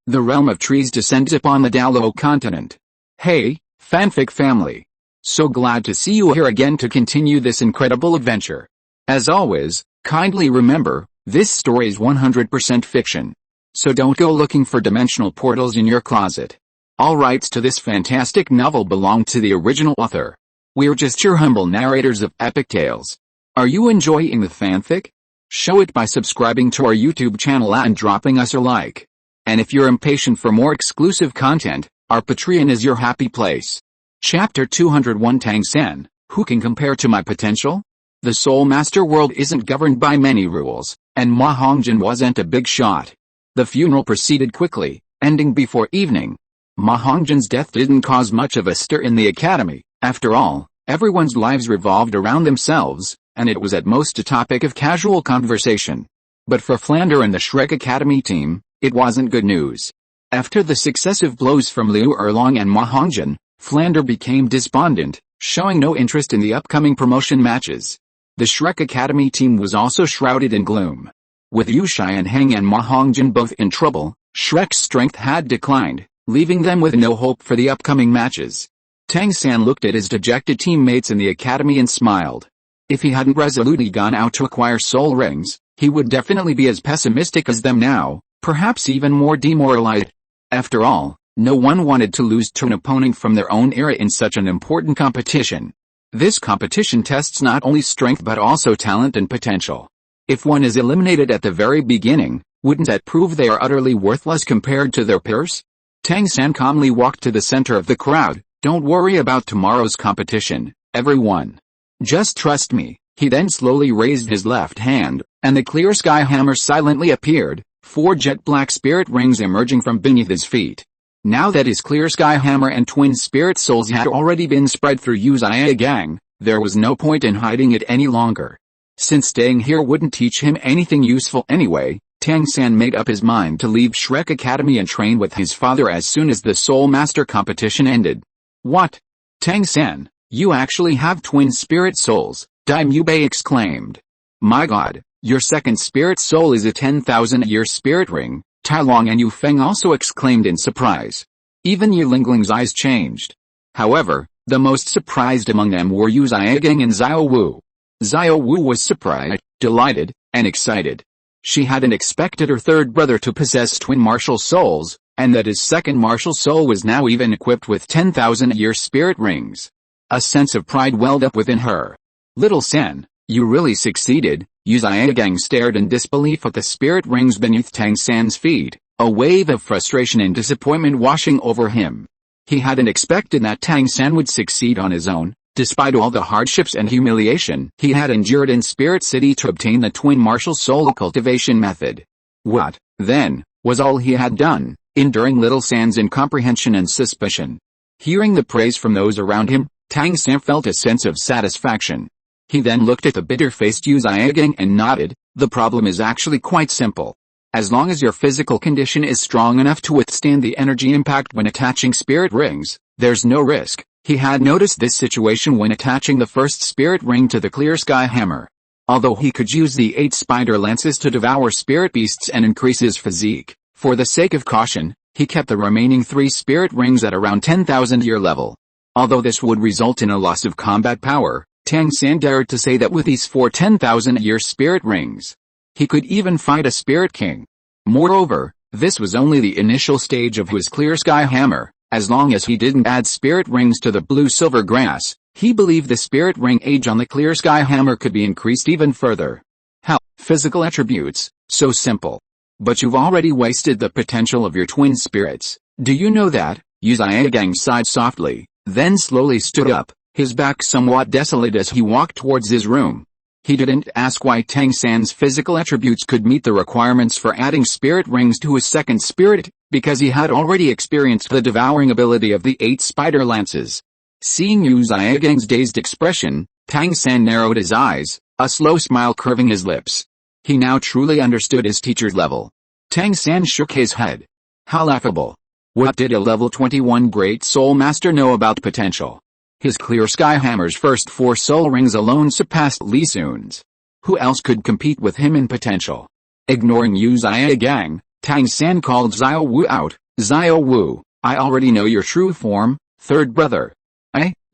The realm of trees descends upon the Douluo Continent. Hey, fanfic family. So glad to see you here again to continue this incredible adventure. As always, kindly remember, this story is 100% fiction. So don't go looking for dimensional portals in your closet. All rights to this fantastic novel belong to the original author. We're just your humble narrators of epic tales. Are you enjoying the fanfic? Show it by subscribing to our YouTube channel and dropping us a like. And if you're impatient for more exclusive content, our Patreon is your happy place. Chapter 201 Tang San, who can compare to my potential? The Soul Master world isn't governed by many rules, and Ma Hongjin wasn't a big shot. The funeral proceeded quickly, ending before evening. Ma Hongjin's death didn't cause much of a stir in the academy. After all, everyone's lives revolved around themselves, and it was at most a topic of casual conversation. But for Flander and the Shrek Academy team, it wasn't good news. After the successive blows from Liu Erlong and Ma Hongjin, Flander became despondent, showing no interest in the upcoming promotion matches. The Shrek Academy team was also shrouded in gloom. With Yu Xianheng and Ma Hongjin both in trouble, Shrek's strength had declined, leaving them with no hope for the upcoming matches. Tang San looked at his dejected teammates in the academy and smiled. If he hadn't resolutely gone out to acquire soul rings, he would definitely be as pessimistic as them now, perhaps even more demoralized. After all, no one wanted to lose to an opponent from their own era in such an important competition. This competition tests not only strength but also talent and potential. If one is eliminated at the very beginning, wouldn't that prove they are utterly worthless compared to their peers? Tang San calmly walked to the center of the crowd. Don't worry about tomorrow's competition, everyone. Just trust me. He then slowly raised his left hand, and the clear sky hammer silently appeared, 4 jet black spirit rings emerging from beneath his feet. Now that his clear sky hammer and twin spirit souls had already been spread through Xiaogang, there was no point in hiding it any longer. Since staying here wouldn't teach him anything useful anyway, Tang San made up his mind to leave Shrek Academy and train with his father as soon as the Soul Master competition ended. What? Tang San, you actually have twin spirit souls, Dai Mubei exclaimed. My god, your second spirit soul is a 10,000-year spirit ring, Tai Long and Yu Feng also exclaimed in surprise. Even Yu Lingling's eyes changed. However, the most surprised among them were Yu Xiaogang and Xiao Wu. Xiao Wu was surprised, delighted, and excited. She hadn't expected her third brother to possess twin martial souls, and that his second martial soul was now even equipped with 10,000-year spirit rings. A sense of pride welled up within her. Little Sen, you really succeeded. Yu Xiaogang stared in disbelief at the spirit rings beneath Tang San's feet, a wave of frustration and disappointment washing over him. He hadn't expected that Tang San would succeed on his own, despite all the hardships and humiliation he had endured in Spirit City to obtain the twin martial soul cultivation method. What, then, was all he had done, enduring Little San's incomprehension and suspicion? Hearing the praise from those around him, Tang San felt a sense of satisfaction. He then looked at the bitter-faced Yu Xiaogang and nodded. The problem is actually quite simple. As long as your physical condition is strong enough to withstand the energy impact when attaching spirit rings, there's no risk. He had noticed this situation when attaching the first spirit ring to the clear sky hammer. Although he could use the 8 spider lances to devour spirit beasts and increase his physique, for the sake of caution, he kept the remaining 3 spirit rings at around 10,000-year level. Although this would result in a loss of combat power, Tang San dared to say that with these 4 10,000-year spirit rings, he could even fight a spirit king. Moreover, this was only the initial stage of his clear sky hammer. As long as he didn't add spirit rings to the blue-silver grass, he believed the spirit ring age on the clear sky hammer could be increased even further. How? Physical attributes, so simple. But you've already wasted the potential of your twin spirits. Do you know that? Yu Xiaogang sighed softly, then slowly stood up, his back somewhat desolate as he walked towards his room. He didn't ask why Tang San's physical attributes could meet the requirements for adding spirit rings to his second spirit, because he had already experienced the devouring ability of the 8 spider lances. Seeing Yu Xiaogang's dazed expression, Tang San narrowed his eyes, a slow smile curving his lips. He now truly understood his teacher's level. Tang San shook his head. How laughable. What did a level 21 Great Soul Master know about potential? His clear sky hammer's first 4 soul rings alone surpassed Li Sun's. Who else could compete with him in potential? Ignoring Yu Xiaogang, Tang San called Xiao Wu out. Xiao Wu, I already know your true form, third brother.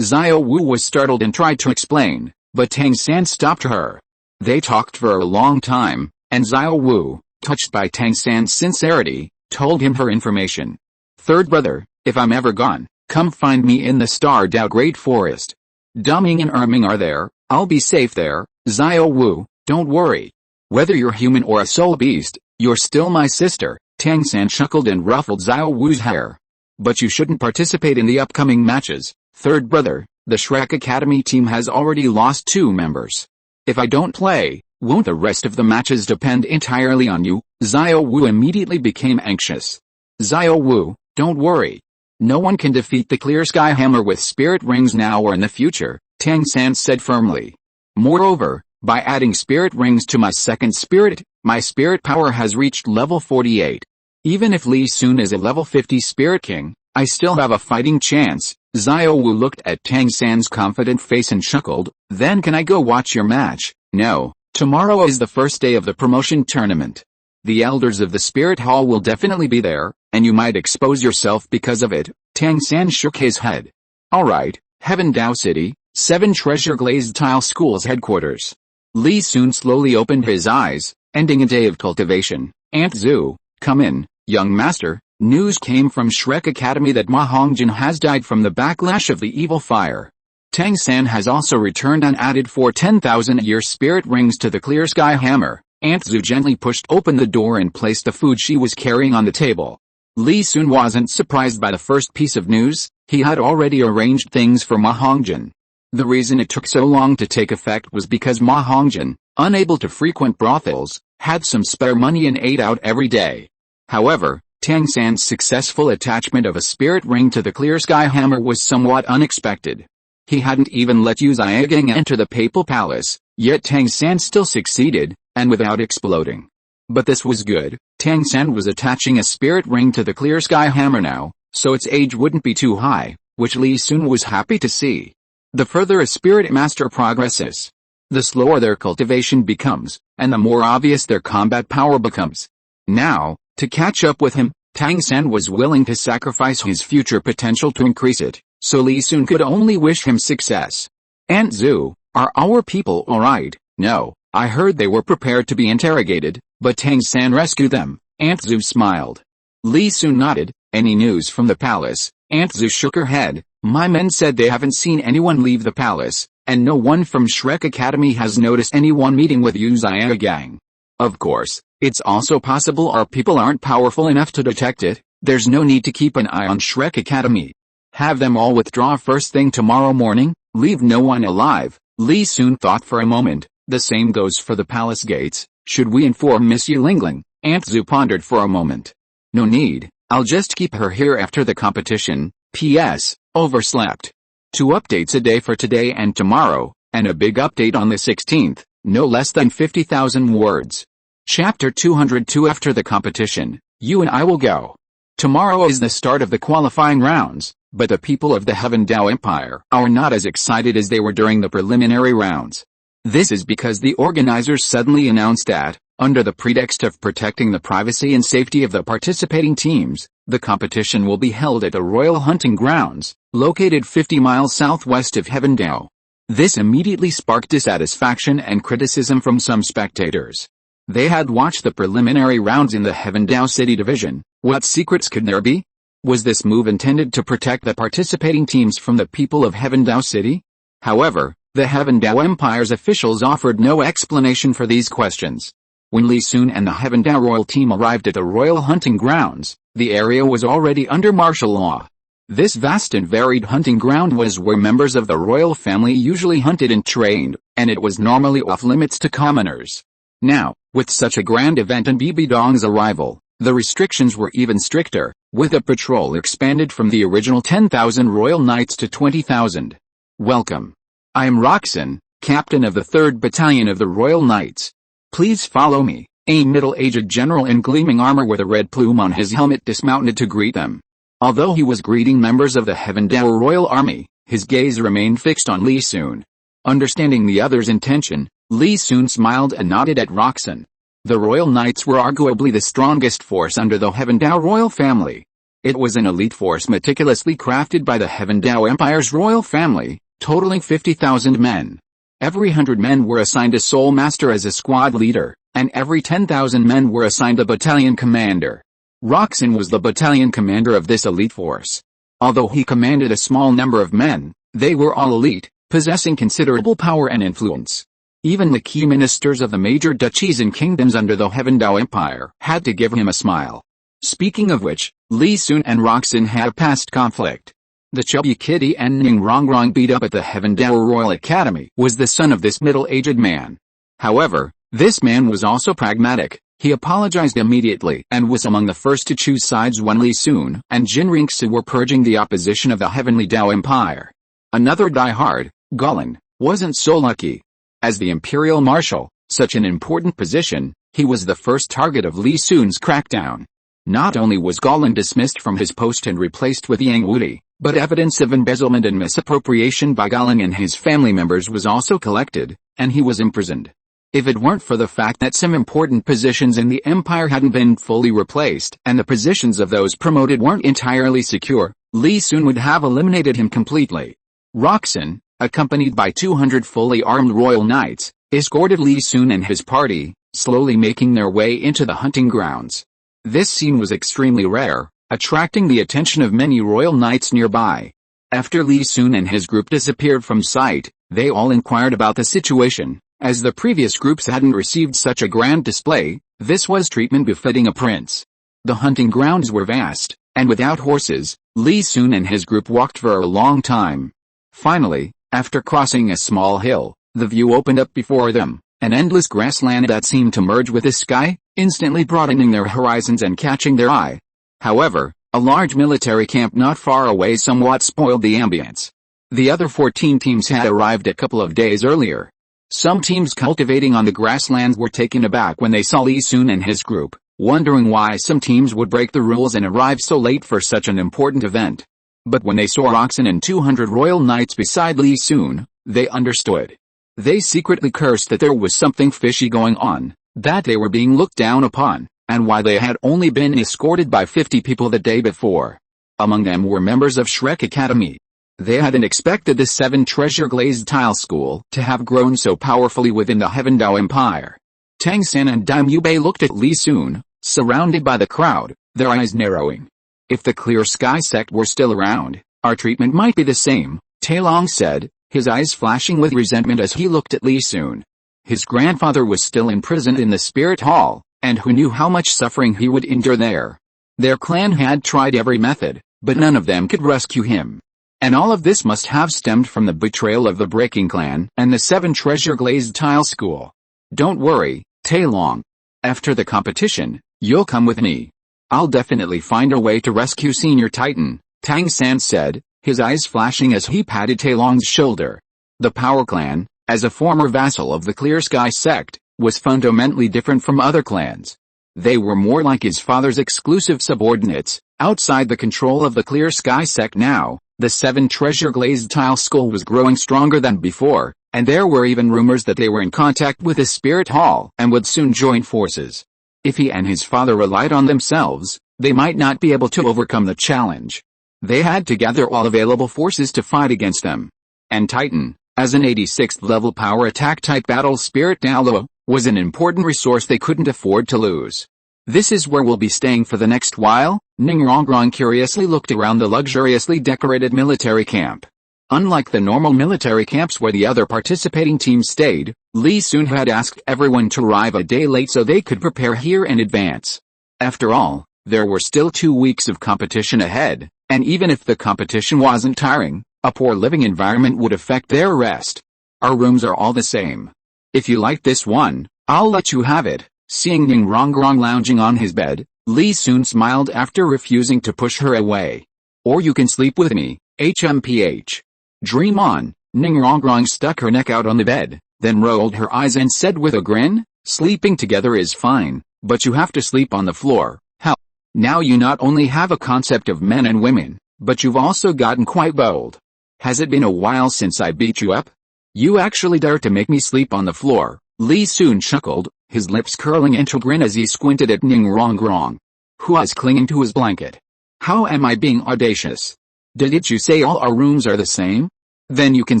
Xiao Wu was startled and tried to explain, but Tang San stopped her. They talked for a long time, and Xiao Wu, touched by Tang San's sincerity, told him her information. Third brother, if I'm ever gone, come find me in the starred out Great Forest. Dumming and Erming are there, I'll be safe there. Xiao Wu, don't worry. Whether you're human or a soul beast, you're still my sister. Tang San chuckled and ruffled Xiao Wu's hair. But you shouldn't participate in the upcoming matches, third brother. The Shrek Academy team has already lost 2 members. If I don't play, won't the rest of the matches depend entirely on you? Xiao Wu immediately became anxious. Xiao Wu, don't worry. No one can defeat the Clear Sky Hammer with spirit rings now or in the future, Tang San said firmly. Moreover, by adding spirit rings to my second spirit, my spirit power has reached level 48. Even if Li Sun is a level 50 spirit king, I still have a fighting chance. Xiao Wu looked at Tang San's confident face and chuckled. Then can I go watch your match? No, tomorrow is the first day of the promotion tournament. The elders of the Spirit Hall will definitely be there, and you might expose yourself because of it. Tang San shook his head. Alright, Heaven Dao City, 7 Treasure Glazed Tile School's headquarters. Li Sun slowly opened his eyes, ending a day of cultivation. Aunt Zhu, come in, young master. News came from Shrek Academy that Ma Hongjin has died from the backlash of the evil fire. Tang San has also returned and added 4 10,000-year spirit rings to the Clear Sky Hammer. Aunt Zhu gently pushed open the door and placed the food she was carrying on the table. Li Sun wasn't surprised by the first piece of news. He had already arranged things for Ma Hongjin. The reason it took so long to take effect was because Ma Hongjin, unable to frequent brothels, had some spare money and ate out every day. However, Tang San's successful attachment of a spirit ring to the Clear Sky Hammer was somewhat unexpected. He hadn't even let Yu Xiaogang enter the Papal Palace, yet Tang San still succeeded, and without exploding. But this was good. Tang San was attaching a spirit ring to the Clear Sky Hammer now, so its age wouldn't be too high, which Li Sun was happy to see. The further a spirit master progresses, the slower their cultivation becomes, and the more obvious their combat power becomes. Now, to catch up with him, Tang San was willing to sacrifice his future potential to increase it, so Li Sun could only wish him success. Aunt Zhu, are our people alright? No, I heard they were prepared to be interrogated, but Tang San rescued them. Aunt Zhu smiled. Li Sun nodded. Any news from the palace? Aunt Zhu shook her head. My men said they haven't seen anyone leave the palace, and no one from Shrek Academy has noticed anyone meeting with Yu Xiaogang. Of course, it's also possible our people aren't powerful enough to detect it. There's no need to keep an eye on Shrek Academy. Have them all withdraw first thing tomorrow morning, leave no one alive. Li Sun thought for a moment. The same goes for the palace gates. Should we inform Miss Yulingling? Aunt Zhu pondered for a moment. No need, I'll just keep her here after the competition. P.S. Overslept. 2 updates a day for today and tomorrow, and a big update on the 16th, no less than 50,000 words. Chapter 202. After the competition, you and I will go. Tomorrow is the start of the qualifying rounds, but the people of the Heaven Dao Empire are not as excited as they were during the preliminary rounds. This is because the organizers suddenly announced that, under the pretext of protecting the privacy and safety of the participating teams, the competition will be held at the Royal Hunting Grounds, located 50 miles southwest of Heaven Dao. This immediately sparked dissatisfaction and criticism from some spectators. They had watched the preliminary rounds in the Heaven Dao City division. What secrets could there be? Was this move intended to protect the participating teams from the people of Heaven Dao City? However, the Heaven Dao Empire's officials offered no explanation for these questions. When Li Sun and the Heaven Dao royal team arrived at the Royal Hunting Grounds, the area was already under martial law. This vast and varied hunting ground was where members of the royal family usually hunted and trained, and it was normally off-limits to commoners. Now, with such a grand event and Bibi Dong's arrival, the restrictions were even stricter, with a patrol expanded from the original 10,000 royal knights to 20,000. Welcome. I am Roxan, captain of the 3rd Battalion of the Royal Knights. Please follow me. A middle-aged general in gleaming armor with a red plume on his helmet dismounted to greet them. Although he was greeting members of the Heaven Dao Royal Army, his gaze remained fixed on Li Sun. Understanding the other's intention, Li Sun smiled and nodded at Roxan. The Royal Knights were arguably the strongest force under the Heaven Dao royal family. It was an elite force meticulously crafted by the Heaven Dao Empire's royal family, totaling 50,000 men. Every 100 men were assigned a Soul Master as a squad leader, and every 10,000 men were assigned a battalion commander. Roxin was the battalion commander of this elite force. Although he commanded a small number of men, they were all elite, possessing considerable power and influence. Even the key ministers of the major duchies and kingdoms under the Heaven Dao Empire had to give him a smile. Speaking of which, Li Sun and Roxin had a past conflict. The chubby kitty and Ning Rongrong beat up at the Heaven Dao Royal Academy was the son of this middle-aged man. However, this man was also pragmatic. He apologized immediately and was among the first to choose sides when Li Sun and Qian Renxue were purging the opposition of the Heavenly Dao Empire. Another die-hard, Gulen, wasn't so lucky. As the Imperial Marshal, such an important position, he was the first target of Li Sun's crackdown. Not only was Gulen dismissed from his post and replaced with Yang Wudi, but evidence of embezzlement and misappropriation by Gulen and his family members was also collected, and he was imprisoned. If it weren't for the fact that some important positions in the empire hadn't been fully replaced and the positions of those promoted weren't entirely secure, Li Sun would have eliminated him completely. Roxin, accompanied by 200 fully armed royal knights, escorted Li Sun and his party, slowly making their way into the hunting grounds. This scene was extremely rare, attracting the attention of many royal knights nearby. After Li Sun and his group disappeared from sight, they all inquired about the situation. As the previous groups hadn't received such a grand display, this was treatment befitting a prince. The hunting grounds were vast, and without horses, Li Sun and his group walked for a long time. Finally, after crossing a small hill, the view opened up before them, an endless grassland that seemed to merge with the sky, instantly broadening their horizons and catching their eye. However, a large military camp not far away somewhat spoiled the ambience. The other 14 teams had arrived a couple of days earlier. Some teams cultivating on the grasslands were taken aback when they saw Li Sun and his group, wondering why some teams would break the rules and arrive so late for such an important event. But when they saw Roxin and 200 royal knights beside Li Sun, they understood. They secretly cursed that there was something fishy going on, that they were being looked down upon, and why they had only been escorted by 50 people the day before. Among them were members of Shrek Academy. They hadn't expected the 7 treasure glazed tile school to have grown so powerfully within the Heaven Dao Empire. Tang San and Dai Mubei looked at Li Sun, surrounded by the crowd, their eyes narrowing. If the Clear Sky sect were still around, our treatment might be the same, Tailong said, his eyes flashing with resentment as he looked at Li Sun. His grandfather was still imprisoned in the Spirit Hall, and who knew how much suffering he would endure there. Their clan had tried every method, but none of them could rescue him. And all of this must have stemmed from the betrayal of the Breaking Clan and the 7 treasure glazed tile school. Don't worry, Tailong. After the competition, you'll come with me. I'll definitely find a way to rescue Senior Titan, Tang San said, his eyes flashing as he patted Tailong's shoulder. The Power Clan, as a former vassal of the Clear Sky sect, was fundamentally different from other clans. They were more like his father's exclusive subordinates, outside the control of the Clear Sky sect now. The 7 treasure glazed tile school was growing stronger than before, and there were even rumors that they were in contact with the Spirit Hall and would soon join forces. If he and his father relied on themselves, they might not be able to overcome the challenge. They had to gather all available forces to fight against them. And Titan, as an 86th level power attack type battle spirit Douluo, was an important resource they couldn't afford to lose. This is where we'll be staying for the next while? Ning Rongrong curiously looked around the luxuriously decorated military camp. Unlike the normal military camps where the other participating teams stayed, Li Sun had asked everyone to arrive a day late so they could prepare here in advance. After all, there were still 2 weeks of competition ahead, and even if the competition wasn't tiring, a poor living environment would affect their rest. Our rooms are all the same. If you like this one, I'll let you have it. Seeing Ning Rongrong lounging on his bed, Li Sun smiled after refusing to push her away. Or you can sleep with me, HMPH. Dream on. Ning Rongrong stuck her neck out on the bed, then rolled her eyes and said with a grin, sleeping together is fine, but you have to sleep on the floor. Hell. Now you not only have a concept of men and women, but you've also gotten quite bold. Has it been a while since I beat you up? You actually dare to make me sleep on the floor. Li Sun chuckled, his lips curling into a grin as he squinted at Ningrong, who was clinging to his blanket. How am I being audacious? Didn't you say all our rooms are the same? Then you can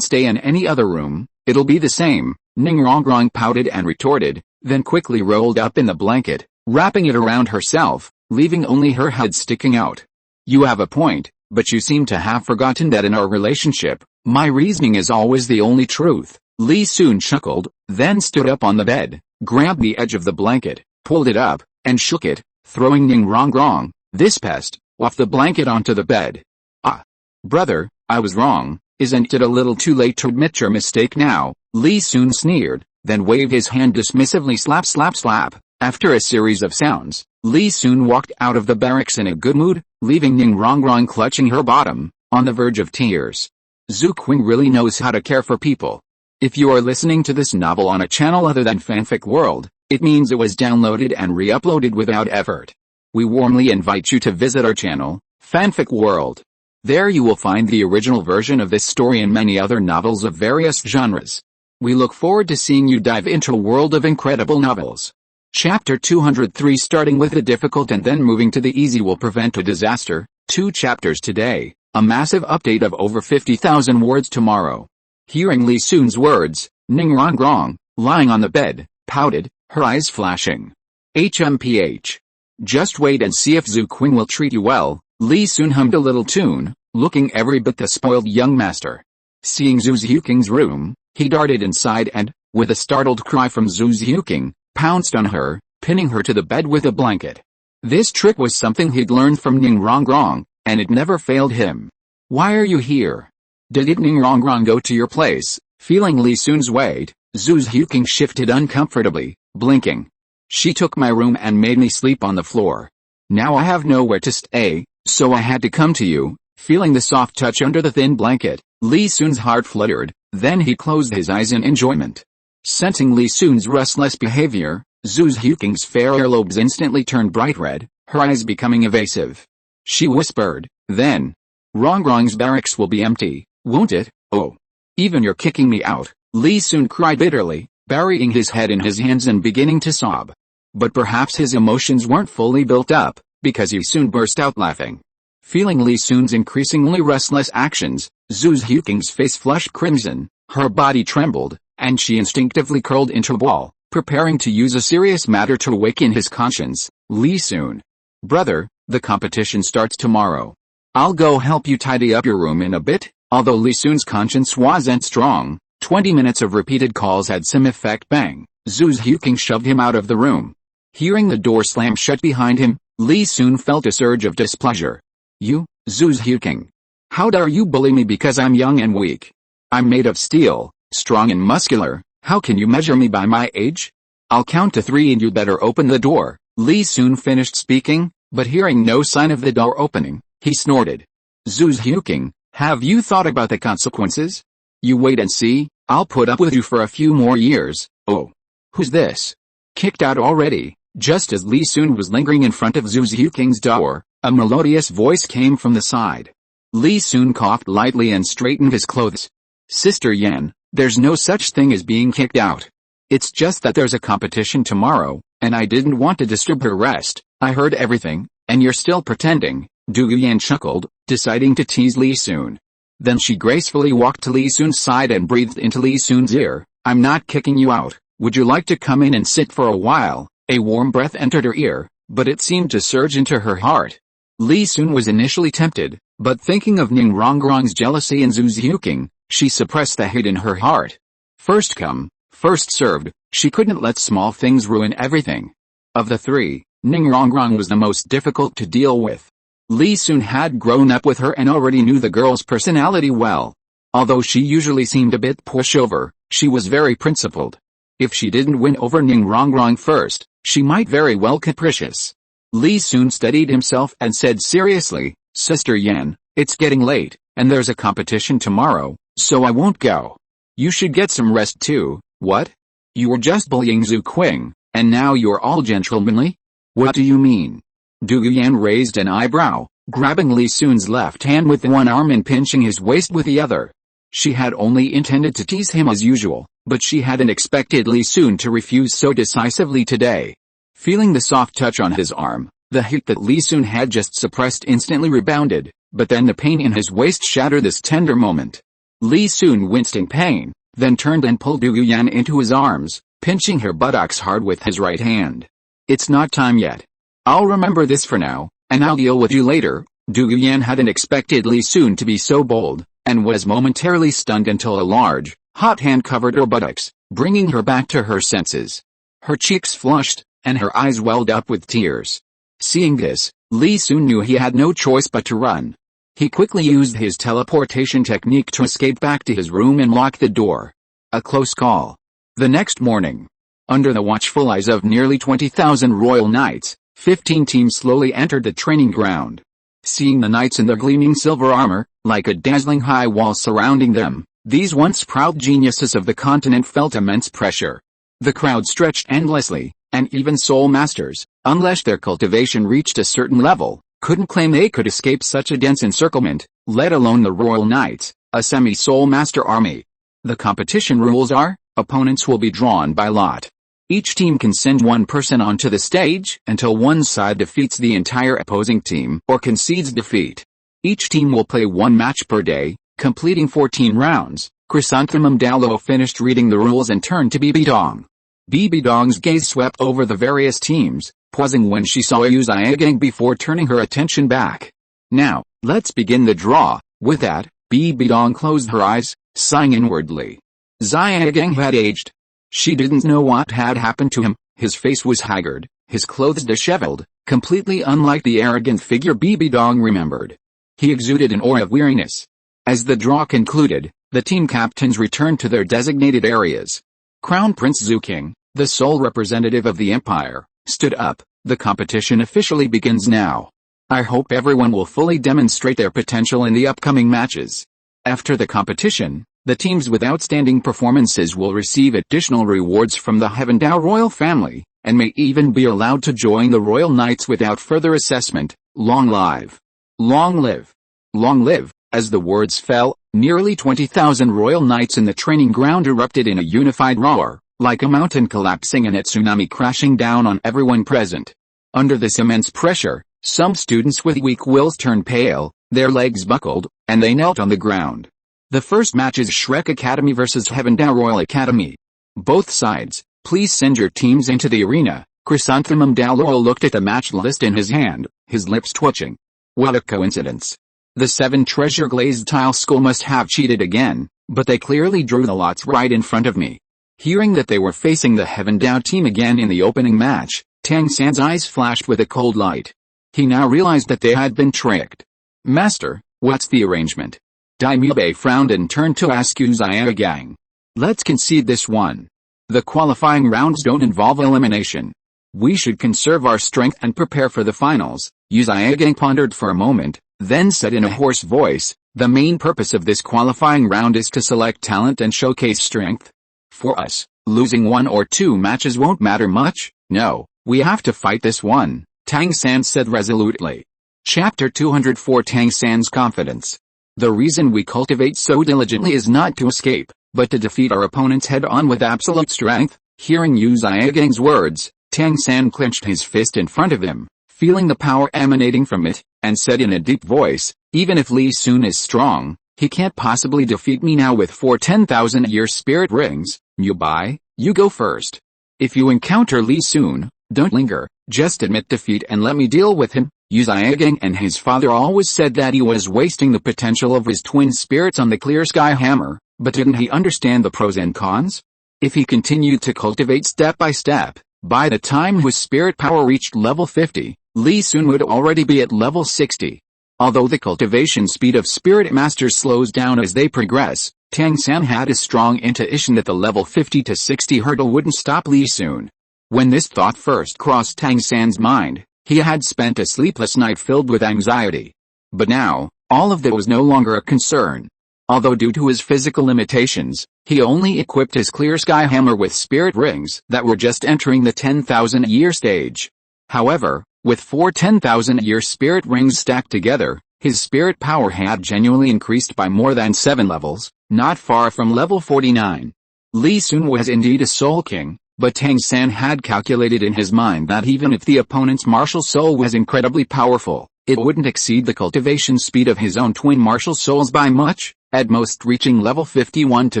stay in any other room, it'll be the same, Ningrong pouted and retorted, then quickly rolled up in the blanket, wrapping it around herself, leaving only her head sticking out. You have a point, but you seem to have forgotten that in our relationship, my reasoning is always the only truth. Li Sun chuckled, then stood up on the bed, grabbed the edge of the blanket, pulled it up, and shook it, throwing Ningrong, this pest, off the blanket onto the bed. Ah. Brother, I was wrong, isn't it a little too late to admit your mistake now? Li Sun sneered, then waved his hand dismissively slap slap slap. After a series of sounds, Li Sun walked out of the barracks in a good mood, leaving Ningrong clutching her bottom, on the verge of tears. Zhu Qing really knows how to care for people. If you are listening to this novel on a channel other than Fanfic World, it means it was downloaded and re-uploaded without effort. We warmly invite you to visit our channel, Fanfic World. There you will find the original version of this story and many other novels of various genres. We look forward to seeing you dive into a world of incredible novels. Chapter 203 Starting with the difficult and then moving to the easy will prevent a disaster. 2 chapters today, a massive update of over 50,000 words tomorrow. Hearing Li Sun's words, Ningrong, lying on the bed, pouted, her eyes flashing. HMPH. Just wait and see if Zhu Qing will treat you well. Li Sun hummed a little tune, looking every bit the spoiled young master. Seeing Zhu Xiuqing's room, he darted inside and, with a startled cry from Zhu Xiuqing, pounced on her, pinning her to the bed with a blanket. This trick was something he'd learned from Ningrong, and it never failed him. Why are you here? Did Ningrong go to your place? Feeling Li Sun's weight, Zhu Xiuqing shifted uncomfortably, blinking. She took my room and made me sleep on the floor. Now I have nowhere to stay, so I had to come to you. Feeling the soft touch under the thin blanket, Li Sun's heart fluttered, then he closed his eyes in enjoyment. Sensing Li Sun's restless behavior, Zhu Xiuqing's fair earlobes instantly turned bright red, her eyes becoming evasive. She whispered, then, Rongrong's barracks will be empty, won't it? Oh. Even you're kicking me out, Li Sun cried bitterly, burying his head in his hands and beginning to sob. But perhaps his emotions weren't fully built up, because he soon burst out laughing. Feeling Li Sun's increasingly restless actions, Zhu Xiuqing's face flushed crimson, her body trembled, and she instinctively curled into a ball, preparing to use a serious matter to awaken his conscience. Li Sun. Brother, the competition starts tomorrow. I'll go help you tidy up your room in a bit. Although Li Sun's conscience wasn't strong, 20 minutes of repeated calls had some effect. Bang! Zhu Xiuqing shoved him out of the room. Hearing the door slam shut behind him, Li Sun felt a surge of displeasure. You, Zhu Xiuqing. How dare you bully me because I'm young and weak? I'm made of steel, strong and muscular, how can you measure me by my age? I'll count to 3 and you better open the door. Li Sun finished speaking, but hearing no sign of the door opening, he snorted. Zhu Xiuqing, have you thought about the consequences? You wait and see, I'll put up with you for a few more years. Oh. Who's this? Kicked out already? Just as Li Sun was lingering in front of Zhu Xiuqing's door, a melodious voice came from the side. Li Sun coughed lightly and straightened his clothes. Sister Yan, there's no such thing as being kicked out. It's just that there's a competition tomorrow, and I didn't want to disturb her rest. I heard everything, and you're still pretending. Du Yan chuckled, deciding to tease Li Sun. Then she gracefully walked to Li Sun's side and breathed into Li Sun's ear. I'm not kicking you out. Would you like to come in and sit for a while? A warm breath entered her ear, but it seemed to surge into her heart. Li Sun was initially tempted, but thinking of Ningrong's jealousy and Zhu Xiuqing, she suppressed the hate in her heart. First come, first served, she couldn't let small things ruin everything. Of the 3, Ningrong was the most difficult to deal with. Li Sun had grown up with her and already knew the girl's personality well. Although she usually seemed a bit pushover, she was very principled. If she didn't win over Ningrong first, she might very well capricious. Li Sun steadied himself and said seriously, Sister Yan, it's getting late, and there's a competition tomorrow, so I won't go. You should get some rest too. What? You were just bullying Zhu Qing, and now you're all gentlemanly? What do you mean? Du Yan raised an eyebrow, grabbing Li Sun's left hand with one arm and pinching his waist with the other. She had only intended to tease him as usual, but she hadn't expected Li Sun to refuse so decisively today. Feeling the soft touch on his arm, the heat that Li Sun had just suppressed instantly rebounded, but then the pain in his waist shattered this tender moment. Li Sun winced in pain, then turned and pulled Du Yuan into his arms, pinching her buttocks hard with his right hand. It's not time yet. I'll remember this for now, and I'll deal with you later. Du Yuan hadn't expected Li Sun to be so bold, and was momentarily stunned until a large, hot hand covered her buttocks, bringing her back to her senses. Her cheeks flushed, and her eyes welled up with tears. Seeing this, Li Sun knew he had no choice but to run. He quickly used his teleportation technique to escape back to his room and lock the door. A close call. The next morning, under the watchful eyes of nearly 20,000 royal knights, 15 teams slowly entered the training ground. Seeing the knights in their gleaming silver armor, like a dazzling high wall surrounding them, these once proud geniuses of the continent felt immense pressure. The crowd stretched endlessly, and even soul masters, unless their cultivation reached a certain level, couldn't claim they could escape such a dense encirclement, let alone the royal knights, a semi-soul master army. The competition rules are, opponents will be drawn by lot. Each team can send one person onto the stage until one side defeats the entire opposing team or concedes defeat. Each team will play one match per day, completing 14 rounds. Chrysanthemum Douluo finished reading the rules and turned to Bibi Dong. Bibi Dong's gaze swept over the various teams, pausing when she saw Xiaogang before turning her attention back. Now, let's begin the draw. With that, Bibi Dong closed her eyes, sighing inwardly. Xiaogang had aged. She didn't know what had happened to him. His face was haggard, his clothes disheveled, completely unlike the arrogant figure Bibi Dong remembered. He exuded an aura of weariness. As the draw concluded, the team captains returned to their designated areas. Crown Prince Xiaogang, the sole representative of the empire, stood up. The competition officially begins now. I hope everyone will fully demonstrate their potential in the upcoming matches. After the competition, the teams with outstanding performances will receive additional rewards from the Heavendao royal family, and may even be allowed to join the royal knights without further assessment. Long live! Long live! Long live! As the words fell, nearly 20,000 royal knights in the training ground erupted in a unified roar, like a mountain collapsing and a tsunami crashing down on everyone present. Under this immense pressure, some students with weak wills turned pale, their legs buckled, and they knelt on the ground. The first match is Shrek Academy vs Heavendao Royal Academy. Both sides, please send your teams into the arena. Chrysanthemum Douluo looked at the match list in his hand, his lips twitching. What a coincidence. The 7 treasure glazed tile school must have cheated again, but they clearly drew the lots right in front of me. Hearing that they were facing the Heavendao team again in the opening match, Tang San's eyes flashed with a cold light. He now realized that they had been tricked. Master, what's the arrangement? Daimyo frowned and turned to ask Xiaogang. Let's concede this one. The qualifying rounds don't involve elimination. We should conserve our strength and prepare for the finals. Xiaogang pondered for a moment, then said in a hoarse voice, the main purpose of this qualifying round is to select talent and showcase strength. For us, losing 1 or 2 matches won't matter much. No, we have to fight this one, Tang San said resolutely. Chapter 204 Tang San's confidence. The reason we cultivate so diligently is not to escape, but to defeat our opponents head-on with absolute strength. Hearing Xiaogang's words, Tang San clenched his fist in front of him, feeling the power emanating from it, and said in a deep voice, even if Li Sun is strong, he can't possibly defeat me now with 4 10,000-year spirit rings. Bai, you go first. If you encounter Li Sun, don't linger, just admit defeat and let me deal with him. Xiaogang and his father always said that he was wasting the potential of his twin spirits on the clear sky hammer, but didn't he understand the pros and cons? If he continued to cultivate step by step, by the time his spirit power reached level 50, Li Sun would already be at level 60. Although the cultivation speed of spirit masters slows down as they progress, Tang San had a strong intuition that the level 50 to 60 hurdle wouldn't stop Li Sun. When this thought first crossed Tang San's mind, he had spent a sleepless night filled with anxiety. But now, all of that was no longer a concern. Although due to his physical limitations, he only equipped his clear sky hammer with spirit rings that were just entering the 10,000-year stage. However, with 4 10,000-year spirit rings stacked together, his spirit power had genuinely increased by more than 7 levels, not far from level 49. Li Sun was indeed a Soul King, but Tang San had calculated in his mind that even if the opponent's martial soul was incredibly powerful, it wouldn't exceed the cultivation speed of his own twin martial souls by much, at most reaching level 51 to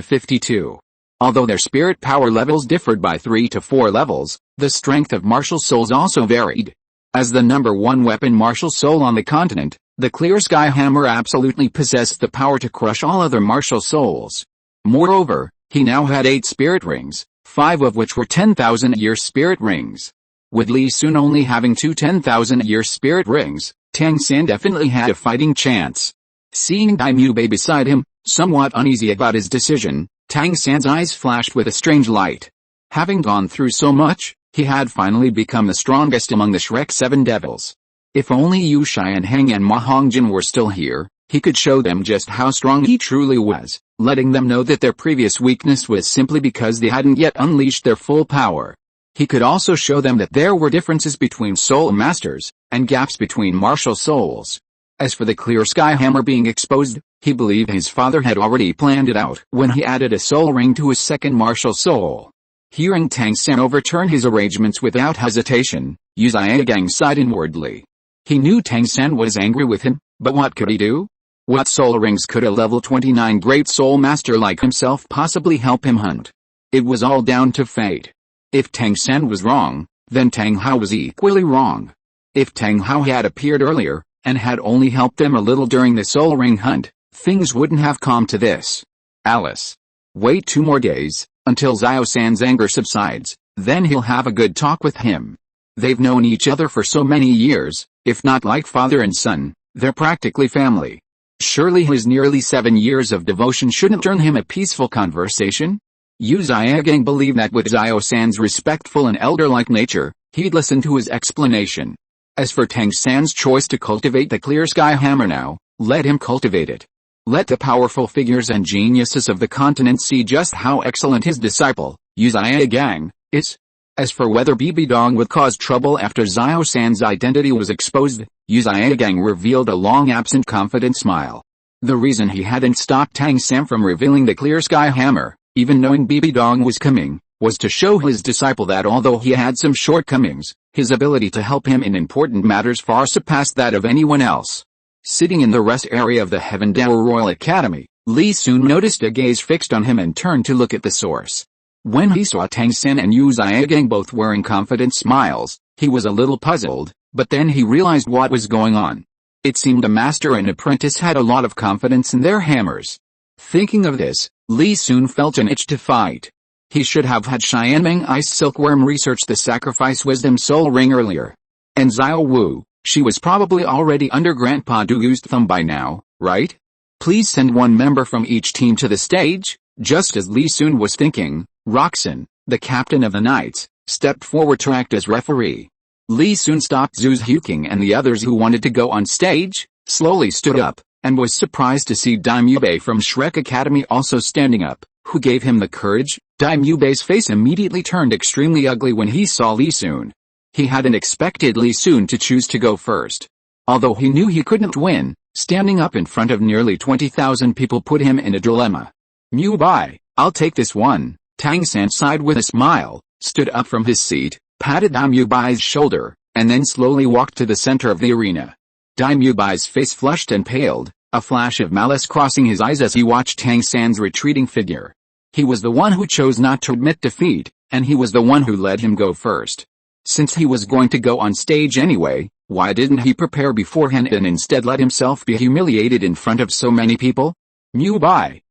52. Although their spirit power levels differed by 3 to 4 levels, the strength of martial souls also varied. As the number one weapon martial soul on the continent, the Clear Sky Hammer absolutely possessed the power to crush all other martial souls. Moreover, he now had 8 spirit rings, 5 of which were 10,000-year spirit rings. With Li Sun only having 2 10,000-year spirit rings, Tang San definitely had a fighting chance. Seeing Daimyo beside him, somewhat uneasy about his decision, Tang San's eyes flashed with a strange light. Having gone through so much, he had finally become the strongest among the Shrek 7 devils. If only Yu Xianheng and Ma Hongjin were still here, he could show them just how strong he truly was, letting them know that their previous weakness was simply because they hadn't yet unleashed their full power. He could also show them that there were differences between soul masters, and gaps between martial souls. As for the Clear Sky Hammer being exposed, he believed his father had already planned it out when he added a soul ring to his second martial soul. Hearing Tang San overturn his arrangements without hesitation, Yu Xiaogang sighed inwardly. He knew Tang San was angry with him, but what could he do? What soul rings could a level 29 great soul master like himself possibly help him hunt? It was all down to fate. If Tang San was wrong, then Tang Hao was equally wrong. If Tang Hao had appeared earlier, and had only helped them a little during the soul ring hunt, things wouldn't have come to this. Alice. Wait 2 more days, until Xiao San's anger subsides, then he'll have a good talk with him. They've known each other for so many years, if not like father and son, they're practically family. Surely his nearly 7 years of devotion shouldn't earn him a peaceful conversation? Yu Xiaogang believed that with Xiao San's respectful and elder-like nature, he'd listen to his explanation. As for Tang San's choice to cultivate the Clear Sky Hammer now, let him cultivate it. Let the powerful figures and geniuses of the continent see just how excellent his disciple, Yu Xiaogang, is. As for whether Bibi Dong would cause trouble after Xiao San's identity was exposed, Yu Xiaogang revealed a long-absent confident smile. The reason he hadn't stopped Tang San from revealing the Clear Sky Hammer, even knowing Bibi Dong was coming, was to show his disciple that although he had some shortcomings, his ability to help him in important matters far surpassed that of anyone else. Sitting in the rest area of the Heaven Dao Royal Academy, Li Sun noticed a gaze fixed on him and turned to look at the source. When he saw Tang San and Yu Xiaogang both wearing confident smiles, he was a little puzzled, but then he realized what was going on. It seemed the master and apprentice had a lot of confidence in their hammers. Thinking of this, Li Sun felt an itch to fight. He should have had Xianmeng Ice Silkworm research the Sacrifice Wisdom Soul Ring earlier. And Xiao Wu, she was probably already under Grandpa Dugu's thumb by now, right? Please send one member from each team to the stage. Just as Li Sun was thinking, Roxan, the captain of the Knights, stepped forward to act as referee. Li Sun stopped Zhu Huking and the others who wanted to go on stage, slowly stood up, and was surprised to see Daimyo from Shrek Academy also standing up. Who gave him the courage? Daimyo's face immediately turned extremely ugly when he saw Li Sun. He hadn't expected Li Sun to choose to go first. Although he knew he couldn't win, standing up in front of nearly 20,000 people put him in a dilemma. Mu Bai, I'll take this one. Tang San sighed with a smile, stood up from his seat, patted Daimyo Bai's shoulder, and then slowly walked to the center of the arena. Daimyo Bai's face flushed and paled, a flash of malice crossing his eyes as he watched Tang San's retreating figure. He was the one who chose not to admit defeat, and he was the one who let him go first. Since he was going to go on stage anyway, why didn't he prepare beforehand and instead let himself be humiliated in front of so many people? Mu Bai,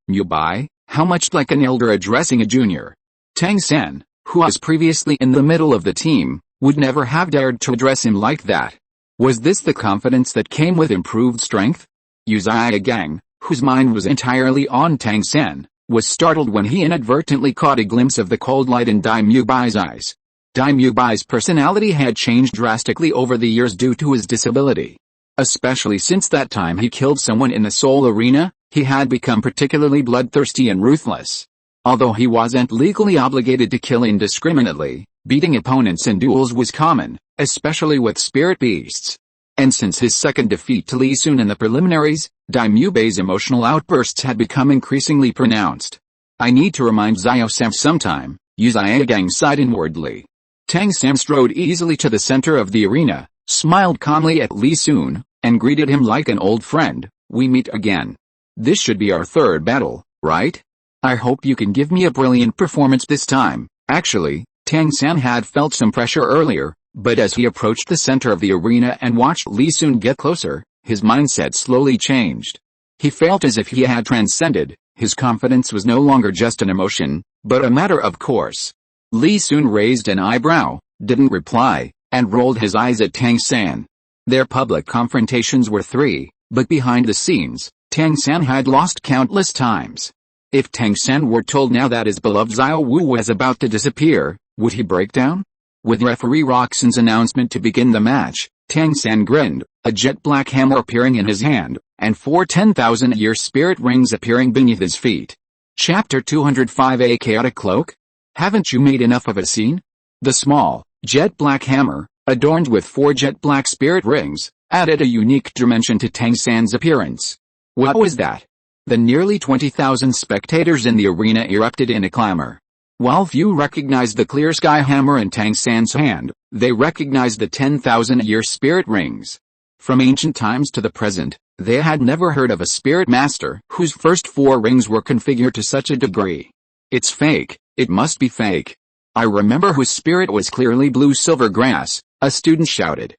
how much like an elder addressing a junior. Tang San, who was previously in the middle of the team, would never have dared to address him like that. Was this the confidence that came with improved strength? Yu Xiaogang, whose mind was entirely on Tang San, was startled when he inadvertently caught a glimpse of the cold light in Daimyo Bai's eyes. Daimyo Bai's personality had changed drastically over the years due to his disability. Especially since that time he killed someone in the soul arena, he had become particularly bloodthirsty and ruthless. Although he wasn't legally obligated to kill indiscriminately, beating opponents in duels was common, especially with spirit beasts. And since his second defeat to Li Sun in the preliminaries, Daimyo Bai's emotional outbursts had become increasingly pronounced. I need to remind Xiao-sam sometime, Xiaogang sighed inwardly. Tang Sam strode easily to the center of the arena, smiled calmly at Li Sun, and greeted him like an old friend. We meet again. This should be our third battle, right? I hope you can give me a brilliant performance this time. Actually, Tang Sam had felt some pressure earlier, but as he approached the center of the arena and watched Li Sun get closer, his mindset slowly changed. He felt as if he had transcended. His confidence was no longer just an emotion, but a matter of course. Li Sun raised an eyebrow, didn't reply, and rolled his eyes at Tang San. Their public confrontations were 3, but behind the scenes, Tang San had lost countless times. If Tang San were told now that his beloved Xiao Wu was about to disappear, would he break down? With referee Roxan's announcement to begin the match, Tang San grinned, a jet black hammer appearing in his hand, and 4 10,000-year spirit rings appearing beneath his feet. Chapter 205. A chaotic cloak? Haven't you made enough of a scene? The small, jet black hammer, adorned with 4 jet black spirit rings, added a unique dimension to Tang San's appearance. What was that? The nearly 20,000 spectators in the arena erupted in a clamor. While few recognized the clear sky hammer in Tang San's hand, they recognized the 10,000-year spirit rings. From ancient times to the present, they had never heard of a spirit master whose first 4 rings were configured to such a degree. It's fake, it must be fake. I remember whose spirit was clearly blue silver grass, a student shouted.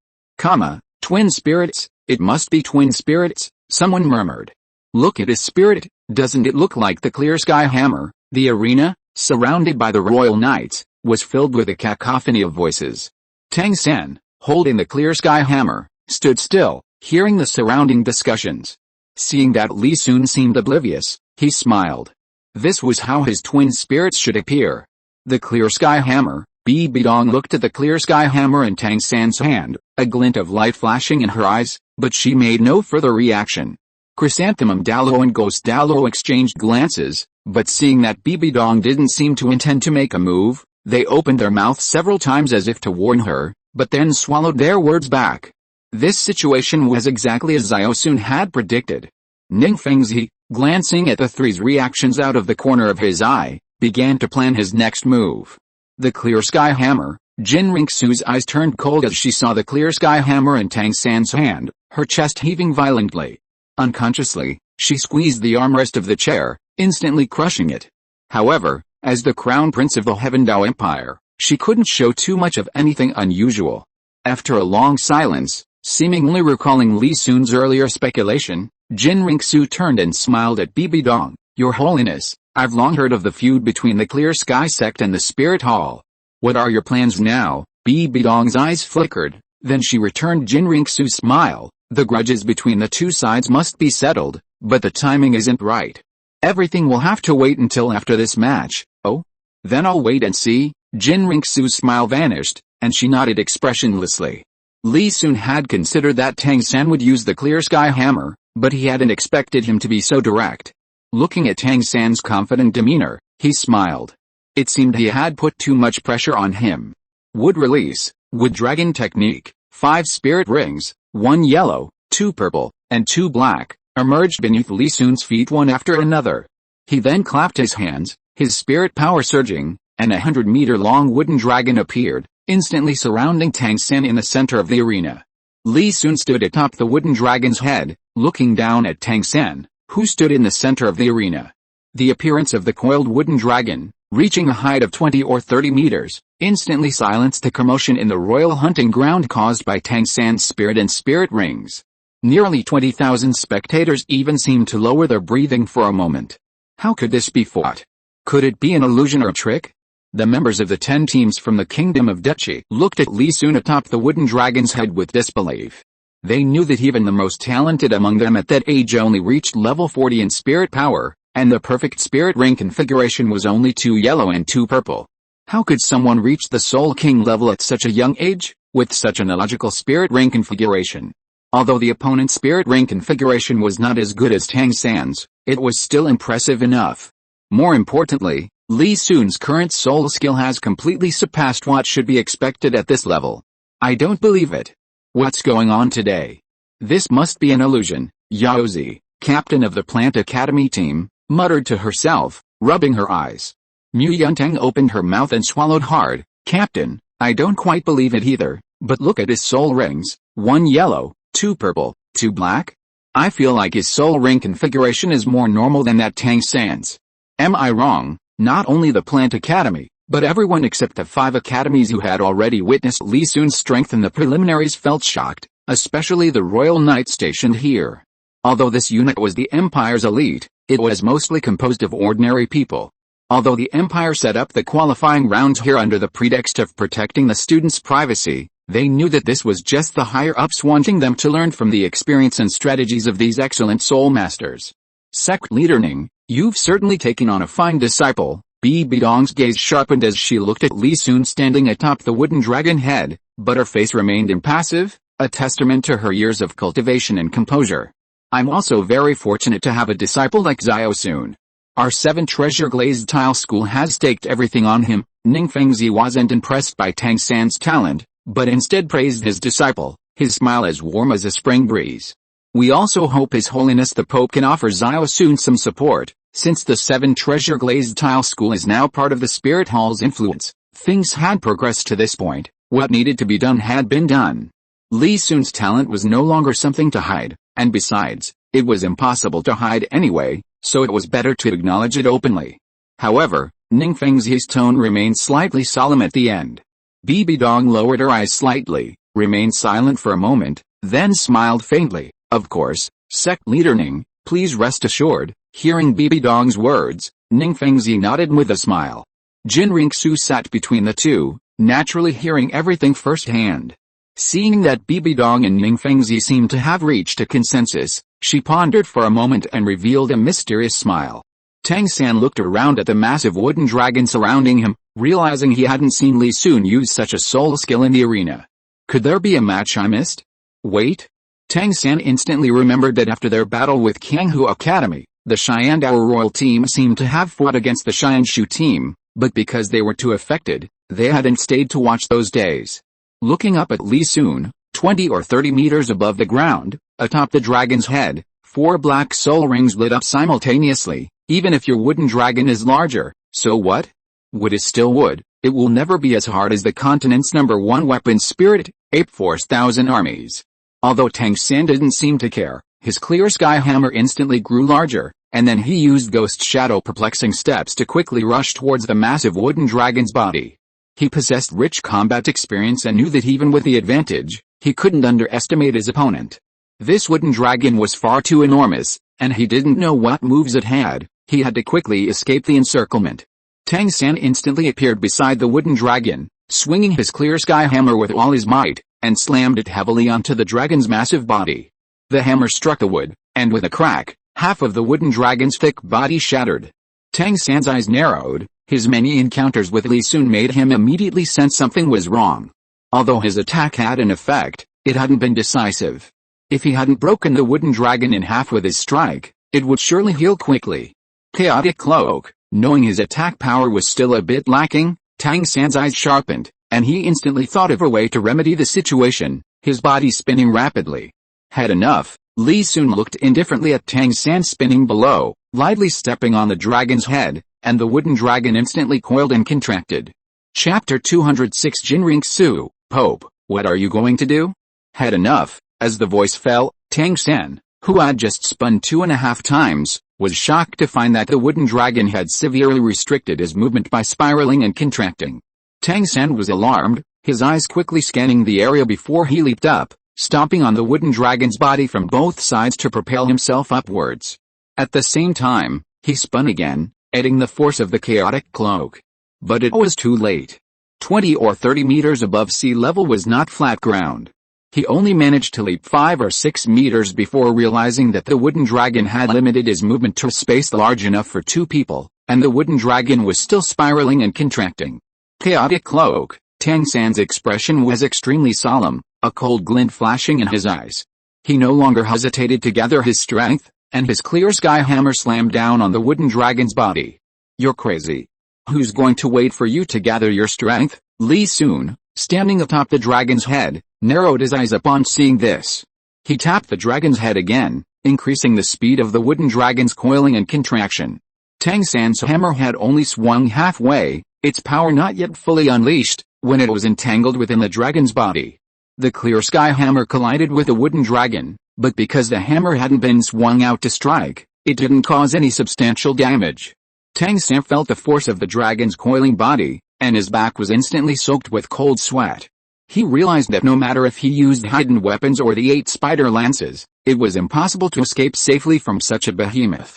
Twin spirits, it must be twin spirits, someone murmured. Look at his spirit, doesn't it look like the clear sky hammer? The arena, surrounded by the royal knights, was filled with a cacophony of voices. Tang San, holding the clear sky hammer, stood still, hearing the surrounding discussions. Seeing that Li Sun seemed oblivious, he smiled. This was how his twin spirits should appear. The clear sky hammer. Bibi Dong looked at the clear sky hammer in Tang San's hand, a glint of light flashing in her eyes, but she made no further reaction. Chrysanthemum Douluo and Ghost Douluo exchanged glances, but seeing that Bibi Dong didn't seem to intend to make a move, they opened their mouths several times as if to warn her, but then swallowed their words back. This situation was exactly as Xiao Sun had predicted. Ning Fengzi, glancing at the 3's reactions out of the corner of his eye, began to plan his next move. The clear sky hammer. Qian Renxue's eyes turned cold as she saw the clear sky hammer in Tang San's hand, her chest heaving violently. Unconsciously, she squeezed the armrest of the chair, instantly crushing it. However, as the crown prince of the Heaven Dao Empire, she couldn't show too much of anything unusual. After a long silence, seemingly recalling Li Sun's earlier speculation, Qian Renxue turned and smiled at Bibi Dong. Your Holiness, I've long heard of the feud between the Clear Sky sect and the Spirit Hall. What are your plans now? Bibi Dong's eyes flickered, then she returned Qian Renxue's smile. The grudges between the 2 sides must be settled, but the timing isn't right. Everything will have to wait until after this match. Oh? Then I'll wait and see. Qian Renxue's smile vanished, and she nodded expressionlessly. Li Sun had considered that Tang San would use the clear sky hammer, but he hadn't expected him to be so direct. Looking at Tang San's confident demeanor, he smiled. It seemed he had put too much pressure on him. Wood release, wood dragon technique, 5 spirit rings, 1 yellow, 2 purple, and 2 black, emerged beneath Li Sun's feet one after another. He then clapped his hands, his spirit power surging, and a 100-meter-long wooden dragon appeared, instantly surrounding Tang San in the center of the arena. Li Sun stood atop the wooden dragon's head, looking down at Tang San, who stood in the center of the arena. The appearance of the coiled wooden dragon, reaching a height of 20 or 30 meters, instantly silenced the commotion in the royal hunting ground caused by Tang San's spirit and spirit rings. Nearly 20,000 spectators even seemed to lower their breathing for a moment. How could this be fought? Could it be an illusion or a trick? The members of the 10 teams from the Kingdom of Duchy looked at Li Sun atop the wooden dragon's head with disbelief. They knew that even the most talented among them at that age only reached level 40 in spirit power, and the perfect spirit ring configuration was only 2 yellow and 2 purple. How could someone reach the Soul King level at such a young age, with such an illogical spirit ring configuration? Although the opponent's spirit ring configuration was not as good as Tang San's, it was still impressive enough. More importantly, Li Sun's current soul skill has completely surpassed what should be expected at this level. I don't believe it. What's going on today? This must be an illusion. Yaozi, captain of the Plant Academy team, muttered to herself, rubbing her eyes. Mu Yuntang opened her mouth and swallowed hard. Captain, I don't quite believe it either, but look at his soul rings, 1 yellow, 2 purple, 2 black. I feel like his soul ring configuration is more normal than that Tang San's. Am I wrong? Not only the Plant Academy, but everyone except the 5 academies who had already witnessed Li Sun's strength in the preliminaries felt shocked, especially the Royal Knight stationed here. Although this unit was the Empire's elite, it was mostly composed of ordinary people. Although the Empire set up the qualifying rounds here under the pretext of protecting the students' privacy, they knew that this was just the higher-ups wanting them to learn from the experience and strategies of these excellent soul masters. Sect Leader Ning, you've certainly taken on a fine disciple. Bibi Dong's gaze sharpened as she looked at Li Sun standing atop the wooden dragon head, but her face remained impassive, a testament to her years of cultivation and composure. I'm also very fortunate to have a disciple like Xiao Sun. Our 7 treasure glazed tile school has staked everything on him. Ning Fengzi wasn't impressed by Tang San's talent, but instead praised his disciple, his smile as warm as a spring breeze. We also hope His Holiness the Pope can offer Xiao Sun some support, since the 7 treasure glazed tile school is now part of the Spirit Hall's influence. Things had progressed to this point, what needed to be done had been done. Li Sun's talent was no longer something to hide, and besides, it was impossible to hide anyway, so it was better to acknowledge it openly. However, Ning Fengzi's tone remained slightly solemn at the end. Bibi Dong lowered her eyes slightly, remained silent for a moment, then smiled faintly. Of course, Sect Leader Ning, please rest assured. Hearing Bibi Dong's words, Ning Fengzi nodded with a smile. Qian Renxue sat between the two, naturally hearing everything firsthand. Seeing that Bibi Dong and Ning Fengzi seemed to have reached a consensus, she pondered for a moment and revealed a mysterious smile. Tang San looked around at the massive wooden dragon surrounding him, realizing he hadn't seen Li Sun use such a soul skill in the arena. Could there be a match I missed? Wait. Tang San instantly remembered that after their battle with Qianghu Academy, the Xiandao Royal team seemed to have fought against the Xianshu team, but because they were too affected, they hadn't stayed to watch those days. Looking up at Li Sun, 20 or 30 meters above the ground, atop the dragon's head, 4 black soul rings lit up simultaneously. Even if your wooden dragon is larger, so what? Wood is still wood, it will never be as hard as the continent's #1 weapon spirit, Ape Force 1000 armies. Although Tang San didn't seem to care, his clear sky hammer instantly grew larger, and then he used ghost shadow perplexing steps to quickly rush towards the massive wooden dragon's body. He possessed rich combat experience and knew that even with the advantage, he couldn't underestimate his opponent. This wooden dragon was far too enormous, and he didn't know what moves it had. He had to quickly escape the encirclement. Tang San instantly appeared beside the wooden dragon, swinging his clear sky hammer with all his might, and slammed it heavily onto the dragon's massive body. The hammer struck the wood, and with a crack, half of the wooden dragon's thick body shattered. Tang San's eyes narrowed. His many encounters with Li Sun made him immediately sense something was wrong. Although his attack had an effect, it hadn't been decisive. If he hadn't broken the wooden dragon in half with his strike, it would surely heal quickly. Chaotic Cloak, knowing his attack power was still a bit lacking, Tang San's eyes sharpened, and he instantly thought of a way to remedy the situation, his body spinning rapidly. Had enough, Li Sun looked indifferently at Tang San spinning below, lightly stepping on the dragon's head, and the wooden dragon instantly coiled and contracted. Chapter 206 Qian Renxue, Pope, what are you going to do? Had enough, as the voice fell, Tang San, who had just spun 2.5 times, was shocked to find that the wooden dragon had severely restricted his movement by spiraling and contracting. Tang San was alarmed, his eyes quickly scanning the area before he leaped up, stomping on the wooden dragon's body from both sides to propel himself upwards. At the same time, he spun again, adding the force of the chaotic cloak. But it was too late. 20 or 30 meters above sea level was not flat ground. He only managed to leap 5 or 6 meters before realizing that the wooden dragon had limited his movement to a space large enough for 2 people, and the wooden dragon was still spiraling and contracting. Chaotic Cloak, Tang San's expression was extremely solemn, a cold glint flashing in his eyes. He no longer hesitated to gather his strength, and his clear sky hammer slammed down on the wooden dragon's body. You're crazy. Who's going to wait for you to gather your strength? Li Sun, standing atop the dragon's head, narrowed his eyes upon seeing this. He tapped the dragon's head again, increasing the speed of the wooden dragon's coiling and contraction. Tang San's hammer had only swung halfway, its power not yet fully unleashed, when it was entangled within the dragon's body. The clear sky hammer collided with the wooden dragon, but because the hammer hadn't been swung out to strike, it didn't cause any substantial damage. Tang San felt the force of the dragon's coiling body, and his back was instantly soaked with cold sweat. He realized that no matter if he used hidden weapons or the 8 spider lances, it was impossible to escape safely from such a behemoth.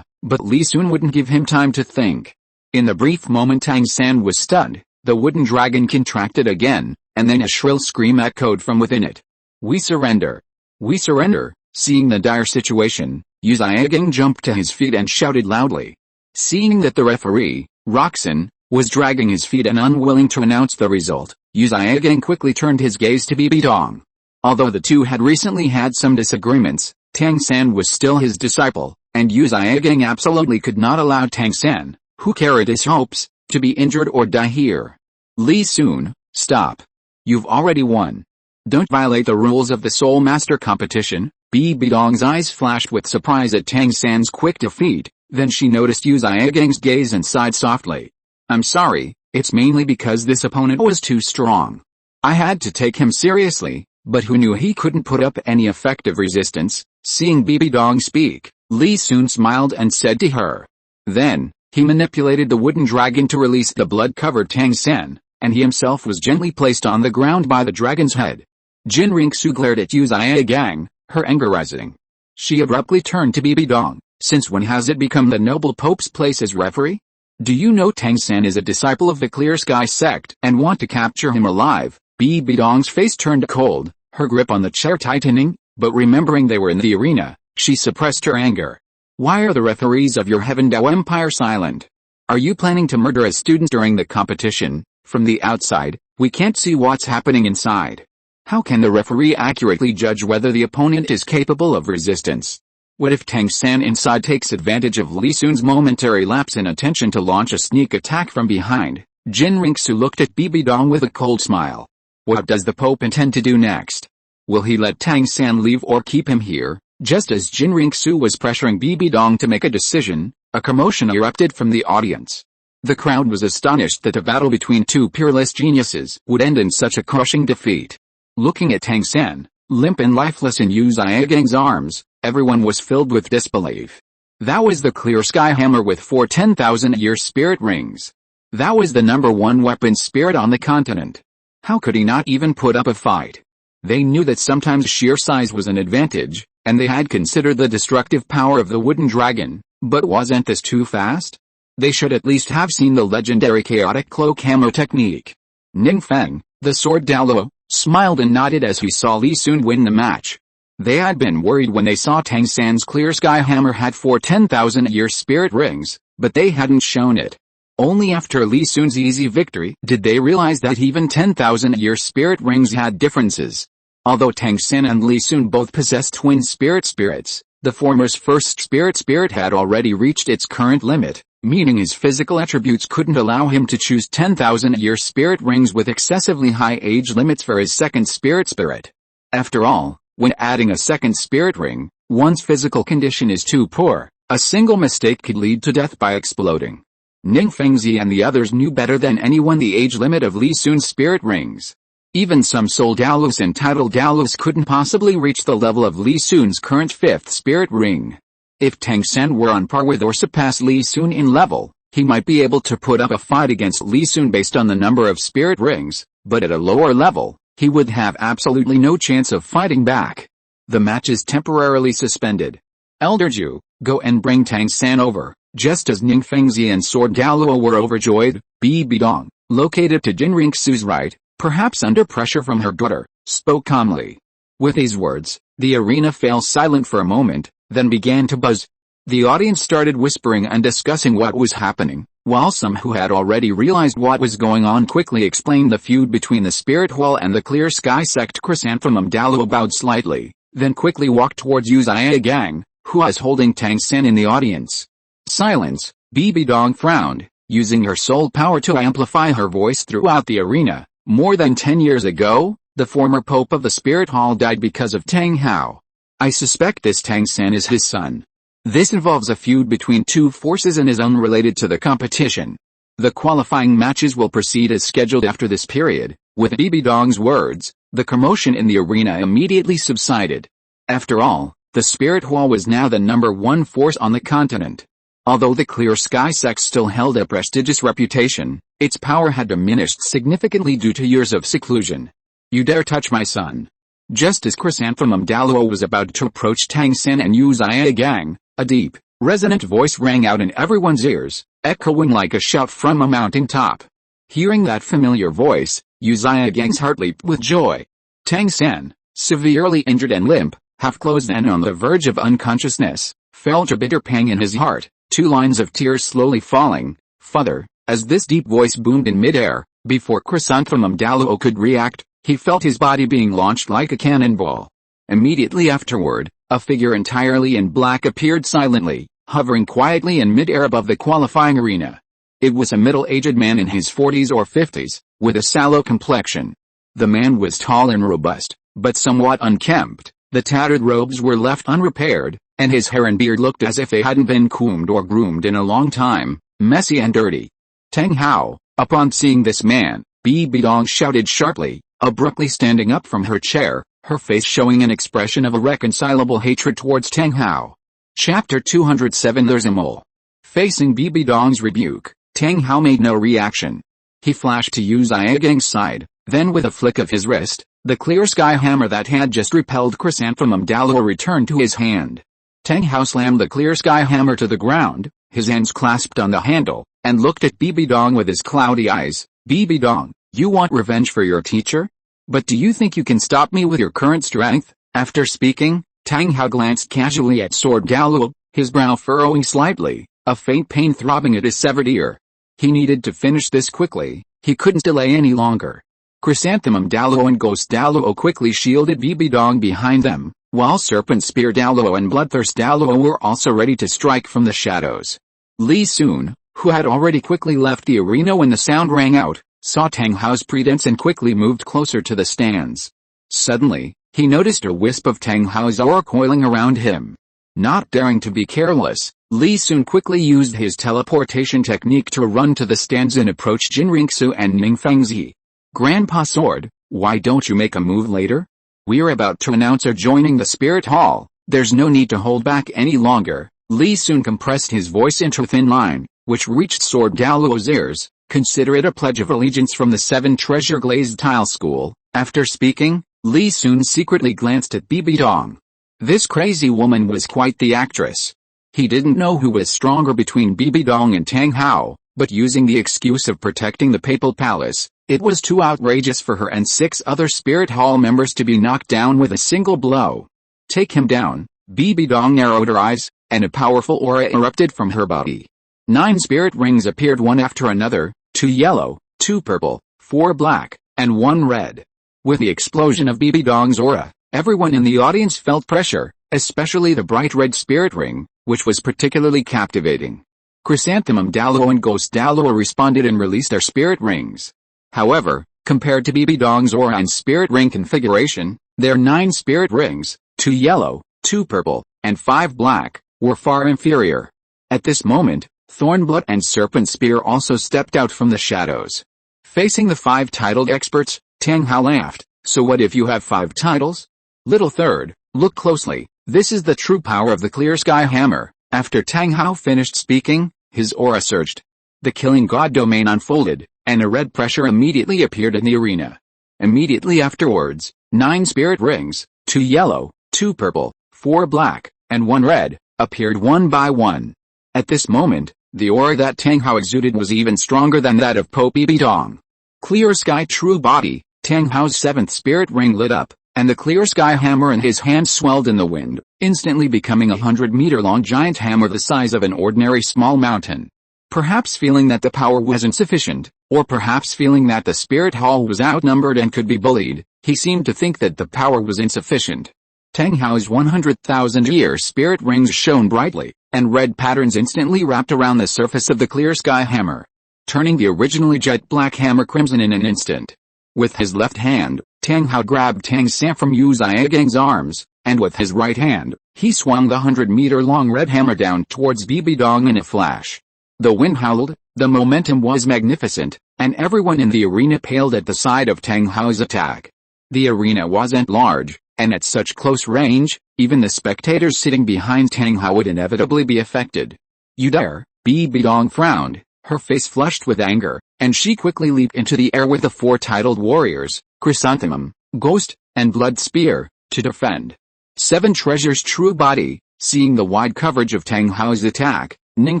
But Li Sun wouldn't give him time to think. In the brief moment Tang San was stunned, the wooden dragon contracted again, and then a shrill scream echoed from within it. "We surrender! We surrender!" Seeing the dire situation, Xiaogang jumped to his feet and shouted loudly. Seeing that the referee, Roxan, was dragging his feet and unwilling to announce the result, Xiaogang quickly turned his gaze to Bibi Dong. Although the two had recently had some disagreements, Tang San was still his disciple, and Xiaogang absolutely could not allow Tang San, who carried his hopes, to be injured or die here. "Li Sun, stop. You've already won. Don't violate the rules of the Soul Master competition." Bibi Dong's eyes flashed with surprise at Tang San's quick defeat, then she noticed Xiaogang's gaze and sighed softly. "I'm sorry, it's mainly because this opponent was too strong. I had to take him seriously, but who knew he couldn't put up any effective resistance?" Seeing Bibi Dong speak, Li Sun smiled and said to her. Then, he manipulated the wooden dragon to release the blood-covered Tang San, and he himself was gently placed on the ground by the dragon's head. Qian Renxue glared at Xiaogang, her anger rising. She abruptly turned to Bibi Dong. "Since when has it become the noble Pope's place as referee? Do you know Tang San is a disciple of the Clear Sky sect and want to capture him alive?" Bibi Dong's face turned cold, her grip on the chair tightening, but remembering they were in the arena, she suppressed her anger. "Why are the referees of your Heaven Dao Empire silent? Are you planning to murder as students during the competition? From the outside, we can't see what's happening inside. How can the referee accurately judge whether the opponent is capable of resistance? What if Tang San inside takes advantage of Li Sun's momentary lapse in attention to launch a sneak attack from behind?" Qian Renxue looked at Bibi Dong with a cold smile. "What does the Pope intend to do next? Will he let Tang San leave or keep him here?" Just as Qian Renxue was pressuring Bibi Dong to make a decision, a commotion erupted from the audience. The crowd was astonished that a battle between two peerless geniuses would end in such a crushing defeat. Looking at Tang San, limp and lifeless in Xiaogang's arms, everyone was filled with disbelief. That was the Clear Sky Hammer with 4 10,000-year spirit rings. That was the #1 weapon spirit on the continent. How could he not even put up a fight? They knew that sometimes sheer size was an advantage, and they had considered the destructive power of the wooden dragon, but wasn't this too fast? They should at least have seen the legendary chaotic cloak hammer technique. Ningfeng, the sword Douluo, smiled and nodded as he saw Li Sun win the match. They had been worried when they saw Tang San's Clear Sky Hammer had 4 10,000-year spirit rings, but they hadn't shown it. Only after Li Sun's easy victory did they realize that even 10,000-year spirit rings had differences. Although Tang San and Li Sun both possessed twin spirits, the former's first spirit had already reached its current limit, meaning his physical attributes couldn't allow him to choose 10,000-year spirit rings with excessively high age limits for his second spirit. After all, when adding a second spirit ring, one's physical condition is too poor, a single mistake could lead to death by exploding. Ning Fengzi and the others knew better than anyone the age limit of Li Sun's spirit rings. Even some Soul Douluos and Titled Douluos couldn't possibly reach the level of Li Sun's current 5th spirit ring. If Tang San were on par with or surpassed Li Sun in level, he might be able to put up a fight against Li Sun based on the number of spirit rings, but at a lower level, he would have absolutely no chance of fighting back. The match is temporarily suspended. Elder Ju, go and bring Tang San over. Just as Ning Fengzi and Sword Douluo were overjoyed, Bibi Dong, located to Qian Renxue's right, perhaps under pressure from her daughter, spoke calmly. With these words, the arena fell silent for a moment, then began to buzz. The audience started whispering and discussing what was happening, while some who had already realized what was going on quickly explained the feud between the Spirit Hall and the Clear Sky sect. Chrysanthemum Douluo bowed slightly, then quickly walked towards Xiaogang, who was holding Tang San in the audience. Silence, Bibi Dong frowned, using her soul power to amplify her voice throughout the arena. More than 10 years ago, the former Pope of the Spirit Hall died because of Tang Hao. I suspect this Tang San is his son. This involves a feud between two forces and is unrelated to the competition. The qualifying matches will proceed as scheduled after this period. With Bibi Dong's words, the commotion in the arena immediately subsided. After all, the Spirit Hall was now the #1 force on the continent. Although the Clear Sky sect still held a prestigious reputation, its power had diminished significantly due to years of seclusion. "You dare touch my son." Just as Chrysanthemum Douluo was about to approach Tang San and Xiaogang, a deep, resonant voice rang out in everyone's ears, echoing like a shout from a mountain top. Hearing that familiar voice, Xiaogang's heart leaped with joy. Tang San, severely injured and limp, half-closed and on the verge of unconsciousness, felt a bitter pang in his heart, 2 lines of tears slowly falling. "Father," as this deep voice boomed in midair, before Chrysanthemum Douluo could react, he felt his body being launched like a cannonball. Immediately afterward, a figure entirely in black appeared silently, hovering quietly in midair above the qualifying arena. It was a middle-aged man in his 40s or 50s, with a sallow complexion. The man was tall and robust, but somewhat unkempt. The tattered robes were left unrepaired, and his hair and beard looked as if they hadn't been combed or groomed in a long time, messy and dirty. Tang Hao, upon seeing this man, Bibi Dong shouted sharply, abruptly standing up from her chair, her face showing an expression of irreconcilable hatred towards Tang Hao. Chapter 207 There's a mole. Facing Bibi Dong's rebuke, Tang Hao made no reaction. He flashed to Xiaogang's side, then with a flick of his wrist, the clear sky hammer that had just repelled Chrysanthemum Douluo returned to his hand. Tang Hao slammed the clear sky hammer to the ground, his hands clasped on the handle, and looked at Bibi Dong with his cloudy eyes. "Bibi Dong, you want revenge for your teacher? But do you think you can stop me with your current strength?" After speaking, Tang Hao glanced casually at Sword Douluo, his brow furrowing slightly, a faint pain throbbing at his severed ear. He needed to finish this quickly, he couldn't delay any longer. Chrysanthemum Douluo and Ghost Douluo quickly shielded Bibi Dong behind them, while Serpent Spear Douluo and Bloodthirst Douluo were also ready to strike from the shadows. Li Sun, who had already quickly left the arena when the sound rang out, saw Tang Hao's pretense and quickly moved closer to the stands. Suddenly, he noticed a wisp of Tang Hao's aura coiling around him. Not daring to be careless, Li Sun quickly used his teleportation technique to run to the stands and approach Qian Renxue and Ning Fengzi. "Grandpa Sword, why don't you make a move later? We're about to announce our joining the Spirit Hall, there's no need to hold back any longer." Li Sun compressed his voice into a thin line, which reached Sword Douluo's ears. "Consider it a pledge of allegiance from the 7 Treasure Glazed Tile School." After speaking, Li Sun secretly glanced at Bibi Dong. This crazy woman was quite the actress. He didn't know who was stronger between Bibi Dong and Tang Hao, but using the excuse of protecting the Papal Palace, it was too outrageous for her and 6 other Spirit Hall members to be knocked down with a single blow. "Take him down." Bibi Dong narrowed her eyes, and a powerful aura erupted from her body. 9 spirit rings appeared one after another, 2 yellow, 2 purple, 4 black, and 1 red. With the explosion of Bibi Dong's aura, everyone in the audience felt pressure, especially the bright red spirit ring, which was particularly captivating. Chrysanthemum Douluo and Ghost Douluo responded and released their spirit rings. However, compared to Bibi Dong's aura and spirit ring configuration, their 9 spirit rings, 2 yellow, 2 purple, and 5 black, were far inferior. At this moment, Thornblood and Serpent Spear also stepped out from the shadows. Facing the 5 titled experts, Tang Hao laughed. "So what if you have 5 titles? Little third, look closely, this is the true power of the Clear Sky Hammer." After Tang Hao finished speaking, his aura surged. The Killing God domain unfolded, and a red pressure immediately appeared in the arena. Immediately afterwards, 9 spirit rings, 2 yellow, 2 purple, 4 black, and 1 red, appeared one by one. At this moment, the aura that Tang Hao exuded was even stronger than that of Bibi Dong. Clear Sky True Body, Tang Hao's 7th spirit ring lit up, and the Clear Sky Hammer in his hand swelled in the wind, instantly becoming a 100-meter-long giant hammer the size of an ordinary small mountain. Perhaps feeling that the power wasn't sufficient, or perhaps feeling that the Spirit Hall was outnumbered and could be bullied, he seemed to think that the power was insufficient. Tang Hao's 100,000-year spirit rings shone brightly, and red patterns instantly wrapped around the surface of the Clear Sky Hammer, turning the originally jet black hammer crimson in an instant. With his left hand, Tang Hao grabbed Tang San from Xiaogang's arms, and with his right hand, he swung the 100-meter-long red hammer down towards Bibi Dong in a flash. The wind howled, the momentum was magnificent, and everyone in the arena paled at the sight of Tang Hao's attack. The arena wasn't large, and at such close range, even the spectators sitting behind Tang Hao would inevitably be affected. "You dare?" Bibi Dong frowned, her face flushed with anger, and she quickly leaped into the air with the 4 titled warriors, Chrysanthemum, Ghost, and Blood Spear, to defend. 7 Treasure's true body, seeing the wide coverage of Tang Hao's attack, Ning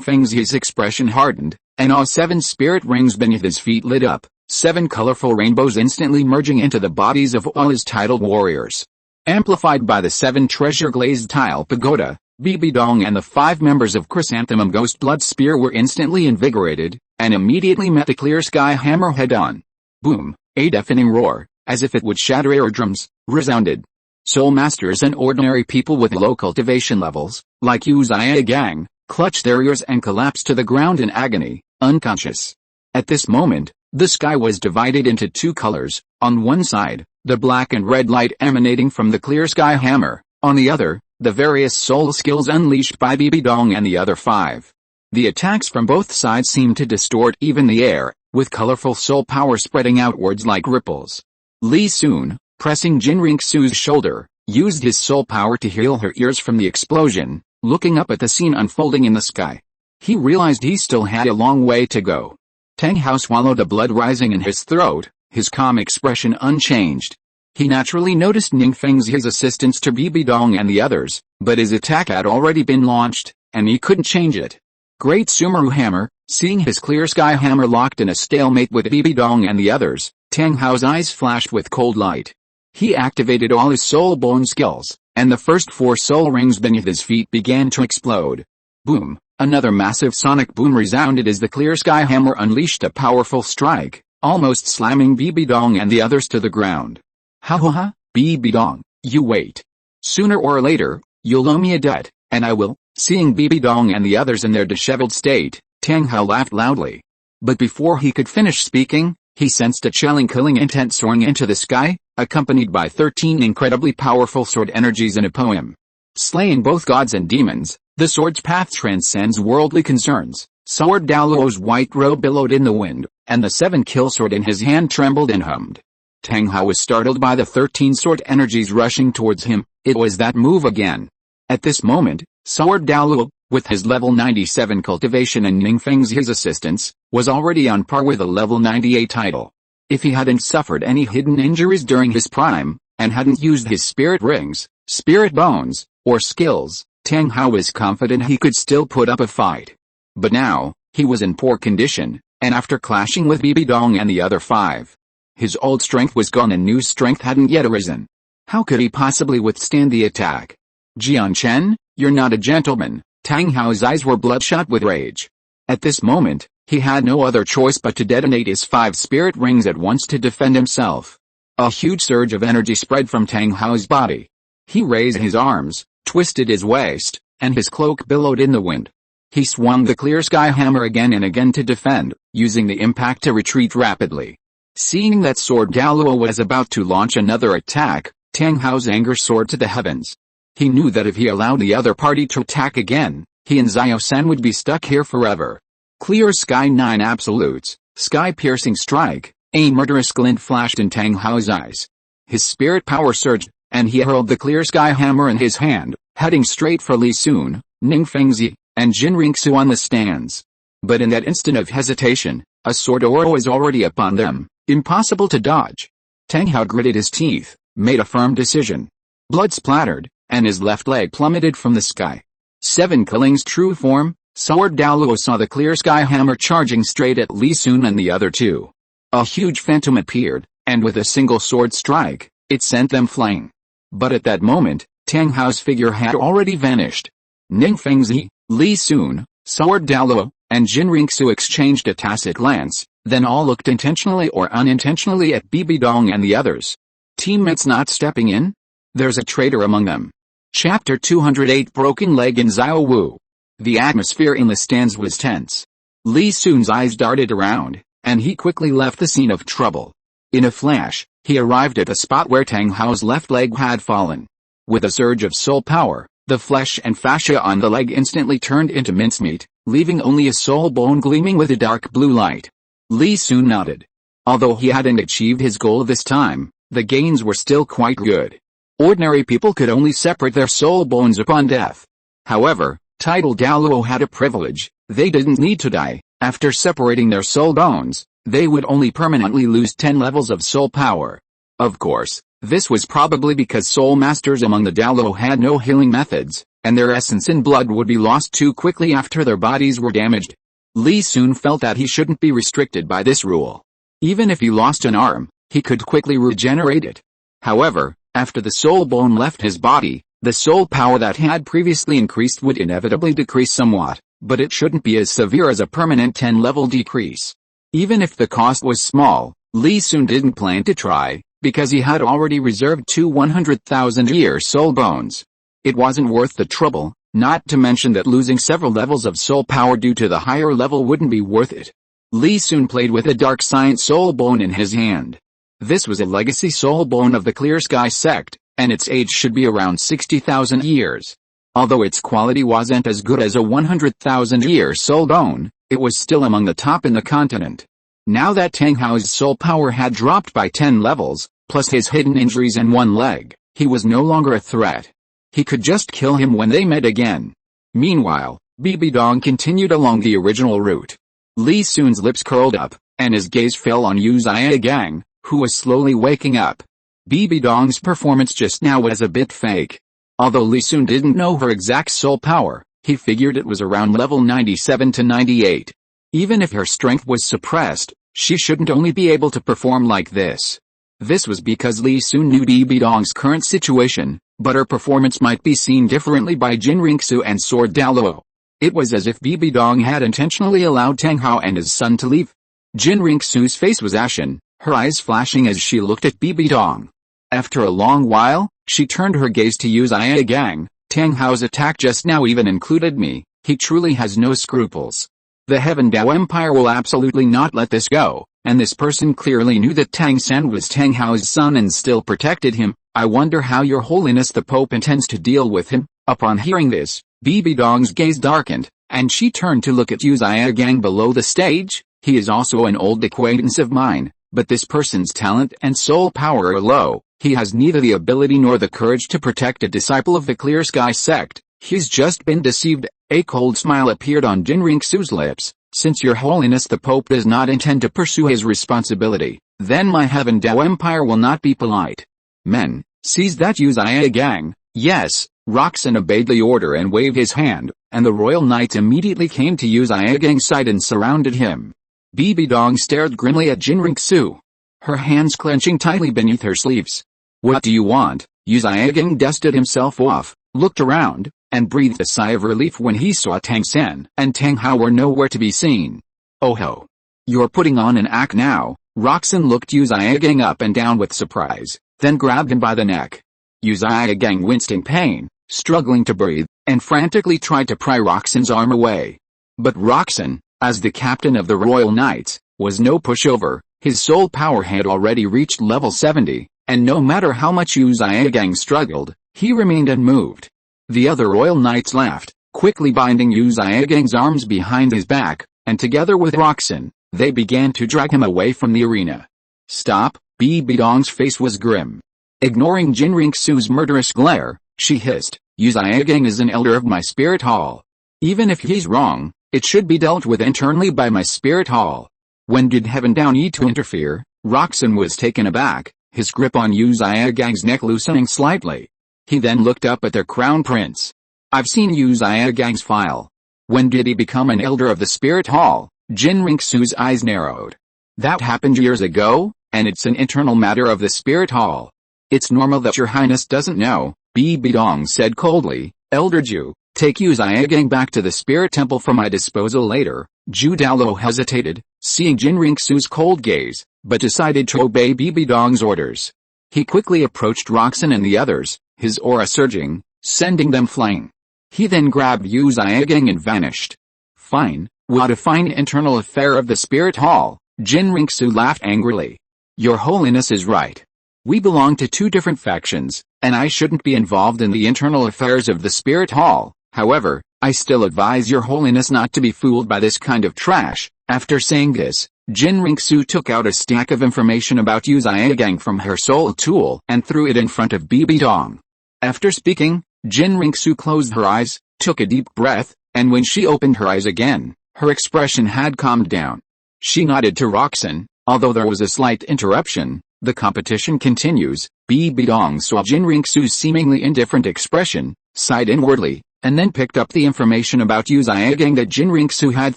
Fengzi's expression hardened, and all 7 spirit rings beneath his feet lit up, 7 colorful rainbows instantly merging into the bodies of all his titled warriors. Amplified by the 7 treasure glazed tile pagoda, Bibi Dong and the 5 members of Chrysanthemum Ghost Blood Spear were instantly invigorated, and immediately met the clear sky hammer head-on. Boom! A deafening roar, as if it would shatter eardrums, resounded. Soul masters and ordinary people with low cultivation levels, like Xiaogang, clutched their ears and collapsed to the ground in agony, unconscious. At this moment, the sky was divided into 2 colors, on one side, the black and red light emanating from the clear sky hammer, on the other, the various soul skills unleashed by Bibi Dong and the other 5. The attacks from both sides seemed to distort even the air, with colorful soul power spreading outwards like ripples. Li Sun, pressing Qian Renxue's shoulder, used his soul power to heal her ears from the explosion, looking up at the scene unfolding in the sky. He realized he still had a long way to go. Tang Hao swallowed the blood rising in his throat, his calm expression unchanged. He naturally noticed Ning Fengzi's assistance to Bibi Dong and the others, but his attack had already been launched, and he couldn't change it. Great Sumeru Hammer, seeing his clear sky hammer locked in a stalemate with Bibi Dong and the others, Tang Hao's eyes flashed with cold light. He activated all his soul bone skills, and the first 4 soul rings beneath his feet began to explode. Boom! Another massive sonic boom resounded as the clear sky hammer unleashed a powerful strike, almost slamming Bibi Dong and the others to the ground. Ha ha ha, Bibi Dong, you wait. Sooner or later, you'll owe me a debt, and I will. Seeing Bibi Dong and the others in their disheveled state, Tang Hao laughed loudly. But before he could finish speaking, he sensed a chilling killing intent soaring into the sky, accompanied by 13 incredibly powerful sword energies in a poem. Slaying both gods and demons, the sword's path transcends worldly concerns. Sword Douluo's white robe billowed in the wind, and the 7 kill sword in his hand trembled and hummed. Tang Hao was startled by the 13 sword energies rushing towards him. It was that move again. At this moment, Sword Douluo, with his level 97 cultivation and Ning Fengzi's assistance, was already on par with a level 98 title. If he hadn't suffered any hidden injuries during his prime, and hadn't used his spirit rings, spirit bones, or skills, Tang Hao was confident he could still put up a fight. But now, he was in poor condition, and after clashing with Bibi Dong and the other 5, his old strength was gone and new strength hadn't yet arisen. How could he possibly withstand the attack? Jian Chen, you're not a gentleman. Tang Hao's eyes were bloodshot with rage. At this moment, he had no other choice but to detonate his 5 spirit rings at once to defend himself. A huge surge of energy spread from Tang Hao's body. He raised his arms, twisted his waist, and his cloak billowed in the wind. He swung the clear sky hammer again and again to defend, using the impact to retreat rapidly. Seeing that Sword Douluo was about to launch another attack, Tang Hao's anger soared to the heavens. He knew that if he allowed the other party to attack again, he and Xiao-san would be stuck here forever. Clear Sky 9 Absolutes, Sky-piercing strike, a murderous glint flashed in Tang Hao's eyes. His spirit power surged, and he hurled the clear sky hammer in his hand, heading straight for Li Sun, Ning Fengzi, and Qian Renxue on the stands. But in that instant of hesitation, a sword aura was already upon them, impossible to dodge. Tang Hao gritted his teeth, made a firm decision. Blood splattered, and his left leg plummeted from the sky. 7 Killing's true form, Sword Douluo saw the clear sky hammer charging straight at Li Sun and the other 2. A huge phantom appeared, and with a single sword strike, it sent them flying. But at that moment, Tang Hao's figure had already vanished. Ning Fengzi, Li Sun, Sword Douluo, and Qian Renxue exchanged a tacit glance, then all looked intentionally or unintentionally at Bibi Dong and the others. Teammates not stepping in? There's a traitor among them. Chapter 208 Broken Leg in Xiao Wu. The atmosphere in the stands was tense. Li Sun's eyes darted around, and he quickly left the scene of trouble. In a flash, he arrived at the spot where Tang Hao's left leg had fallen. With a surge of soul power, the flesh and fascia on the leg instantly turned into mincemeat, leaving only a soul bone gleaming with a dark blue light. Li Sun nodded. Although he hadn't achieved his goal this time, the gains were still quite good. Ordinary people could only separate their soul bones upon death. However, Titled Douluo had a privilege: they didn't need to die. After separating their soul bones, they would only permanently lose 10 levels of soul power. Of course, this was probably because soul masters among the Douluo had no healing methods, and their essence and blood would be lost too quickly after their bodies were damaged. Li Sun felt that he shouldn't be restricted by this rule. Even if he lost an arm, he could quickly regenerate it. However, after the soul bone left his body, the soul power that had previously increased would inevitably decrease somewhat, but it shouldn't be as severe as a permanent 10-level decrease. Even if the cost was small, Li Sun didn't plan to try, because he had already reserved 2 100,000-year soul bones. It wasn't worth the trouble, not to mention that losing several levels of soul power due to the higher level wouldn't be worth it. Li Sun played with a dark science soul bone in his hand. This was a legacy soul bone of the Clear Sky sect, and its age should be around 60,000 years. Although its quality wasn't as good as a 100,000-year soul bone, it was still among the top in the continent. Now that Tang Hao's soul power had dropped by 10 levels, plus his hidden injuries and one leg, he was no longer a threat. He could just kill him when they met again. Meanwhile, Bibi Dong continued along the original route. Li Sun's lips curled up, and his gaze fell on Xiaogang, who was slowly waking up. Bibi Dong's performance just now was a bit fake. Although Li Sun didn't know her exact soul power, he figured it was around level 97 to 98. Even if her strength was suppressed, she shouldn't only be able to perform like this. This was because Li Sun knew Bibi Dong's current situation, but her performance might be seen differently by Qian Renxue and Sword Douluo. It was as if Bibi Dong had intentionally allowed Tang Hao and his son to leave. Qian Renxue's face was ashen, her eyes flashing as she looked at Bibi Dong. After a long while, she turned her gaze to Xiaogang. Tang Hao's attack just now even included me. He truly has no scruples. The Heaven Dao Empire will absolutely not let this go, and this person clearly knew that Tang San was Tang Hao's son and still protected him. I wonder how Your Holiness the Pope intends to deal with him. Upon hearing this, Bibi Dong's gaze darkened, and she turned to look at Xiaogang below the stage. He is also an old acquaintance of mine, but this person's talent and soul power are low. He has neither the ability nor the courage to protect a disciple of the Clear Sky sect. He's just been deceived. A cold smile appeared on Qian Renxue's lips. Since Your Holiness the Pope does not intend to pursue his responsibility, then my Heaven Dao Empire will not be polite. Men, seize that Xiaogang. Yes. Roxan obeyed the order and waved his hand, and the royal knights immediately came to Xiaogang's side and surrounded him. Bibi Dong stared grimly at Qian Renxue, her hands clenching tightly beneath her sleeves. What do you want? Xiaogang dusted himself off, looked around, and breathed a sigh of relief when he saw Tang San and Tang Hao were nowhere to be seen. Oh ho! You're putting on an act now. Roxan looked Xiaogang up and down with surprise, then grabbed him by the neck. Xiaogang winced in pain, struggling to breathe, and frantically tried to pry Roxan's arm away. But Roxan, as the captain of the Royal Knights, was no pushover. His soul power had already reached level 70, and no matter how much Xiaogang struggled, he remained unmoved. The other Royal Knights laughed, quickly binding Xiaogang's arms behind his back, and together with Roxan, they began to drag him away from the arena. Stop! Bibi Dong's face was grim. Ignoring Qian Renxue's murderous glare, she hissed, Xiaogang is an elder of my spirit hall. Even if he's wrong, it should be dealt with internally by my spirit hall. When did Heaven Dao need to interfere? Roxan was taken aback, his grip on Xiaogang's neck loosening slightly. He then looked up at their crown prince. I've seen Xiaogang's file. When did he become an elder of the spirit hall? Qian Renxue's eyes narrowed. That happened years ago, and it's an internal matter of the spirit hall. It's normal that Your Highness doesn't know, Bibi Dong said coldly. Elder Zhu, take Xiaogang back to the spirit temple for my disposal later. Zhu Douluo hesitated, seeing Qian Renxue's cold gaze, but decided to obey Bibi Dong's orders. He quickly approached Roxan and the others, his aura surging, sending them flying. He then grabbed Xiaogang and vanished. Fine, what a fine internal affair of the spirit hall. Qian Renxue laughed angrily. Your Holiness is right. We belong to two different factions, and I shouldn't be involved in the internal affairs of the Spirit Hall. However, I still advise your holiness not to be fooled by this kind of trash." After saying this, Qian Renxue took out a stack of information about Xiaogang from her soul tool and threw it in front of Bibi Dong. After speaking, Qian Renxue closed her eyes, took a deep breath, and when she opened her eyes again, her expression had calmed down. She nodded to Roxanne. Although there was a slight interruption, the competition continues. Bibi Dong saw Qian Renxue's seemingly indifferent expression, sighed inwardly, and then picked up the information about Xiaogang that Qian Renxue had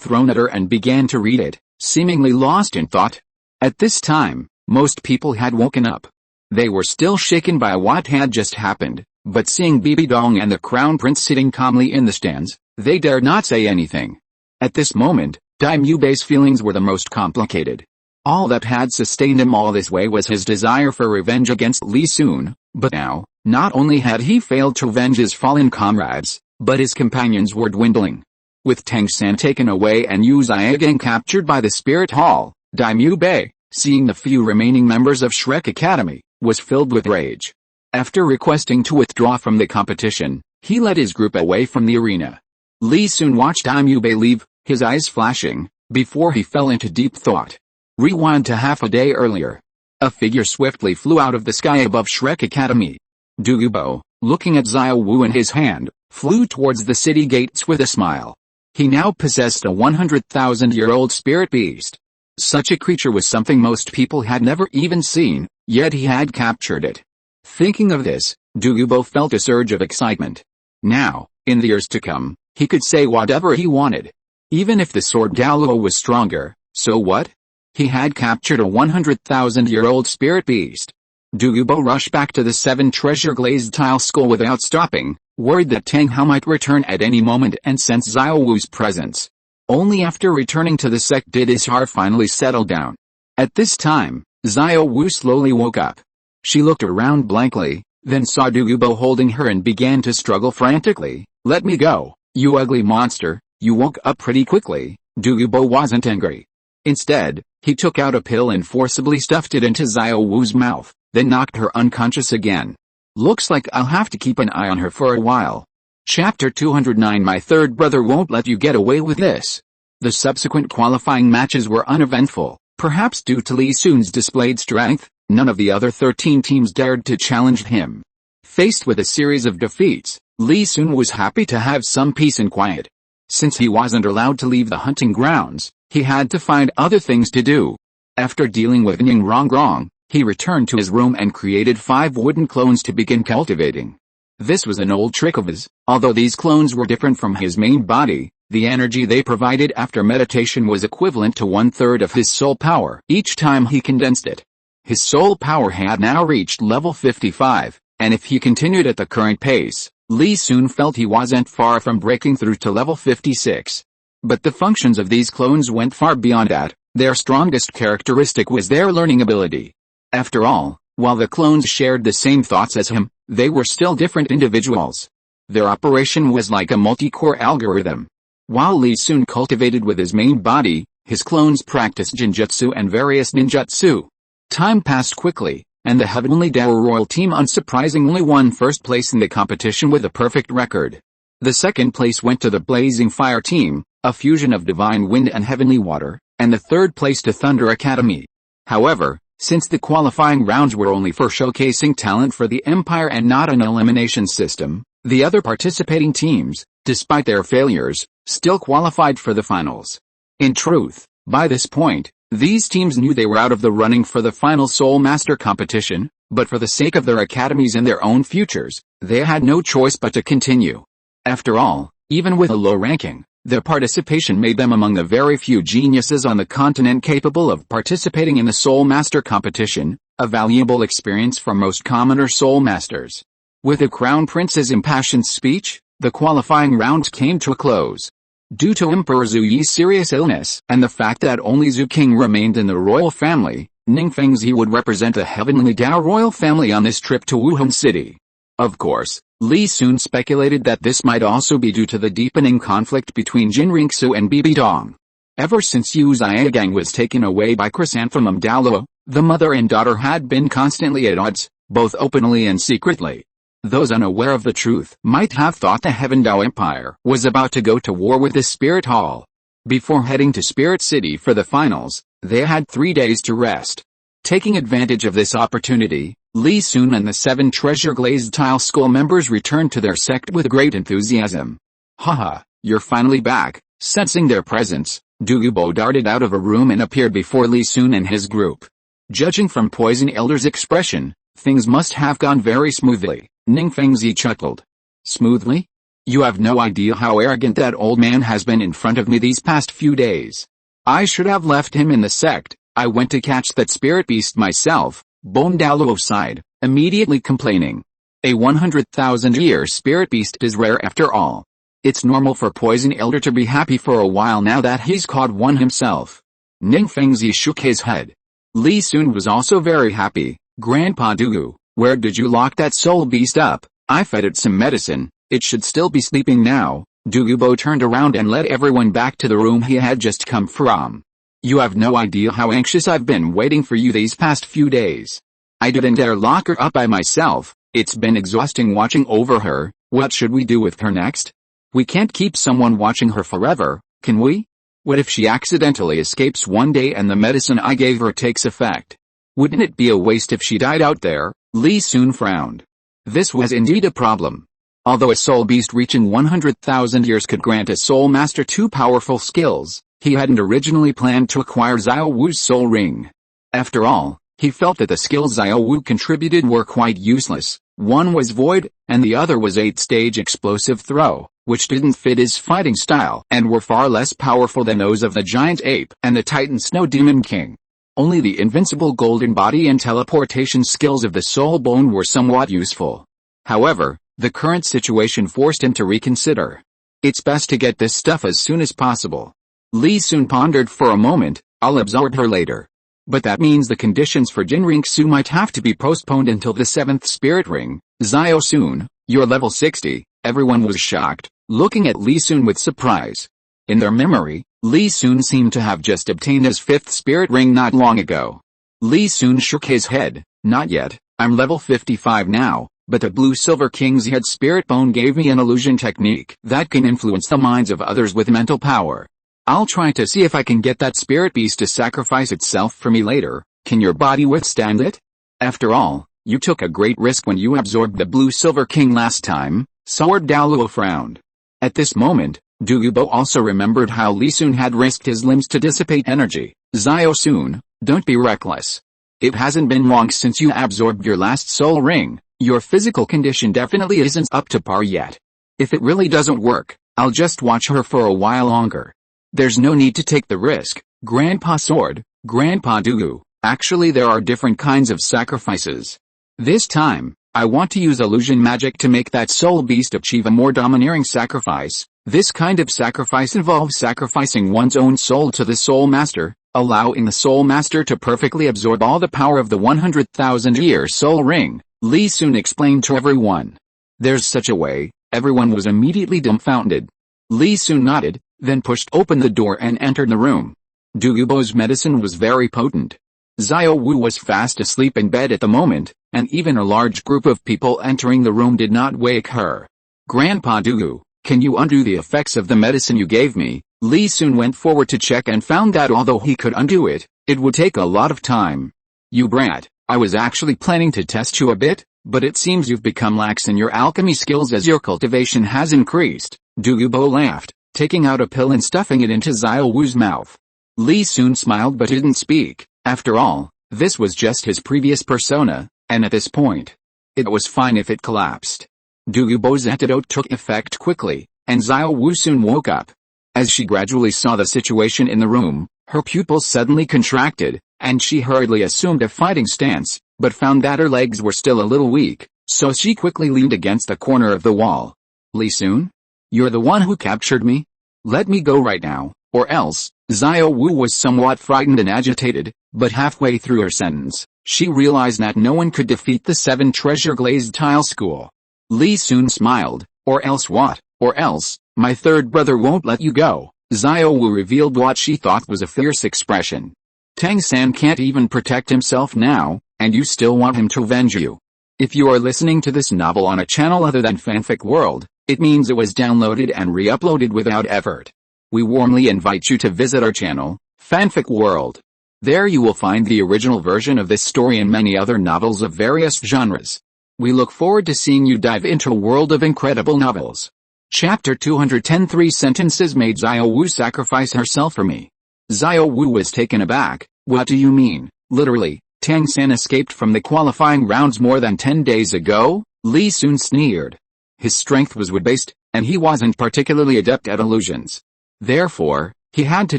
thrown at her and began to read it, seemingly lost in thought. At this time, most people had woken up. They were still shaken by what had just happened, but seeing Bibi Dong and the Crown Prince sitting calmly in the stands, they dared not say anything. At this moment, Daimyo Bei's feelings were the most complicated. All that had sustained him all this way was his desire for revenge against Li Sun, but now, not only had he failed to avenge his fallen comrades, but his companions were dwindling. With Tang-san taken away and Yu Xiaogang captured by the Spirit Hall, Daimyo Bei, seeing the few remaining members of Shrek Academy, was filled with rage. After requesting to withdraw from the competition, he led his group away from the arena. Li Sun watched Daimyo Bei leave, his eyes flashing, before he fell into deep thought. Rewind to half a day earlier. A figure swiftly flew out of the sky above Shrek Academy. Douluo, looking at Xiao Wu in his hand, flew towards the city gates with a smile. He now possessed a 100,000-year-old spirit beast. Such a creature was something most people had never even seen, yet he had captured it. Thinking of this, Douluo felt a surge of excitement. Now, in the years to come, he could say whatever he wanted. Even if the sword Douluo was stronger, so what? He had captured a 100,000-year-old spirit beast. Douluo rushed back to the 7 treasure glazed tile skull without stopping, worried that Tang Hao might return at any moment and sense Xiao Wu's presence. Only after returning to the sect did his heart finally settle down. At this time, Xiao Wu slowly woke up. She looked around blankly, then saw Douluo holding her and began to struggle frantically. "Let me go, you ugly monster." "You woke up pretty quickly." Douluo wasn't angry. Instead, he took out a pill and forcibly stuffed it into Xiao Wu's mouth, then knocked her unconscious again. "Looks like I'll have to keep an eye on her for a while." Chapter 209 My third brother won't let you get away with this. The subsequent qualifying matches were uneventful, perhaps due to Li Sun's displayed strength. None of the other 13 teams dared to challenge him. Faced with a series of defeats, Li Sun was happy to have some peace and quiet. Since he wasn't allowed to leave the hunting grounds, he had to find other things to do. After dealing with Nying Rongrong, he returned to his room and created 5 wooden clones to begin cultivating. This was an old trick of his. Although these clones were different from his main body, the energy they provided after meditation was equivalent to 1/3 of his soul power each time he condensed it. His soul power had now reached level 55, and if he continued at the current pace, Li Sun felt he wasn't far from breaking through to level 56. But the functions of these clones went far beyond that. Their strongest characteristic was their learning ability. After all, while the clones shared the same thoughts as him, they were still different individuals. Their operation was like a multi-core algorithm. While Li Sun cultivated with his main body, his clones practiced genjutsu and various ninjutsu. Time passed quickly, and the Heavenly Dao Royal team unsurprisingly won first place in the competition with a perfect record. The second place went to the Blazing Fire team, a fusion of Divine Wind and Heavenly Water, and the third place to Thunder Academy. However, since the qualifying rounds were only for showcasing talent for the Empire and not an elimination system, the other participating teams, despite their failures, still qualified for the finals. In truth, by this point, these teams knew they were out of the running for the final Soul Master competition, but for the sake of their academies and their own futures, they had no choice but to continue. After all, even with a low ranking, their participation made them among the very few geniuses on the continent capable of participating in the Soul Master competition, a valuable experience for most commoner Soul Masters. With the Crown Prince's impassioned speech, the qualifying rounds came to a close. Due to Emperor Zhu Yi's serious illness and the fact that only Zhu King remained in the royal family, Ning Fengzi would represent the Heavenly Dao royal family on this trip to Wuhan City. Of course, Li Sun speculated that this might also be due to the deepening conflict between Qian Renxue and Bibi Dong. Ever since Yu Xiaogang was taken away by Chrysanthemum Douluo, The mother and daughter had been constantly at odds, both openly and secretly. Those unaware of the truth might have thought the Heaven Dao Empire was about to go to war with the Spirit Hall. Before heading to Spirit City for the finals, they had 3 days to rest. Taking advantage of this opportunity, Li Sun and the 7 Treasure Glazed Tile School members returned to their sect with great enthusiasm. Haha, you're finally back. Sensing their presence, Douluo darted out of a room and appeared before Li Sun and his group. Judging from Poison Elder's expression, things must have gone very smoothly. Ning Fengzi chuckled. Smoothly? You have no idea how arrogant that old man has been in front of me these past few days. I should have left him in the sect. I went to catch that spirit beast myself, Bone Douluo sighed, immediately complaining. A 100,000-year spirit beast is rare after all. It's normal for Poison Elder to be happy for a while now that he's caught one himself. Ning Fengzi shook his head. Li Sun was also very happy. Grandpa Douluo, where did you lock that soul beast up? I fed it some medicine, it should still be sleeping now. Douluo turned around and led everyone back to the room he had just come from. You have no idea how anxious I've been waiting for you these past few days. I didn't dare lock her up by myself, it's been exhausting watching over her. What should we do with her next? We can't keep someone watching her forever, can we? What if she accidentally escapes one day and the medicine I gave her takes effect? Wouldn't it be a waste if she died out there? Li Sun frowned. This was indeed a problem. Although a soul beast reaching 100,000 years could grant a soul master 2 powerful skills, he hadn't originally planned to acquire Xiao Wu's soul ring. After all, he felt that the skills Xiao Wu contributed were quite useless. One was void, and the other was 8-stage explosive throw, which didn't fit his fighting style and were far less powerful than those of the giant ape and the Titan Snow Demon King. Only the invincible golden body and teleportation skills of the soul bone were somewhat useful. However, the current situation forced him to reconsider. It's best to get this stuff as soon as possible. Li Sun pondered for a moment. I'll absorb her later. But that means the conditions for Qian Renxue might have to be postponed until the 7th spirit ring. Xiao Sun, you're level 60. Everyone was shocked, looking at Li Sun with surprise. In their memory, Li Sun seemed to have just obtained his 5th spirit ring not long ago. Li Sun shook his head. Not yet, I'm level 55 now, but the Blue Silver King's head spirit bone gave me an illusion technique that can influence the minds of others with mental power. I'll try to see if I can get that spirit beast to sacrifice itself for me later. Can your body withstand it? After all, you took a great risk when you absorbed the Blue Silver King last time. Sword Douluo frowned. At this moment, Douluo also remembered how Li Sun had risked his limbs to dissipate energy. Xiao Sun, don't be reckless. It hasn't been long since you absorbed your last soul ring. Your physical condition definitely isn't up to par yet. If it really doesn't work, I'll just watch her for a while longer. There's no need to take the risk, Grandpa Sword, Grandpa Douluo. Actually there are different kinds of sacrifices. This time, I want to use illusion magic to make that soul beast achieve a more domineering sacrifice. This kind of sacrifice involves sacrificing one's own soul to the soul master, allowing the soul master to perfectly absorb all the power of the 100,000-year soul ring. Li Sun explained to everyone. There's such a way. Everyone was immediately dumbfounded. Li Sun nodded, then pushed open the door and entered the room. Douluo's medicine was very potent. Xiao Wu was fast asleep in bed at the moment, and even a large group of people entering the room did not wake her. Grandpa Douluo, can you undo the effects of the medicine you gave me? Li Sun went forward to check and found that although he could undo it, it would take a lot of time. You brat, I was actually planning to test you a bit, but it seems you've become lax in your alchemy skills as your cultivation has increased. Douluo laughed, taking out a pill and stuffing it into Xiao Wu's mouth. Li Sun smiled but didn't speak. After all, this was just his previous persona, and at this point, it was fine if it collapsed. Douluo's antidote took effect quickly, and Xiao Wu soon woke up. As she gradually saw the situation in the room, her pupils suddenly contracted, and she hurriedly assumed a fighting stance, but found that her legs were still a little weak, so she quickly leaned against the corner of the wall. Li Sun? You're the one who captured me? Let me go right now, or else. Xiao Wu was somewhat frightened and agitated, but halfway through her sentence, she realized that no one could defeat the 7 Treasure Glazed Tile School. Li Sun smiled. Or else what? Or else, my third brother won't let you go. Xiao Wu revealed what she thought was a fierce expression. Tang-san can't even protect himself now, and you still want him to avenge you. If you are listening to this novel on a channel other than Fanfic World, it means it was downloaded and re-uploaded without effort. We warmly invite you to visit our channel, Fanfic World. There you will find the original version of this story and many other novels of various genres. We look forward to seeing you dive into a world of incredible novels. Chapter 210. 3 sentences made Xiao Wu sacrifice herself for me. Xiao Wu was taken aback. What do you mean? Literally, Tang-san escaped from the qualifying rounds more than 10 days ago? Li Sun sneered. His strength was wood-based, and he wasn't particularly adept at illusions. Therefore, he had to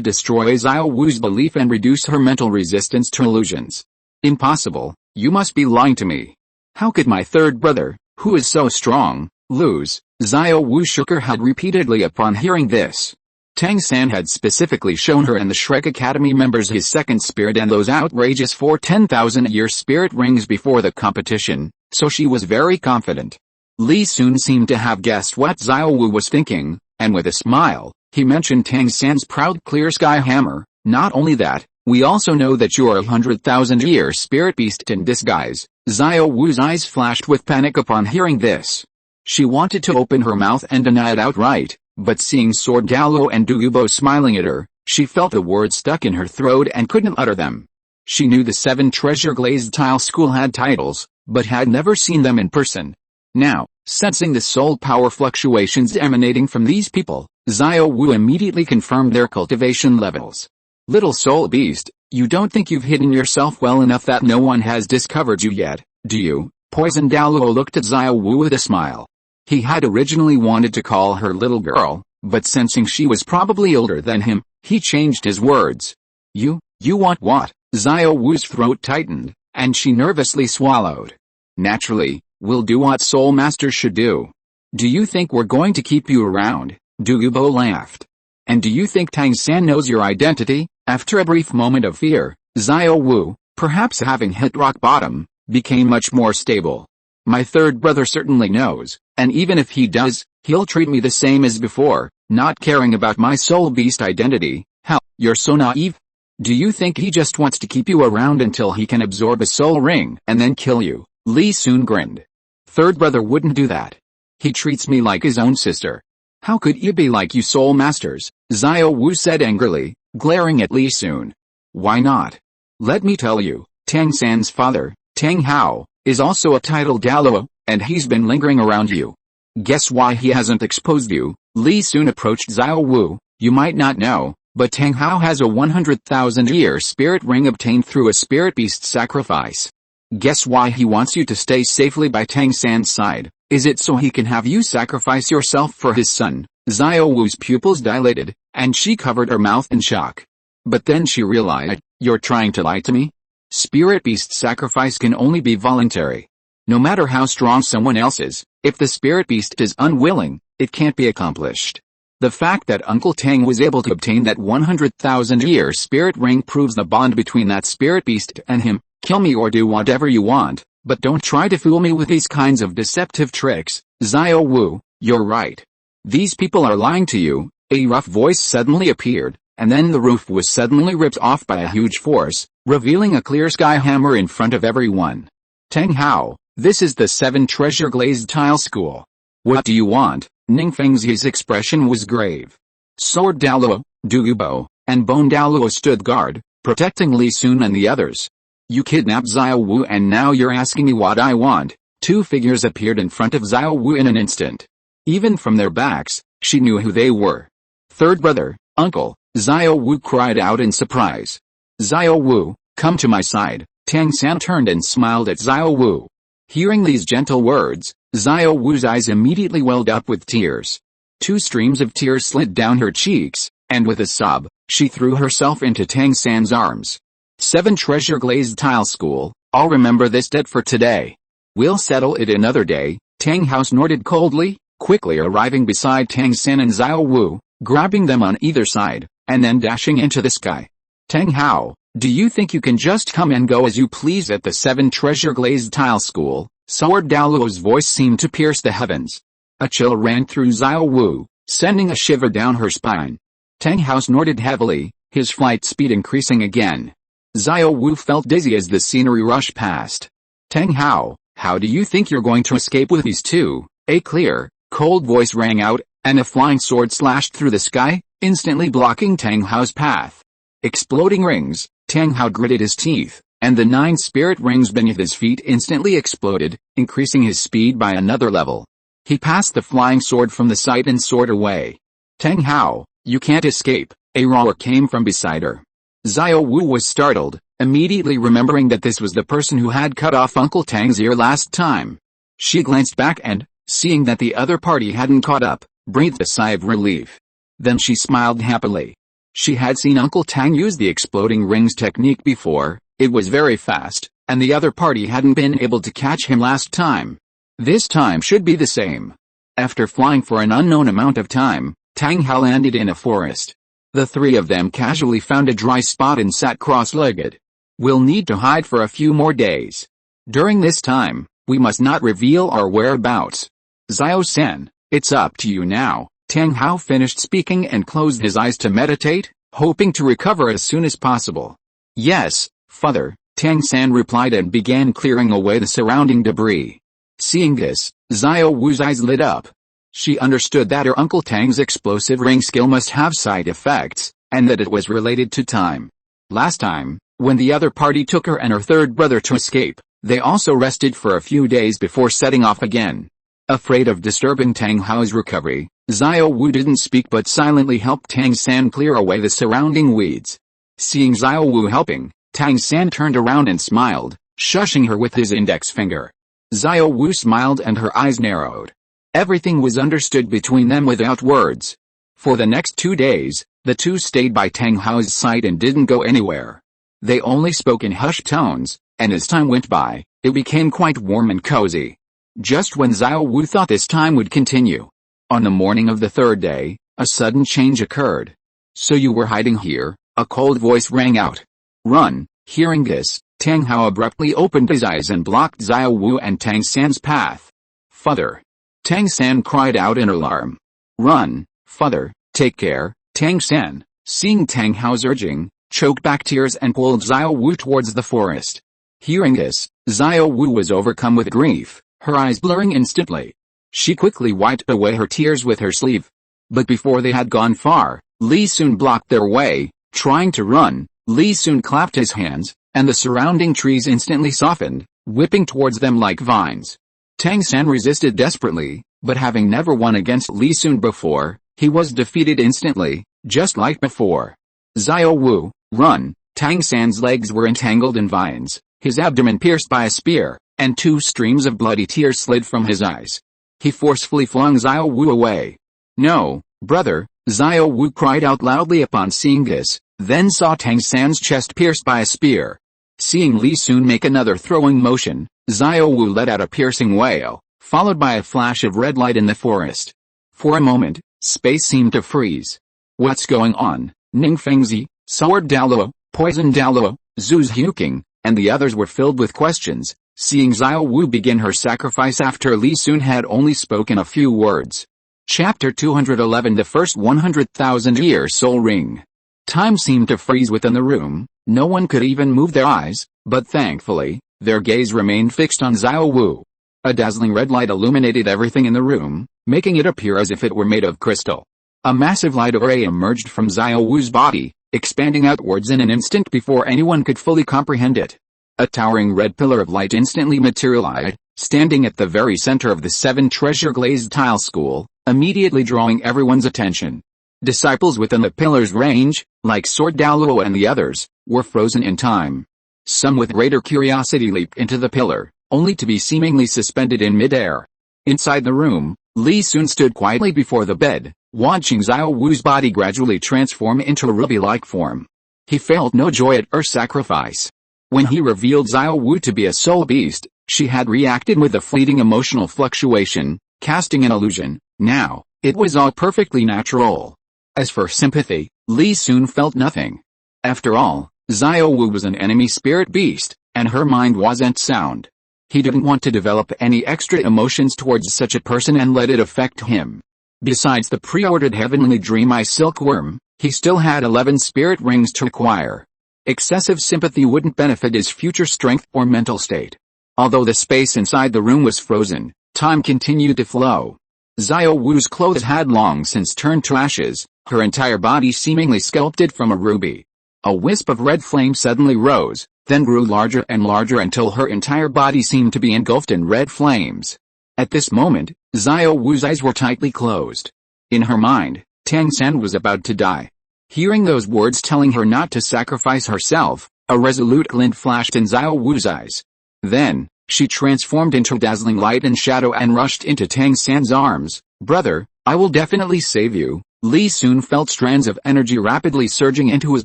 destroy Xiao Wu's belief and reduce her mental resistance to illusions. Impossible, you must be lying to me. How could my third brother, who is so strong, lose? Xiao Wu shook her head repeatedly upon hearing this. Tang-san had specifically shown her and the Shrek Academy members his second spirit and those outrageous 10,000-year spirit rings before the competition, so she was very confident. Li Sun seemed to have guessed what Xiao Wu was thinking, and with a smile, he mentioned Tang-san's proud clear sky hammer. Not only that, we also know that you are a 100,000-year spirit beast in disguise. Xiao Wu's eyes flashed with panic upon hearing this. She wanted to open her mouth and deny it outright, but seeing Sword Douluo and Douluo smiling at her, she felt the words stuck in her throat and couldn't utter them. She knew the 7 treasure glazed tile school had titles, but had never seen them in person. Now, sensing the soul power fluctuations emanating from these people, Xiao Wu immediately confirmed their cultivation levels. Little soul beast, you don't think you've hidden yourself well enough that no one has discovered you yet, do you? Poison Douluo looked at Xiao Wu with a smile. He had originally wanted to call her little girl, but sensing she was probably older than him, he changed his words. You want what? Xiao Wu's throat tightened, and she nervously swallowed. Naturally, we'll do what Soul Master should do. Do you think we're going to keep you around? Douluo laughed. And do you think Tang-san knows your identity? After a brief moment of fear, Xiao Wu, perhaps having hit rock bottom, became much more stable. My third brother certainly knows, and even if he does, he'll treat me the same as before, not caring about my soul beast identity. How, you're so naive? Do you think he just wants to keep you around until he can absorb a soul ring and then kill you? Li Sun grinned. Third brother wouldn't do that. He treats me like his own sister. How could you be like you soul masters? Xiao Wu said angrily, glaring at Li Sun. Why not? Let me tell you, Tang-san's father, Tang Hao, is also a titled Douluo, and he's been lingering around you. Guess why he hasn't exposed you? Li Sun approached Xiao Wu. You might not know, but Tang Hao has a 100,000-year spirit ring obtained through a spirit beast sacrifice. Guess why he wants you to stay safely by Tang-san's side? Is it so he can have you sacrifice yourself for his son? Xiao Wu's pupils dilated, and she covered her mouth in shock. But then she realized, you're trying to lie to me? Spirit beast sacrifice can only be voluntary. No matter how strong someone else is, if the spirit beast is unwilling, it can't be accomplished. The fact that Uncle Tang was able to obtain that 100,000-year spirit ring proves the bond between that spirit beast and him. Kill me or do whatever you want, but don't try to fool me with these kinds of deceptive tricks. Xiao Wu, you're right. These people are lying to you. A rough voice suddenly appeared, and then the roof was suddenly ripped off by a huge force, revealing a clear sky hammer in front of everyone. Tang Hao, this is the 7 treasure glazed tile school. What do you want? Ning Fengzi's expression was grave. Sword Douluo, Douluo, and Bone Douluo stood guard, protecting Li Sun and the others. You kidnapped Xiao Wu and now you're asking me what I want. 2 figures appeared in front of Xiao Wu in an instant. Even from their backs, she knew who they were. Third brother, uncle, Xiao Wu cried out in surprise. Xiao Wu, come to my side. Tang-san turned and smiled at Xiao Wu. Hearing these gentle words, Xiao Wu's eyes immediately welled up with tears. 2 streams of tears slid down her cheeks, and with a sob, she threw herself into Tang-san's arms. 7 treasure glazed tile school, I'll remember this debt for today. We'll settle it another day. Tang Hao snorted coldly, quickly arriving beside Tang-san and Xiao Wu, grabbing them on either side, and then dashing into the sky. Tang Hao, do you think you can just come and go as you please at the 7 treasure glazed tile school? Sword Douluo's voice seemed to pierce the heavens. A chill ran through Xiao Wu, sending a shiver down her spine. Tang Hao snorted heavily, his flight speed increasing again. Xiao Wu felt dizzy as the scenery rushed past. Tang Hao, how do you think you're going to escape with these two? A clear, cold voice rang out, and a flying sword slashed through the sky, instantly blocking Tang Hao's path. Exploding rings, Tang Hao gritted his teeth, and the 9 spirit rings beneath his feet instantly exploded, increasing his speed by another level. He passed the flying sword from the sight and soared away. Tang Hao, you can't escape, a roar came from beside her. Xiao Wu was startled, immediately remembering that this was the person who had cut off Uncle Tang's ear last time. She glanced back and, seeing that the other party hadn't caught up, breathed a sigh of relief. Then she smiled happily. She had seen Uncle Tang use the exploding rings technique before. It was very fast, and the other party hadn't been able to catch him last time. This time should be the same. After flying for an unknown amount of time, Tang Hao landed in a forest. The 3 of them casually found a dry spot and sat cross-legged. We'll need to hide for a few more days. During this time, we must not reveal our whereabouts. Xiao-san, it's up to you now. Tang Hao finished speaking and closed his eyes to meditate, hoping to recover as soon as possible. Yes, Father, Tang-san replied and began clearing away the surrounding debris. Seeing this, Xiao Wu's eyes lit up. She understood that her Uncle Tang's explosive ring skill must have side effects, and that it was related to time. Last time, when the other party took her and her third brother to escape, they also rested for a few days before setting off again. Afraid of disturbing Tang Hao's recovery, Xiao Wu didn't speak but silently helped Tang-san clear away the surrounding weeds. Seeing Xiao Wu helping, Tang-san turned around and smiled, shushing her with his index finger. Xiao Wu smiled and her eyes narrowed. Everything was understood between them without words. For the next 2 days, the two stayed by Tang Hao's side and didn't go anywhere. They only spoke in hushed tones, and as time went by, it became quite warm and cozy. Just when Xiao Wu thought this time would continue. On the morning of the 3rd day, a sudden change occurred. So you were hiding here? A cold voice rang out. Run! Hearing this, Tang Hao abruptly opened his eyes and blocked Xiao Wu and Tang-san's path. Father! Tang-san cried out in alarm. Run, Father, take care. Tang-san, seeing Tang Hao's urging, choked back tears and pulled Xiao Wu towards the forest. Hearing this, Xiao Wu was overcome with grief, her eyes blurring instantly. She quickly wiped away her tears with her sleeve. But before they had gone far, Li Sun blocked their way. Trying to run, Li Sun clapped his hands, and the surrounding trees instantly softened, whipping towards them like vines. Tang-san resisted desperately, but having never won against Li Sun before, he was defeated instantly, just like before. Xiao Wu, run! Tang-san's legs were entangled in vines, his abdomen pierced by a spear, and 2 streams of bloody tears slid from his eyes. He forcefully flung Xiao Wu away. No, brother! Xiao Wu cried out loudly upon seeing this, then saw Tang-san's chest pierced by a spear. Seeing Li Sun make another throwing motion, Xiao Wu let out a piercing wail, followed by a flash of red light in the forest. For a moment, space seemed to freeze. What's going on? Ning Fengzi, Sword Douluo, Poison Douluo, Zhu Xiaogang, and the others were filled with questions, seeing Xiao Wu begin her sacrifice after Li Sun had only spoken a few words. Chapter 211 The First 100,000-Year Soul Ring. Time seemed to freeze within the room, no one could even move their eyes, but thankfully, their gaze remained fixed on Xiao Wu. A dazzling red light illuminated everything in the room, making it appear as if it were made of crystal. A massive light array emerged from Xiao Wu's body, expanding outwards in an instant before anyone could fully comprehend it. A towering red pillar of light instantly materialized, standing at the very center of the 7-treasure glazed tile school, immediately drawing everyone's attention. Disciples within the pillar's range, like Sword Douluo and the others, were frozen in time. Some with greater curiosity leaped into the pillar, only to be seemingly suspended in midair. Inside the room, Li Sun stood quietly before the bed, watching Xiao Wu's body gradually transform into a ruby-like form. He felt no joy at her sacrifice. When he revealed Xiao Wu to be a soul beast, she had reacted with a fleeting emotional fluctuation, casting an illusion. Now, it was all perfectly natural. As for sympathy, Li Sun felt nothing. After all, Xiao Wu was an enemy spirit beast, and her mind wasn't sound. He didn't want to develop any extra emotions towards such a person and let it affect him. Besides the pre-ordered Heavenly Dream Eye Silkworm, he still had 11 spirit rings to acquire. Excessive sympathy wouldn't benefit his future strength or mental state. Although the space inside the room was frozen, time continued to flow. Xiao Wu's clothes had long since turned to ashes, her entire body seemingly sculpted from a ruby. A wisp of red flame suddenly rose, then grew larger and larger until her entire body seemed to be engulfed in red flames. At this moment, Xiao Wu's eyes were tightly closed. In her mind, Tang-san was about to die. Hearing those words telling her not to sacrifice herself, a resolute glint flashed in Xiao Wu's eyes. Then, she transformed into dazzling light and shadow and rushed into Tang-san's arms. "Brother, I will definitely save you." Li soon felt strands of energy rapidly surging into his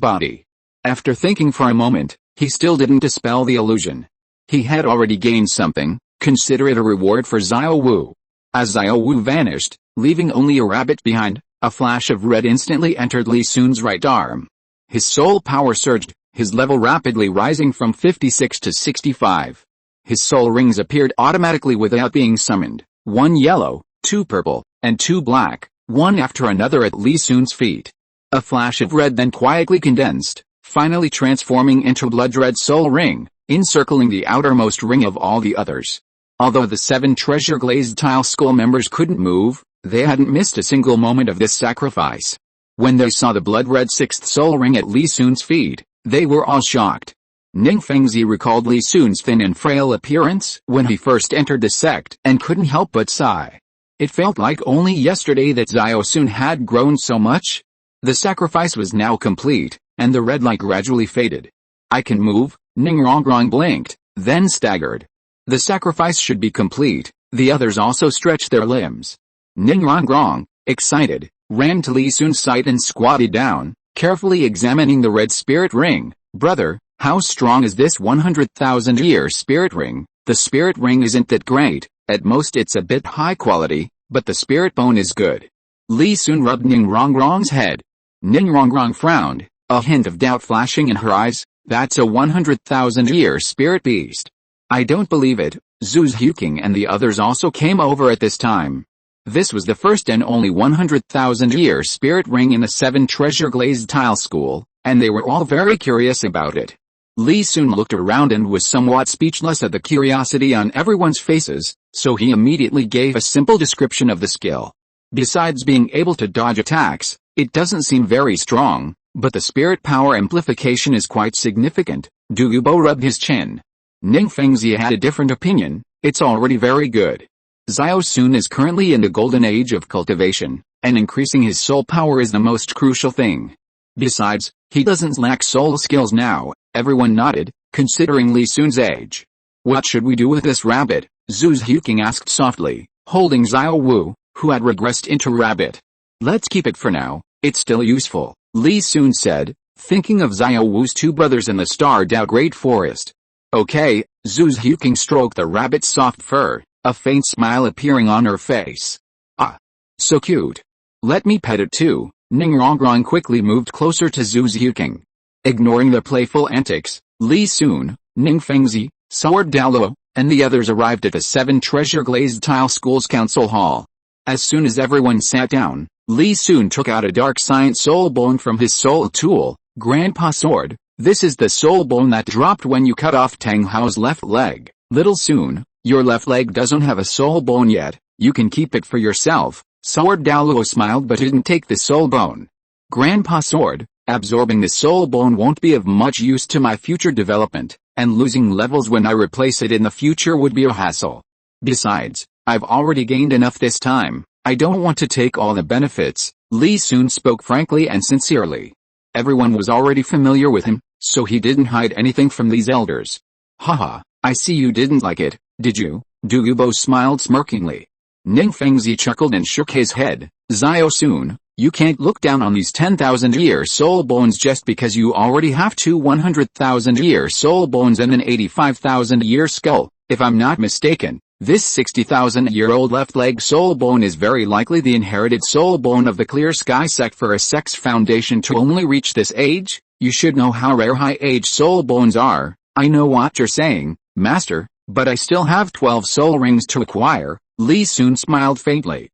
body. After thinking for a moment, he still didn't dispel the illusion. He had already gained something, consider it a reward for Xiao Wu. As Xiao Wu vanished, leaving only a rabbit behind, a flash of red instantly entered Li Sun's right arm. His soul power surged, his level rapidly rising from 56 to 65. His soul rings appeared automatically without being summoned, 1 yellow, 2 purple, and 2 black, one after another at Li Sun's feet. A flash of red then quietly condensed, finally transforming into a blood-red soul ring, encircling the outermost ring of all the others. Although the 7 treasure glazed tile school members couldn't move, they hadn't missed a single moment of this sacrifice. When they saw the blood-red 6th soul ring at Li Sun's feet, they were all shocked. Ning Fengzi recalled Li Sun's thin and frail appearance when he first entered the sect and couldn't help but sigh. It felt like only yesterday that Xiao Sun had grown so much. The sacrifice was now complete, and the red light gradually faded. "I can move," Ning Rongrong blinked, then staggered. The sacrifice should be complete. The others also stretched their limbs. Ning Rongrong, excited, ran to Li Sun's side and squatted down, carefully examining the red spirit ring. "Brother, how strong is this 100,000-year spirit ring?" "The spirit ring isn't that great, at most it's a bit high quality, but the spirit bone is good." Li Sun rubbed Ning Rongrong's head. Ning Rongrong frowned, a hint of doubt flashing in her eyes. "That's a 100,000-year spirit beast." "I don't believe it." Zhu Xiaogang and the others also came over at this time. This was the first and only 100,000-year spirit ring in the 7 treasure glazed tile school, and they were all very curious about it. Li Sun looked around and was somewhat speechless at the curiosity on everyone's faces, so he immediately gave a simple description of the skill. Besides being able to dodge attacks, it doesn't seem very strong, but the spirit power amplification is quite significant. Douluo rubbed his chin. Ning Fengzi had a different opinion. "It's already very good. Xiao Sun is currently in the golden age of cultivation, and increasing his soul power is the most crucial thing. Besides, he doesn't lack soul skills now." Everyone nodded, considering Li Sun's age. "What should we do with this rabbit?" Zhu Xiaogang asked softly, holding Xiao Wu, who had regressed into rabbit. "Let's keep it for now, it's still useful," Li Sun said, thinking of Xiao Wu's 2 brothers in the starred-out Great Forest. "Okay," Zhu Xiaogang stroked the rabbit's soft fur, a faint smile appearing on her face. "Ah, so cute. Let me pet it too." Ning Rongrong quickly moved closer to Zhu Xiaogang. Ignoring the playful antics, Li Sun, Ning Fengzi, Sword Douluo, and the others arrived at the 7 treasure glazed tile school's council hall. As soon as everyone sat down, Li Sun took out a dark science soul bone from his soul tool, Grandpa Sword. "This is the soul bone that dropped when you cut off Tang Hao's left leg. Little Sun, your left leg doesn't have a soul bone yet, you can keep it for yourself." Sword Douluo smiled but didn't take the soul bone. "Grandpa Sword, absorbing the soul bone won't be of much use to my future development, and losing levels when I replace it in the future would be a hassle. Besides, I've already gained enough this time, I don't want to take all the benefits." Li Sun spoke frankly and sincerely. Everyone was already familiar with him, so he didn't hide anything from these elders. "Haha, I see you didn't like it, did you?" Douluo smiled smirkingly. Ning Fengzi chuckled and shook his head. "Xiao Sun, you can't look down on these 10,000-year soul bones just because you already have 2 100,000-year soul bones and an 85,000-year skull. If I'm not mistaken, this 60,000-year-old left leg soul bone is very likely the inherited soul bone of the Clear Sky sect. For a sect's foundation to only reach this age, you should know how rare high-age soul bones are." "I know what you're saying, Master, but I still have 12 soul rings to acquire." Li Sun smiled faintly.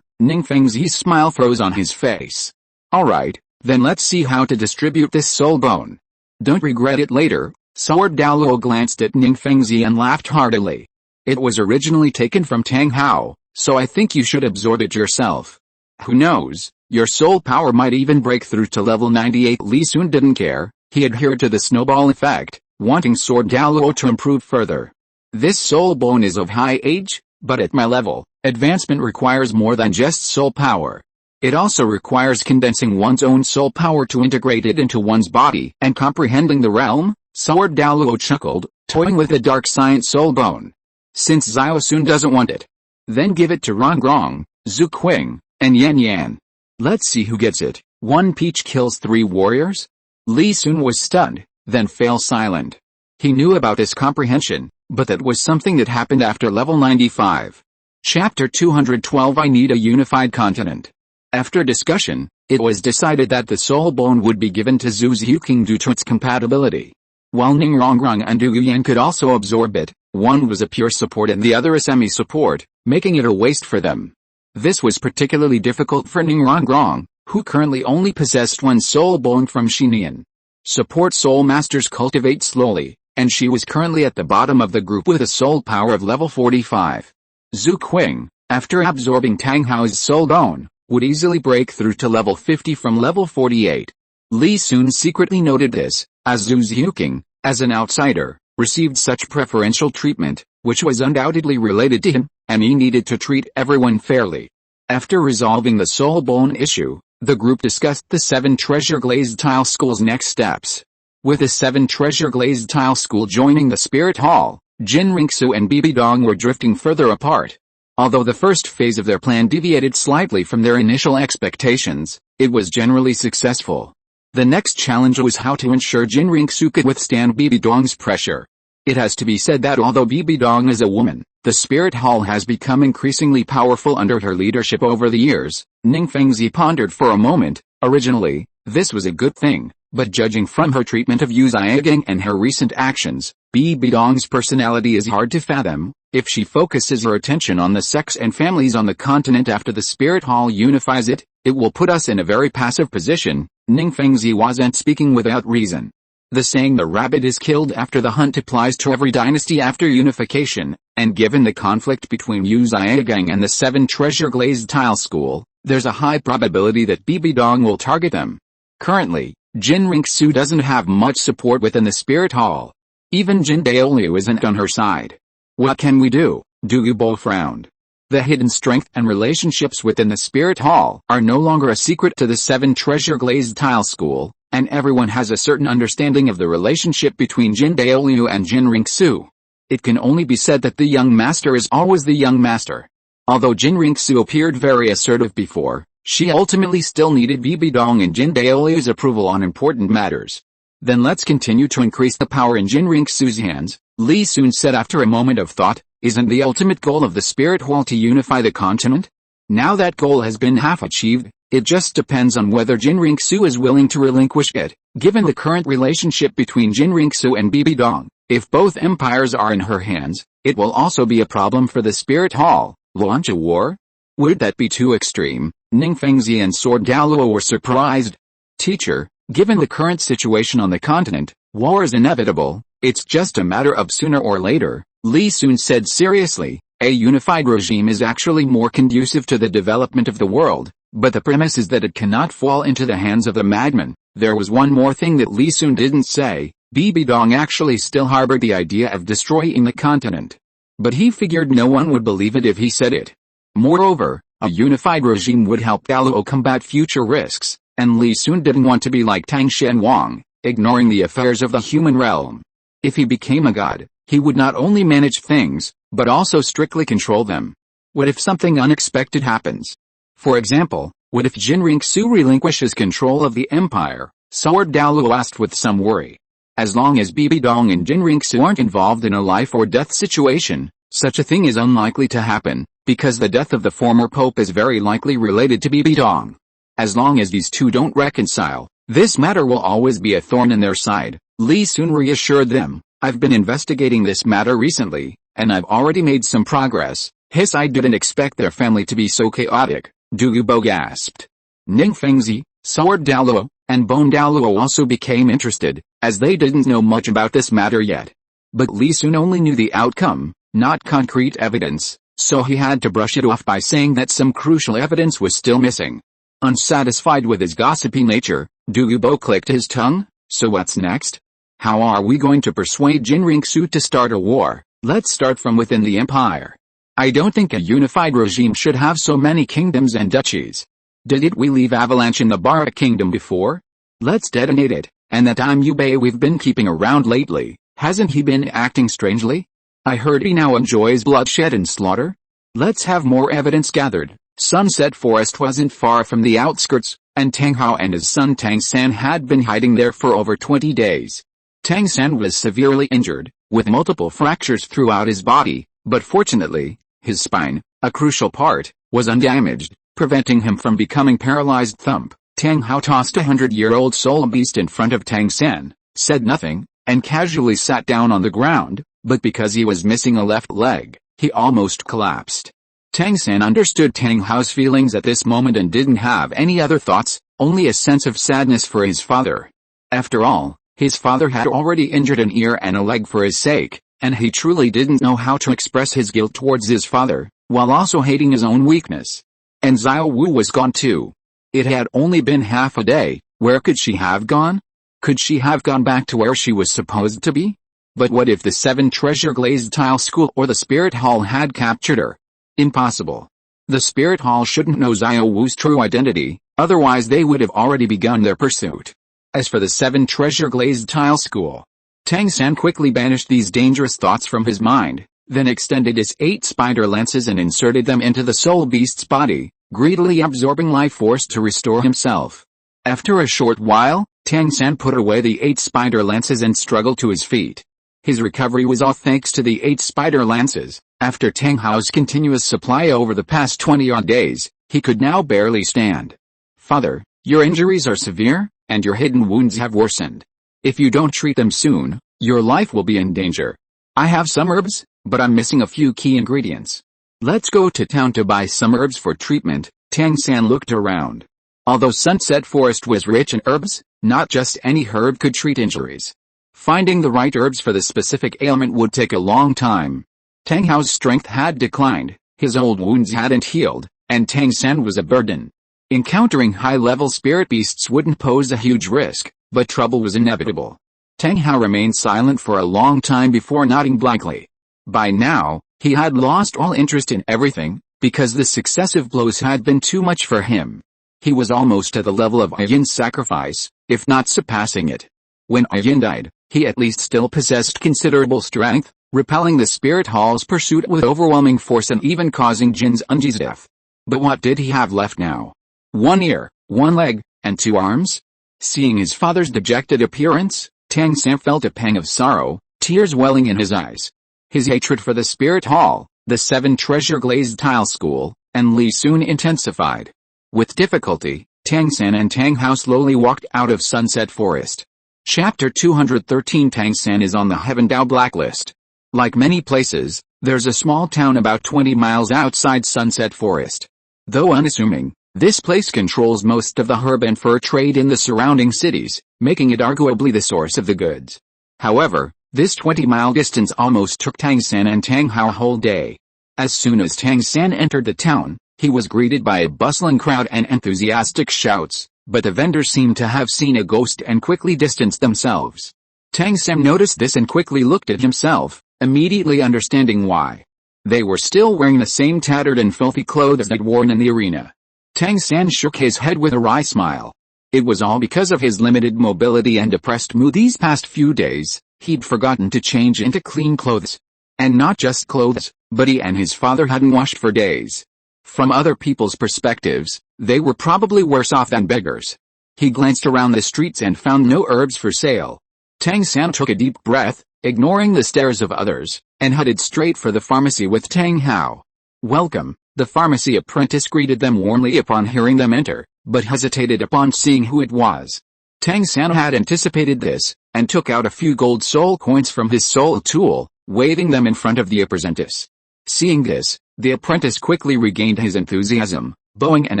Ning Fengzi's smile froze on his face. "Alright, then let's see how to distribute this soul bone." Don't regret it later. Sword Douluo glanced at Ning Fengzi and laughed heartily. It was originally taken from Tang Hao, so I think you should absorb it yourself. Who knows, your soul power might even break through to level 98. Li Sun didn't care, he adhered to the snowball effect, wanting Sword Douluo to improve further. This soul bone is of high age, but at my level, advancement requires more than just soul power. It also requires condensing one's own soul power to integrate it into one's body and comprehending the realm. Sword Douluo chuckled, toying with the dark science soul bone. Since Xiao Sun doesn't want it, then give it to Rongrong, Zhu Qing, and Yan Yan. Let's see who gets it. One peach kills 3 warriors? Li Sun was stunned, then fell silent. He knew about this comprehension, but that was something that happened after level 95. Chapter 212 I Need a Unified Continent. After discussion, it was decided that the soul bone would be given to Zhu Xiuqing due to its compatibility. While Ning Rongrong and Du Yan could also absorb it, one was a pure support and the other a semi-support, making it a waste for them. This was particularly difficult for Ning Rongrong, who currently only possessed one soul bone from Xinian. Support soul masters cultivate slowly, and she was currently at the bottom of the group with a soul power of level 45. Zhu Qing, after absorbing Tang Hao's soul bone, would easily break through to level 50 from level 48. Li Sun secretly noted this, as Zhu Xiuqing, as an outsider, received such preferential treatment, which was undoubtedly related to him, and he needed to treat everyone fairly. After resolving the soul bone issue, the group discussed the 7 treasure glazed tile school's next steps. With the 7 treasure glazed tile school joining the spirit hall, Qian Renxue and Bibi Dong were drifting further apart. Although the first phase of their plan deviated slightly from their initial expectations, it was generally successful. The next challenge was how to ensure Qian Renxue could withstand Bibi Dong's pressure. It has to be said that although Bibi Dong is a woman, the spirit hall has become increasingly powerful under her leadership over the years. Ning Fengzi pondered for a moment. Originally, this was a good thing, but judging from her treatment of Yu Xiaogang and her recent actions, Bibi Dong's personality is hard to fathom. If she focuses her attention on the sects and families on the continent after the spirit hall unifies it, it will put us in a very passive position. Ning Fengzi wasn't speaking without reason. The saying the rabbit is killed after the hunt applies to every dynasty after unification, and given the conflict between Yu Xiaogang and the 7 treasure glazed tile school, there's a high probability that Bibi Dong will target them. Currently, Qian Renxue doesn't have much support within the spirit hall. Even Jin Daoliu isn't on her side. What can we do? Du Bo frowned. The hidden strength and relationships within the spirit hall are no longer a secret to the 7 treasure glazed tile school, and everyone has a certain understanding of the relationship between Jin Daoliu and Qian Renxue. It can only be said that the young master is always the young master. Although Qian Renxue appeared very assertive before, she ultimately still needed Bibi Dong and Jin Daoliu's approval on important matters. Then let's continue to increase the power in Qian Renxue's hands, Li Sun said after a moment of thought. Isn't the ultimate goal of the spirit hall to unify the continent? Now that goal has been half achieved, it just depends on whether Qian Renxue is willing to relinquish it. Given the current relationship between Qian Renxue and Bibi Dong, if both empires are in her hands, it will also be a problem for the spirit hall. Launch a war? Would that be too extreme? Ning Fengzi and Sword Douluo were surprised. Teacher, given the current situation on the continent, war is inevitable. It's just a matter of sooner or later. Li Sun said seriously, a unified regime is actually more conducive to the development of the world, but the premise is that it cannot fall into the hands of the madman. There was one more thing that Li Sun didn't say. Bibi Dong actually still harbored the idea of destroying the continent. But he figured no one would believe it if he said it. Moreover, a unified regime would help Douluo combat future risks, and Li Sun didn't want to be like Tang Xianwang, ignoring the affairs of the human realm. If he became a god, he would not only manage things, but also strictly control them. What if something unexpected happens? For example, what if Qian Renxue relinquishes control of the empire? Sword Douluo asked with some worry. As long as Bibi Dong and Qian Renxue aren't involved in a life or death situation, such a thing is unlikely to happen, because the death of the former pope is very likely related to Bibi Dong. As long as these two don't reconcile, this matter will always be a thorn in their side. Li Sun reassured them. I've been investigating this matter recently, and I've already made some progress. I didn't expect their family to be so chaotic. Du Bo gasped. Ning Fengzi, Sword Douluo, and Bone Douluo also became interested. as they didn't know much about this matter yet. But Li Sun only knew the outcome, not concrete evidence, so he had to brush it off by saying that some crucial evidence was still missing. Unsatisfied with his gossipy nature, Douluo clicked his tongue. So what's next? How are we going to persuade Qian Renxue to start a war? Let's start from within the empire. I don't think a unified regime should have so many kingdoms and duchies. Did we leave Avalanche in the Bara kingdom before? Let's detonate it, and that Yubei we've been keeping around lately, hasn't he been acting strangely? I heard he now enjoys bloodshed and slaughter. Let's have more evidence gathered. Sunset Forest wasn't far from the outskirts, and Tang Hao and his son Tang San had been hiding there for over 20 days. Tang San was severely injured, with multiple fractures throughout his body, but fortunately, his spine, a crucial part, was undamaged, preventing him from becoming paralyzed. Thump. Tang Hao tossed a 100-year-old soul beast in front of Tang San, said nothing, and casually sat down on the ground, but because he was missing a left leg, he almost collapsed. Tang San understood Tang Hao's feelings at this moment and didn't have any other thoughts, only a sense of sadness for his father. After all, his father had already injured an ear and a leg for his sake, and he truly didn't know how to express his guilt towards his father, while also hating his own weakness. And Xiao Wu was gone too. It had only been half a day. Where could she have gone? Could she have gone back to where she was supposed to be? But what if the 7 treasure glazed tile school or the spirit hall had captured her? Impossible. The spirit hall shouldn't know Xiao Wu's true identity, otherwise they would have already begun their pursuit. As for the 7 treasure glazed tile school, Tang San quickly banished these dangerous thoughts from his mind, then extended his 8 spider lances and inserted them into the soul beast's body, greedily absorbing life force to restore himself. After a short while, Tang San put away the 8 spider lances and struggled to his feet. His recovery was all thanks to the 8 spider lances. After Tang Hao's continuous supply over the past 20-odd days, he could now barely stand. Father, your injuries are severe, and your hidden wounds have worsened. If you don't treat them soon, your life will be in danger. I have some herbs, but I'm missing a few key ingredients. Let's go to town to buy some herbs for treatment. Tang San looked around. Although Sunset Forest was rich in herbs, not just any herb could treat injuries. Finding the right herbs for the specific ailment would take a long time. Tang Hao's strength had declined, his old wounds hadn't healed, and Tang San was a burden. Encountering high-level spirit beasts wouldn't pose a huge risk, but trouble was inevitable. Tang Hao remained silent for a long time before nodding blankly. By now, he had lost all interest in everything, because the successive blows had been too much for him. He was almost at the level of Yin's sacrifice, if not surpassing it. When Yin died, he at least still possessed considerable strength, repelling the spirit hall's pursuit with overwhelming force and even causing Jin's Unji's death. But what did he have left now? 1 ear, 1 leg, and 2 arms? Seeing his father's dejected appearance, Tang San felt a pang of sorrow, tears welling in his eyes. His hatred for the spirit hall, the 7 treasure glazed tile school, and Li soon intensified. With difficulty, Tang San and Tang Hao slowly walked out of Sunset Forest. Chapter 213. Tang San is on the Heaven Dao blacklist. Like many places, there's a small town about 20 miles outside Sunset Forest. Though unassuming, this place controls most of the herb and fur trade in the surrounding cities, making it arguably the source of the goods. However, this 20-mile distance almost took Tang San and Tang Hao a whole day. As soon as Tang San entered the town, he was greeted by a bustling crowd and enthusiastic shouts, but the vendors seemed to have seen a ghost and quickly distanced themselves. Tang San noticed this and quickly looked at himself, immediately understanding why. They were still wearing the same tattered and filthy clothes they'd worn in the arena. Tang San shook his head with a wry smile. It was all because of his limited mobility and depressed mood these past few days. He'd forgotten to change into clean clothes. And not just clothes, but he and his father hadn't washed for days. From other people's perspectives, they were probably worse off than beggars. He glanced around the streets and found no herbs for sale. Tang San took a deep breath, ignoring the stares of others, and headed straight for the pharmacy with Tang Hao. Welcome, the pharmacy apprentice greeted them warmly upon hearing them enter, but hesitated upon seeing who it was. Tang San had anticipated this, and took out a few gold soul coins from his soul tool, waving them in front of the apprentice. Seeing this, the apprentice quickly regained his enthusiasm, bowing and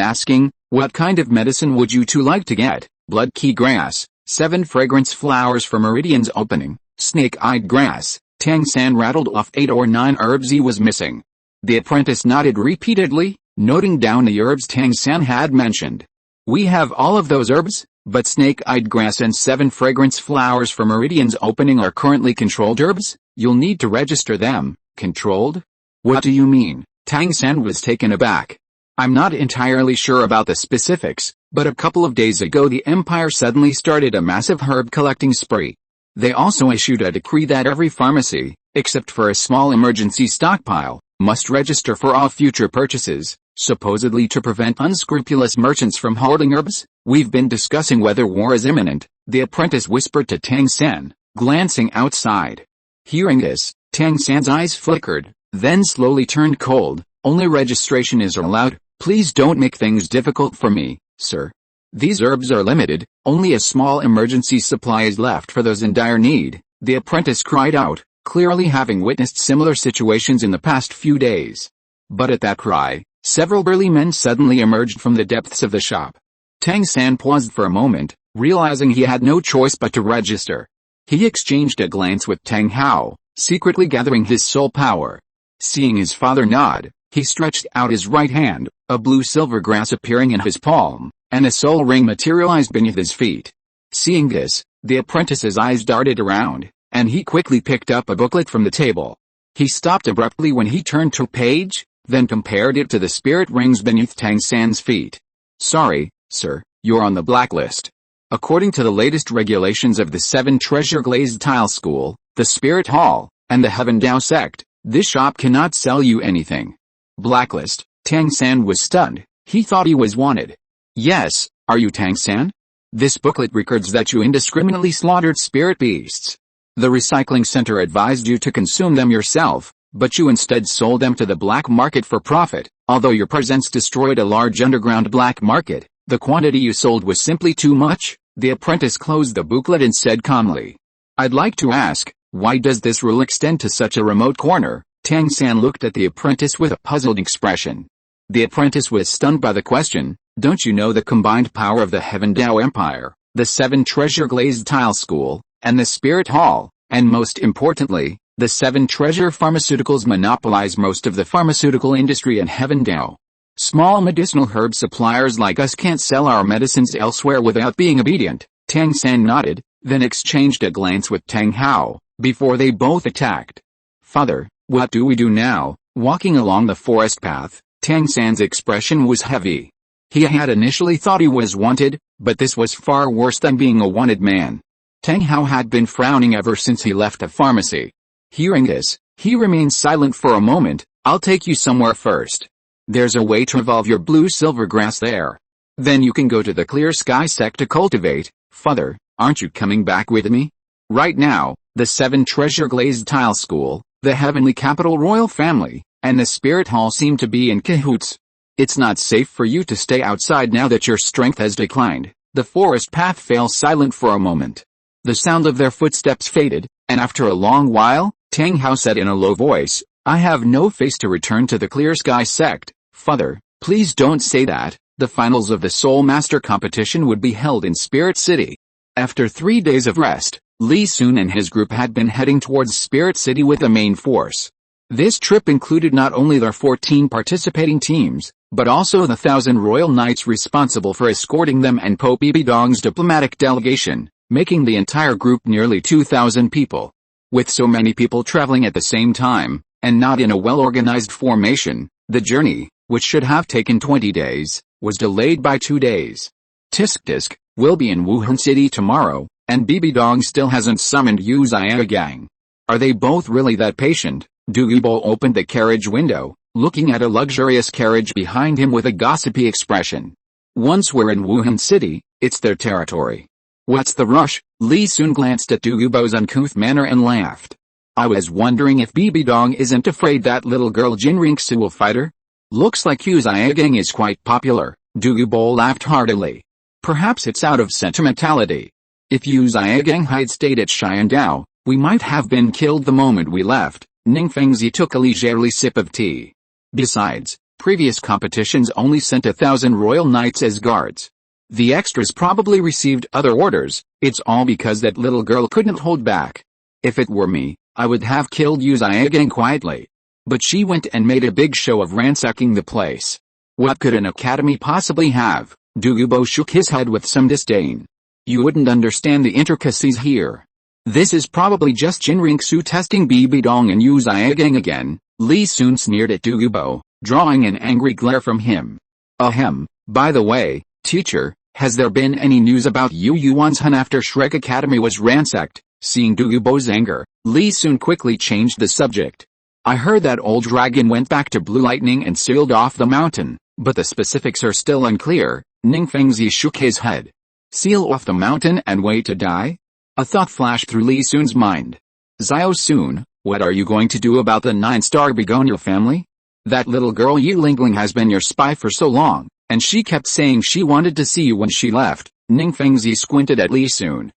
asking, "What kind of medicine would you two like to get? Blood key grass, 7 fragrance flowers for Meridian's opening, snake-eyed grass. Tang San rattled off 8 or 9 herbs he was missing. The apprentice nodded repeatedly, noting down the herbs Tang San had mentioned. We have all of those herbs, but snake-eyed grass and 7 fragrance flowers for Meridian's opening are currently controlled herbs. You'll need to register them. Controlled? What do you mean? Tang San was taken aback. I'm not entirely sure about the specifics, but a couple of days ago the Empire suddenly started a massive herb collecting spree. They also issued a decree that every pharmacy, except for a small emergency stockpile, must register for all future purchases, supposedly to prevent unscrupulous merchants from hoarding herbs. We've been discussing whether war is imminent, the apprentice whispered to Tang San, glancing outside. Hearing this, Tang San's eyes flickered, then slowly turned cold. Only registration is allowed. Please don't make things difficult for me, sir. These herbs are limited, only a small emergency supply is left for those in dire need, the apprentice cried out, clearly having witnessed similar situations in the past few days. But at that cry, several burly men suddenly emerged from the depths of the shop. Tang San paused for a moment, realizing he had no choice but to register. He exchanged a glance with Tang Hao, secretly gathering his soul power. Seeing his father nod, he stretched out his right hand, a blue-silver grass appearing in his palm, and a soul ring materialized beneath his feet. Seeing this, the apprentice's eyes darted around, and he quickly picked up a booklet from the table. He stopped abruptly when he turned to a page, then compared it to the spirit rings beneath Tang San's feet. Sorry, sir, you're on the blacklist. According to the latest regulations of the 7 Treasure Glazed Tile School, the Spirit Hall, and the Heaven Dao sect, this shop cannot sell you anything. Blacklist. Tang San was stunned. He thought he was wanted. Yes, are you Tang San? This booklet records that you indiscriminately slaughtered spirit beasts. The recycling center advised you to consume them yourself, but you instead sold them to the black market for profit. Although your presence destroyed a large underground black market, the quantity you sold was simply too much. The apprentice closed the booklet and said calmly. I'd like to ask, why does this rule extend to such a remote corner? Tang San looked at the apprentice with a puzzled expression. The apprentice was stunned by the question. Don't you know the combined power of the Heaven Dao Empire, the 7 Treasure Glazed Tile School, and the Spirit Hall, and most importantly, the 7 Treasure Pharmaceuticals monopolize most of the pharmaceutical industry in Heaven Dao. Small medicinal herb suppliers like us can't sell our medicines elsewhere without being obedient. Tang San nodded, then exchanged a glance with Tang Hao, before they both attacked. Father, what do we do now? Walking along the forest path, Tang San's expression was heavy. He had initially thought he was wanted, but this was far worse than being a wanted man. Tang Hao had been frowning ever since he left the pharmacy. Hearing this, he remained silent for a moment. I'll take you somewhere first. There's a way to evolve your blue-silver grass there. Then you can go to the Clear Sky sect to cultivate. Father, aren't you coming back with me? Right now, the 7 Treasure Glazed Tile School, the Heavenly Capital Royal Family, and the Spirit Hall seem to be in cahoots. It's not safe for you to stay outside now that your strength has declined. The forest path fell silent for a moment. The sound of their footsteps faded, and after a long while, Tang Hao said in a low voice, I have no face to return to the Clear Sky sect. Father, please don't say that. The finals of the Soul Master competition would be held in Spirit City. After 3 days of rest, Li Sun and his group had been heading towards Spirit City with the main force. This trip included not only their 14 participating teams, but also the 1,000 royal knights responsible for escorting them and Pope Bibi Dong's diplomatic delegation, making the entire group nearly 2,000 people. With so many people traveling at the same time, and not in a well-organized formation, the journey, which should have taken 20 days, was delayed by 2 days. Tisk, will be in Wuhan City tomorrow, and Bibi Dong still hasn't summoned Xiaogang. Are they both really that patient? Douluo opened the carriage window, looking at a luxurious carriage behind him with a gossipy expression. Once we're in Wuhan City, it's their territory. What's the rush? Li Sun glanced at Douluo's uncouth manner and laughed. I was wondering if Bibi Dong isn't afraid that little girl Qian Renxue will fight her? Looks like Xiaogang is quite popular. Douluo laughed heartily. Perhaps it's out of sentimentality. If Xiaogang had stayed at Xiandao, we might have been killed the moment we left. Ningfengzi took a leisurely sip of tea. Besides, previous competitions only sent 1,000 royal knights as guards. The extras probably received other orders. It's all because that little girl couldn't hold back. If it were me, I would have killed Yu Xiaogang quietly. But she went and made a big show of ransacking the place. What could an academy possibly have? Douluo shook his head with some disdain. You wouldn't understand the intricacies here. This is probably just Qian Renxue testing Bibi Dong and Yu Xiaogang again. Li Sun sneered at Douluo, drawing an angry glare from him. Ahem, by the way, teacher, has there been any news about Yu Yuan's Hun after Shrek Academy was ransacked? Seeing Douluo's anger, Li Sun quickly changed the subject. I heard that old dragon went back to Blue Lightning and sealed off the mountain, but the specifics are still unclear. Ning Fengzi shook his head. Seal off the mountain and wait to die? A thought flashed through Li Sun's mind. Xiao Sun, what are you going to do about the 9-star begonia family? That little girl Yu Lingling has been your spy for so long, and she kept saying she wanted to see you when she left. Ning Fengzi squinted at Li Sun.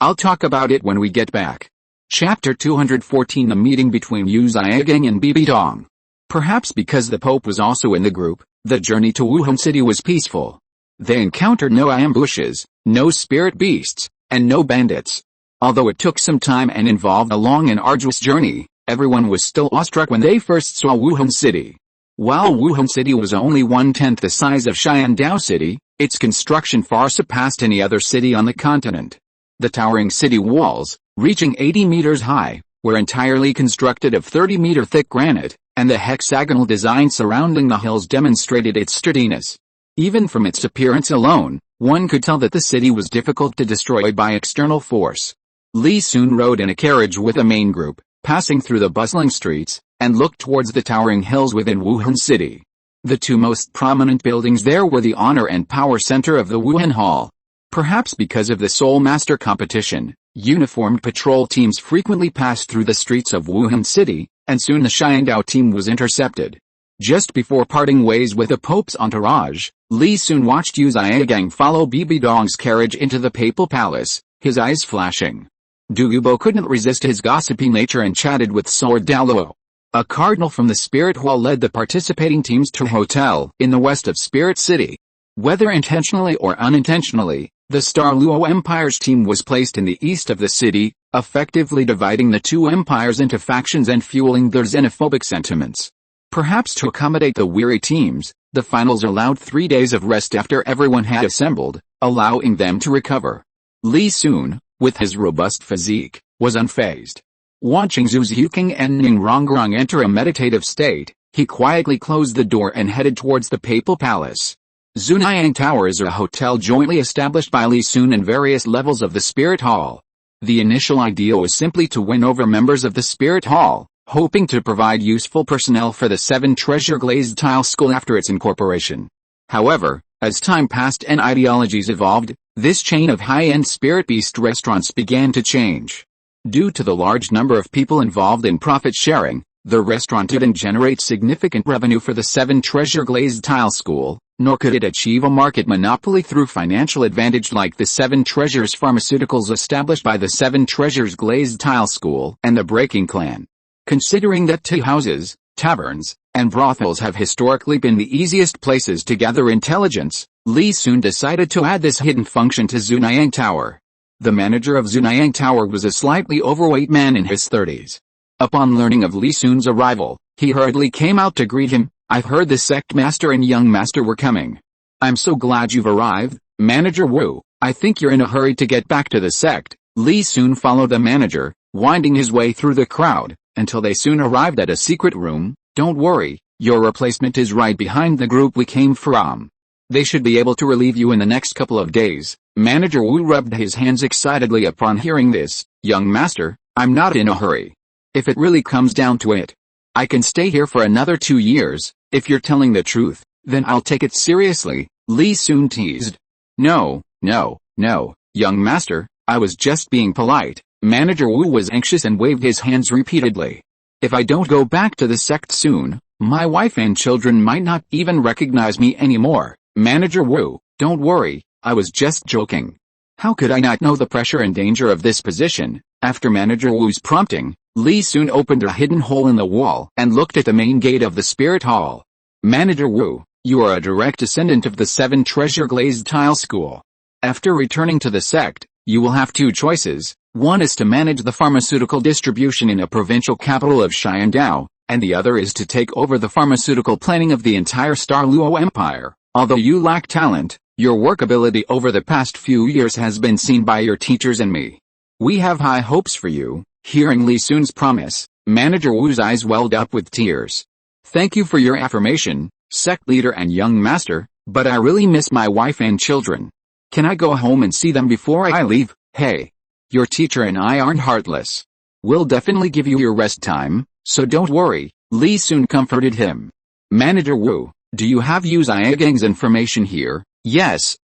I'll talk about it when we get back. Chapter 214 The meeting between Yu Xiaogang and Bibi Dong. Perhaps because the Pope was also in the group, the journey to Wuhan City was peaceful. They encountered no ambushes, no spirit beasts, and no bandits. Although it took some time and involved a long and arduous journey, everyone was still awestruck when they first saw Wuhan City. While Wuhan City was only 1/10 the size of Xiandao City, its construction far surpassed any other city on the continent. The towering city walls, reaching 80 meters high, were entirely constructed of 30-meter thick granite, and the hexagonal design surrounding the hills demonstrated its sturdiness. Even from its appearance alone, one could tell that the city was difficult to destroy by external force. Li Sun rode in a carriage with a main group, passing through the bustling streets, and looked towards the towering hills within Wuhan City. The two most prominent buildings there were the honor and power center of the Wuhan Hall. Perhaps because of the Soul Master competition, uniformed patrol teams frequently passed through the streets of Wuhan City, and soon the Xiandao team was intercepted. Just before parting ways with the Pope's entourage, Li Sun watched Yu Xiaogang follow Bibi Dong's carriage into the papal palace, his eyes flashing. Douluo couldn't resist his gossipy nature and chatted with Sword Douluo. A cardinal from the Spirit Hall led the participating teams to a hotel in the west of Spirit City. Whether intentionally or unintentionally, the Star Luo Empire's team was placed in the east of the city, effectively dividing the two empires into factions and fueling their xenophobic sentiments. Perhaps to accommodate the weary teams, the finals allowed 3 days of rest after everyone had assembled, allowing them to recover. Li Sun, with his robust physique, was unfazed. Watching Zhu Xiuqing and Ning Rongrong enter a meditative state, he quietly closed the door and headed towards the papal palace. Zunayang Tower is a hotel jointly established by Li Sun and various levels of the Spirit Hall. The initial idea was simply to win over members of the Spirit Hall, hoping to provide useful personnel for the 7 Treasure Glazed Tile School after its incorporation. However, as time passed and ideologies evolved, this chain of high-end Spirit Beast restaurants began to change. Due to the large number of people involved in profit sharing, the restaurant didn't generate significant revenue for the 7 Treasure Glazed Tile School, nor could it achieve a market monopoly through financial advantage like the 7 Treasures Pharmaceuticals established by the 7 Treasures Glazed Tile School and the Breaking Clan. Considering that tea houses, taverns, and brothels have historically been the easiest places to gather intelligence, Li Sun decided to add this hidden function to Zunayang Tower. The manager of Zunayang Tower was a slightly overweight man in his 30s. Upon learning of Li Sun's arrival, he hurriedly came out to greet him. I've heard the sect master and young master were coming. I'm so glad you've arrived, Manager Wu. I think you're in a hurry to get back to the sect. Li Sun followed the manager, winding his way through the crowd, until they soon arrived at a secret room. Don't worry, your replacement is right behind the group we came from. They should be able to relieve you in the next couple of days. Manager Wu rubbed his hands excitedly upon hearing this. Young master, I'm not in a hurry. If it really comes down to it, I can stay here for another 2 years. If you're telling the truth, then I'll take it seriously, Li Sun teased. No, young master, I was just being polite. Manager Wu was anxious and waved his hands repeatedly. If I don't go back to the sect soon, my wife and children might not even recognize me anymore. Manager Wu, don't worry, I was just joking. How could I not know the pressure and danger of this position? After Manager Wu's prompting, Li Sun opened a hidden hole in the wall and looked at the main gate of the Spirit Hall. Manager Wu, you are a direct descendant of the 7 Treasure Glazed Tile School. After returning to the sect, You will have two choices. One is to manage the pharmaceutical distribution in a provincial capital of Xiandao, and the other is to take over the pharmaceutical planning of the entire Star Luo Empire. Although you lack talent, your workability over the past few years has been seen by your teachers and me. We have high hopes for you." Hearing Li Sun's promise, Manager Wu's eyes welled up with tears. "Thank you for your affirmation, sect leader and young master, but I really miss my wife and children. Can I go home and see them before I leave?" "Hey, your teacher and I aren't heartless. We'll definitely give you your rest time, so don't worry," Li Sun comforted him. "Manager Wu, do you have Yu Xiaogang's information here?" Yes.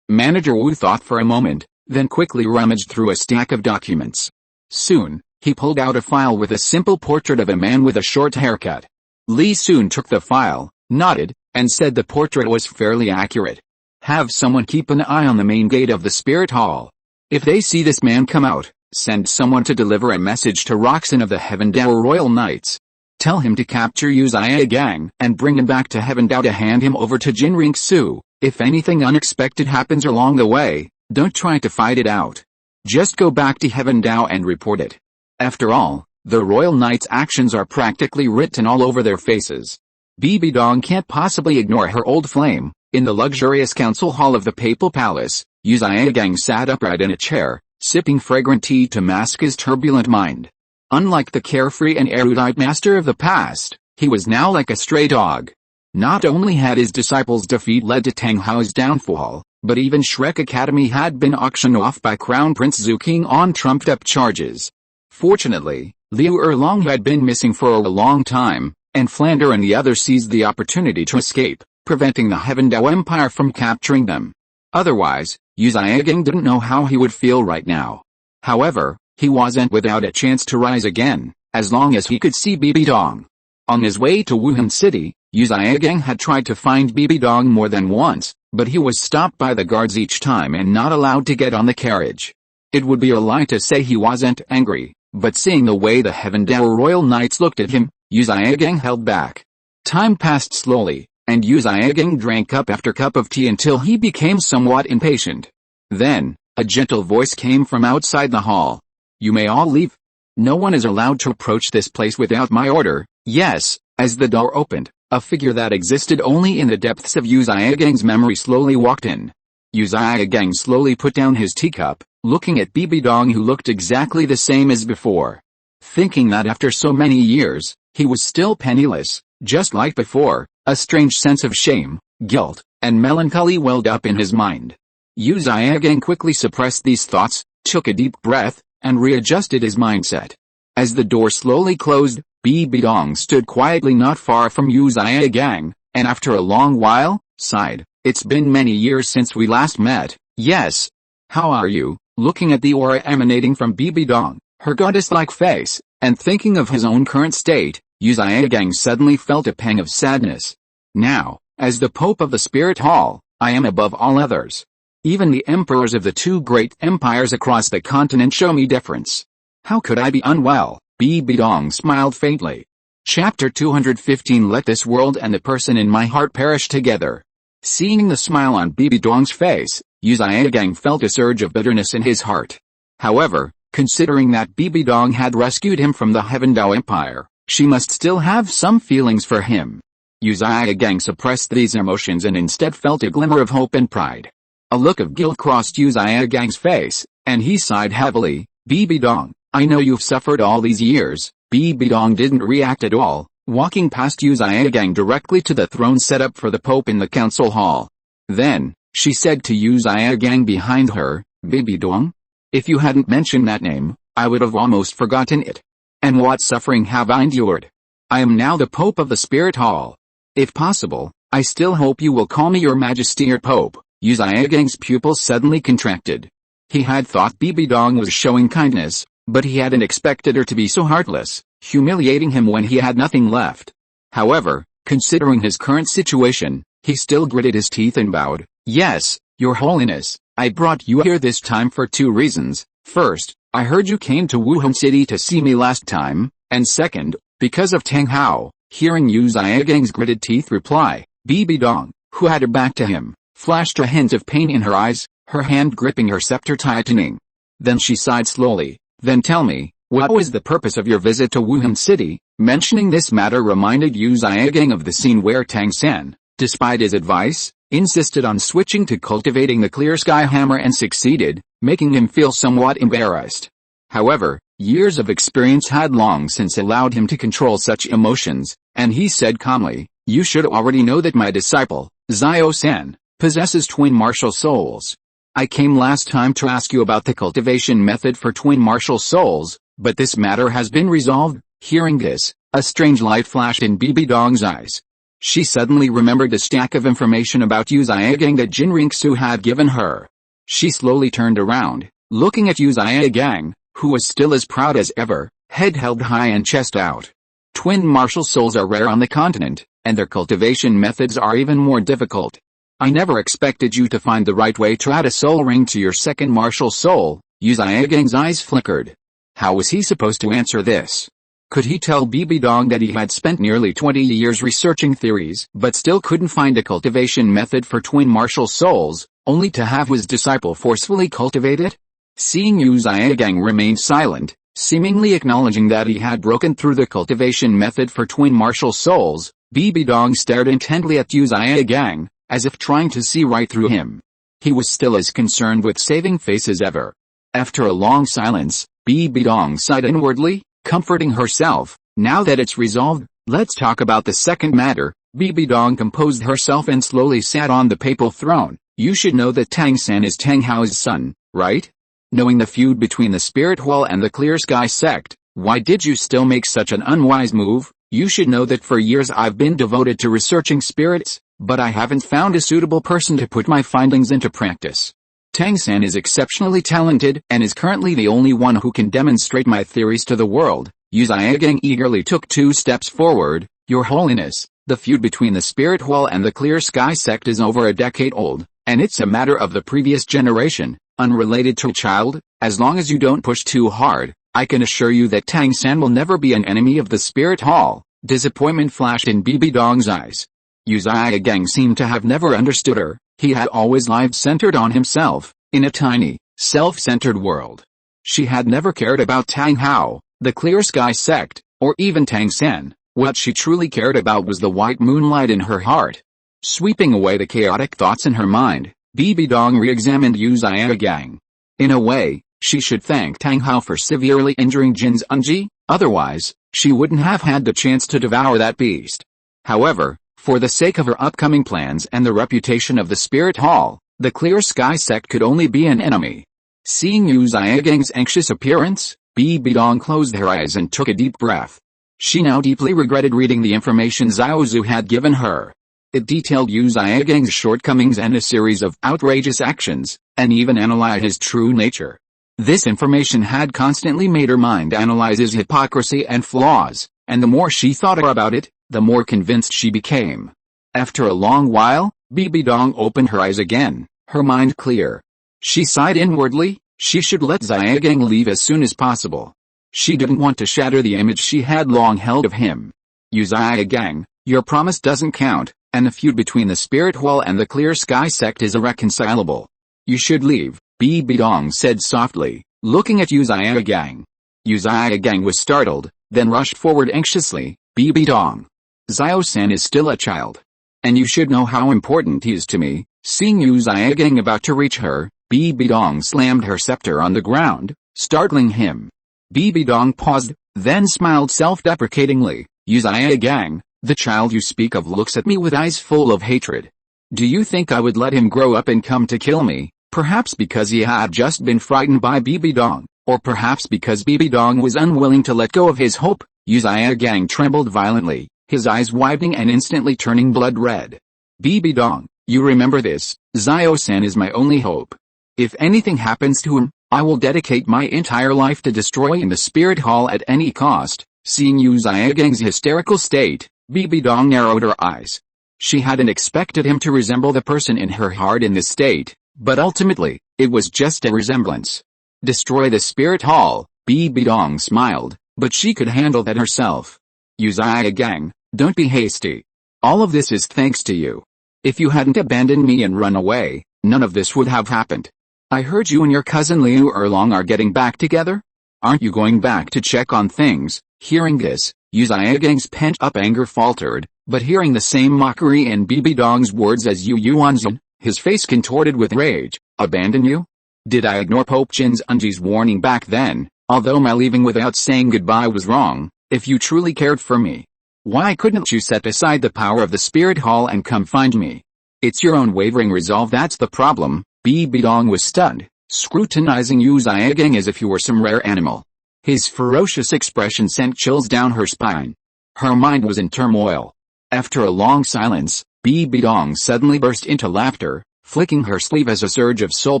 Manager Wu thought for a moment, then quickly rummaged through a stack of documents. Soon, he pulled out a file with a simple portrait of a man with a short haircut. Li Sun took the file, nodded, and said the portrait was fairly accurate. "Have someone keep an eye on the main gate of the spirit hall. If they see this man come out, send someone to deliver a message to Roxan of the Heavendao Royal Knights. Tell him to capture Yu Xiaogang and bring him back to Heavendao to hand him over to Qian Renxue. If anything unexpected happens along the way, don't try to fight it out. Just go back to Heavendao and report it. After all, the Royal Knights' actions are practically written all over their faces." Bibi Dong can't possibly ignore her old flame. In the luxurious council hall of the Papal Palace, Yu Xiaogang sat upright in a chair, sipping fragrant tea to mask his turbulent mind. Unlike the carefree and erudite master of the past, he was now like a stray dog. Not only had his disciples' defeat led to Tang Hao's downfall, but even Shrek Academy had been auctioned off by Crown Prince Zuking on trumped-up charges. Fortunately, Liu Erlong had been missing for a long time, and Flander and the others seized the opportunity to escape, preventing the Heavendao Empire from capturing them. Otherwise, Yu Xiaogang didn't know how he would feel right now. However, he wasn't without a chance to rise again, as long as he could see Bibi Dong. On his way to Wuhan City, Yu Xiaogang had tried to find Bibi Dong more than once, but he was stopped by the guards each time and not allowed to get on the carriage. It would be a lie to say he wasn't angry, but seeing the way the Heavendao Royal Knights looked at him, Yu Xiaogang held back. Time passed slowly, and Yu Xiaogang drank cup after cup of tea until he became somewhat impatient. Then, a gentle voice came from outside the hall. "You may all leave. No one is allowed to approach this place without my order." Yes, as the door opened, a figure that existed only in the depths of Yu Xiaogang's memory slowly walked in. Yu Xiaogang slowly put down his teacup, looking at Bibi Dong who looked exactly the same as before. Thinking that after so many years, he was still penniless, just like before, a strange sense of shame, guilt, and melancholy welled up in his mind. Yu Xiaogang quickly suppressed these thoughts, took a deep breath, and readjusted his mindset. As the door slowly closed, Bibi Dong stood quietly not far from Yu Xiaogang, and after a long while, sighed. "It's been many years since we last met." "Yes. How are you?" Looking at the aura emanating from Bibi Dong, her goddess-like face, and thinking of his own current state, Yu Xiaogang suddenly felt a pang of sadness. "Now, as the Pope of the Spirit Hall, I am above all others. Even the emperors of the two great empires across the continent show me deference. How could I be unwell?" Bibi Dong smiled faintly. Chapter 215 Let this world and the person in my heart perish together. Seeing the smile on Bibi Dong's face, Yu Xiaogang felt a surge of bitterness in his heart. However, considering that Bibi Dong had rescued him from the Heavendao Empire, she must still have some feelings for him. Yu Xiaogang suppressed these emotions and instead felt a glimmer of hope and pride. A look of guilt crossed Yu Xiaogang's face, and he sighed heavily. "Bibi Dong, I know you've suffered all these years." Bibi Dong didn't react at all, walking past Yu Xiaogang directly to the throne set up for the Pope in the council hall. Then, she said to Yu Xiaogang behind her, "Bibi Dong? If you hadn't mentioned that name, I would have almost forgotten it. And what suffering have I endured? I am now the Pope of the Spirit Hall. If possible, I still hope you will call me your Majesty or Pope." Yu Xiaogang's pupils suddenly contracted. He had thought Bibi Dong was showing kindness, but he hadn't expected her to be so heartless, humiliating him when he had nothing left. However, considering his current situation, he still gritted his teeth and bowed. "Yes, Your Holiness, I brought you here this time for two reasons. First, I heard you came to Wuhan City to see me last time, and second, because of Tang Hao." Hearing Yu Xiaogang's gritted teeth reply, Bibi Dong, who had her back to him, flashed a hint of pain in her eyes. her hand gripping her scepter tightening. Then she sighed slowly. Then tell me, what was the purpose of your visit to Wuhan City? Mentioning this matter reminded Yu Xiaogang of the scene where Tang San, despite his advice, insisted on switching to cultivating the clear sky hammer and succeeded, making him feel somewhat embarrassed. However, years of experience had long since allowed him to control such emotions, and he said calmly, "You should already know that my disciple, Xiao-san, possesses twin martial souls. I came last time to ask you about the cultivation method for twin martial souls, but this matter has been resolved." Hearing this, a strange light flashed in Bibi Dong's eyes. She suddenly remembered the stack of information about Yu Xiaogang that Qian Renxue had given her. She slowly turned around, looking at Yu Xiaogang, who was still as proud as ever, head held high and chest out. Twin martial souls are rare on the continent, and their cultivation methods are even more difficult. I never expected you to find the right way to add a soul ring to your second martial soul. Yu Xiaogang's eyes flickered. How was he supposed to answer this? Could he tell Bibi Dong that he had spent nearly 20 years researching theories but still couldn't find a cultivation method for twin martial souls, only to have his disciple forcefully cultivate it? Seeing Yu Xiaogang remain silent, seemingly acknowledging that he had broken through the cultivation method for twin martial souls, Bibi Dong stared intently at Yu Xiaogang, as if trying to see right through him. He was still as concerned with saving face as ever. After a long silence, Bibi Dong sighed inwardly, comforting herself. Now that it's resolved, let's talk about the second matter. Bibi Dong composed herself and slowly sat on the papal throne. You should know that Tang San is Tang Hao's son, right? Knowing the feud between the Spirit Hall and the Clear Sky sect, why did you still make such an unwise move? You should know that for years I've been devoted to researching spirits, but I haven't found a suitable person to put my findings into practice. Tang San is exceptionally talented and is currently the only one who can demonstrate my theories to the world. Yu Xiaogang eagerly took 2 steps forward. Your Holiness, the feud between the Spirit Hall and the Clear Sky sect is over a decade old, and it's a matter of the previous generation, unrelated to a child. As long as you don't push too hard, I can assure you that Tang San will never be an enemy of the Spirit Hall. Disappointment flashed in Bibi Dong's eyes. Yu Xiaogang seemed to have never understood her. He had always lived centered on himself, in a tiny, self-centered world. She had never cared about Tang Hao, the Clear Sky sect, or even Tang San. What she truly cared about was the white moonlight in her heart. Sweeping away the chaotic thoughts in her mind, Bibi Dong re-examined Yu Xiaogang. In a way, she should thank Tang Hao for severely injuring Jin's Unji, otherwise, she wouldn't have had the chance to devour that beast. However, for the sake of her upcoming plans and the reputation of the Spirit Hall, the Clear Sky sect could only be an enemy. Seeing Yu Xiaogang's anxious appearance, Bibi Dong closed her eyes and took a deep breath. She now deeply regretted reading the information Xiao Zhu had given her. It detailed Yu Xiaogang's shortcomings and a series of outrageous actions, and even analyzed his true nature. This information had constantly made her mind analyze his hypocrisy and flaws, and the more she thought about it, the more convinced she became. After a long while, Bibi Dong opened her eyes again, her mind clear. She sighed inwardly. She should let Xiaogang leave as soon as possible. She didn't want to shatter the image she had long held of him. Yu Xiaogang, your promise doesn't count, and the feud between the Spirit Hall and the Clear Sky sect is irreconcilable. You should leave, Bibi Dong said softly, looking at Yu Xiaogang. Yu Xiaogang was startled, then rushed forward anxiously. Bibi Dong, Xiao-san is still a child. And you should know how important he is to me. Seeing Yu Xiaogang about to reach her, Bibi Dong slammed her scepter on the ground, startling him. Bibi Dong paused, then smiled self-deprecatingly. Yu Xiaogang, the child you speak of looks at me with eyes full of hatred. Do you think I would let him grow up and come to kill me? Perhaps because he had just been frightened by Bibi Dong, or perhaps because Bibi Dong was unwilling to let go of his hope. Yu Xiaogang trembled violently, his eyes widening and instantly turning blood red. Bibi Dong, you remember this, Xiao-san is my only hope. If anything happens to him, I will dedicate my entire life to destroying the Spirit Hall at any cost. Seeing Yu Xiaogang's hysterical state, Bibi Dong narrowed her eyes. She hadn't expected him to resemble the person in her heart in this state, but ultimately, it was just a resemblance. Destroy the Spirit Hall, Bibi Dong smiled, but she could handle that herself. Yu Xiaogang, don't be hasty. All of this is thanks to you. If you hadn't abandoned me and run away, none of this would have happened. I heard you and your cousin Liu Erlong are getting back together? Aren't you going back to check on things? Hearing this, Yu Xiaogang's pent-up anger faltered, but hearing the same mockery in Bibi Dong's words as Yu Yuanzhen, his face contorted with rage. Abandon you? Did I ignore Pope Jinzunji's warning back then? Although my leaving without saying goodbye was wrong, if you truly cared for me, why couldn't you set aside the power of the spirit hall and come find me? It's your own wavering resolve that's the problem. Bibi Dong was stunned, scrutinizing Yu Xiaogang as if he were some rare animal. His ferocious expression sent chills down her spine. Her mind was in turmoil. After a long silence, Bibi Dong suddenly burst into laughter, flicking her sleeve as a surge of soul